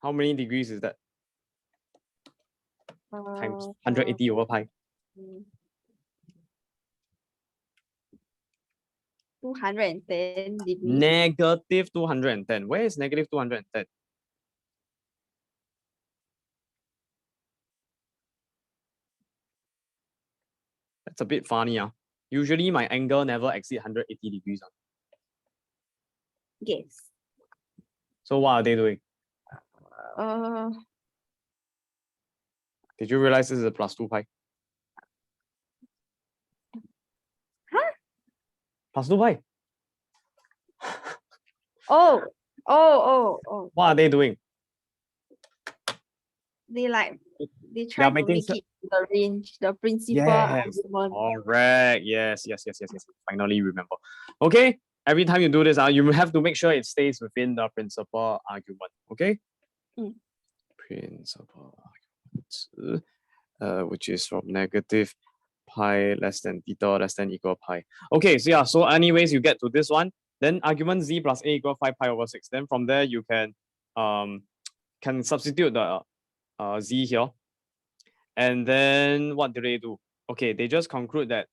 How many degrees is that? Times 180 over pi. 210 degrees. Negative 210. Where is negative 210? That's a bit funny. Usually my angle never exceed 180 degrees. Yes. So what are they doing? Did you realize this is a plus 2 pi? Plus 2 pi. Oh. What are they doing? They try to make it the range, the principal argument. Correct. Yes. Finally remember. Okay. Every time you do this, you have to make sure it stays within the principal argument. Okay. Principal argument, which is from negative pi less than theta less than equal pi. Okay. So yeah. So anyways, you get to this one. Then argument z plus a equal 5 pi over 6. Then from there you can substitute the z here. And then what do they do? Okay, they just conclude that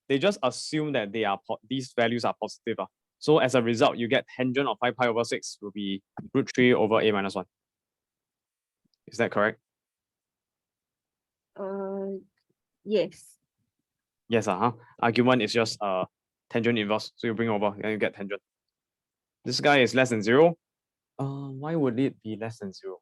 they just assume that these values are positive. So as a result, you get tangent of 5 pi over 6 will be root 3 over a minus 1. Is that correct? Yes. Yes. Argument is just tangent inverse. So you bring over and you get tangent. This guy is less than 0. Why would it be less than 0?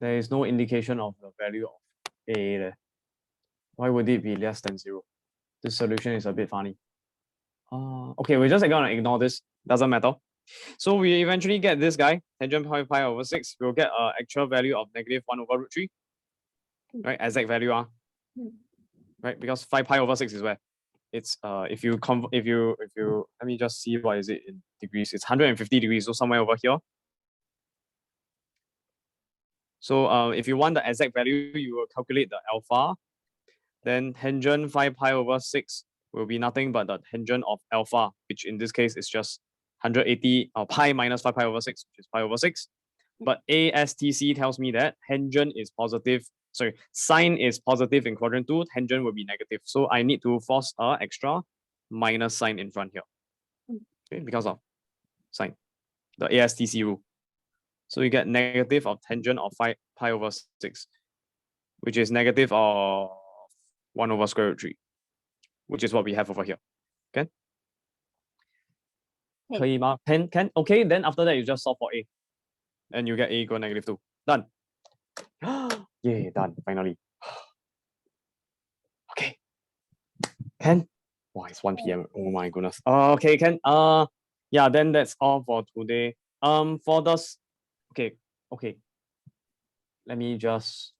There is no indication of the value of a there. Why would it be less than 0? This solution is a bit funny. Okay, we're just gonna ignore this. Doesn't matter. So we eventually get this guy, tangent pi over 6. We'll get an actual value of negative 1 over root 3. Right, exact value. Right, because 5 pi over 6 is where? It's if you let me just see what is it in degrees. It's 150 degrees, so somewhere over here. So if you want the exact value, you will calculate the alpha. Then tangent 5 pi over 6 will be nothing but the tangent of alpha, which in this case is just 180 or pi minus 5 pi over 6, which is pi over 6. But ASTC tells me that tangent is positive. Sorry, sine is positive in quadrant 2, tangent will be negative. So I need to force an extra minus sign in front here. Okay, because of sine, the ASTC rule. So you get negative of tangent of 5 pi over 6, which is negative of 1 over square root 3, which is what we have over here. Okay? Can? Okay, then after that you just solve for a. And you get a equal negative 2. Done. Yay, done, finally. Okay. Can? Wow, it's 1 p.m. Oh my goodness. Okay, can. Yeah, then that's all for today. For the okay. Let me just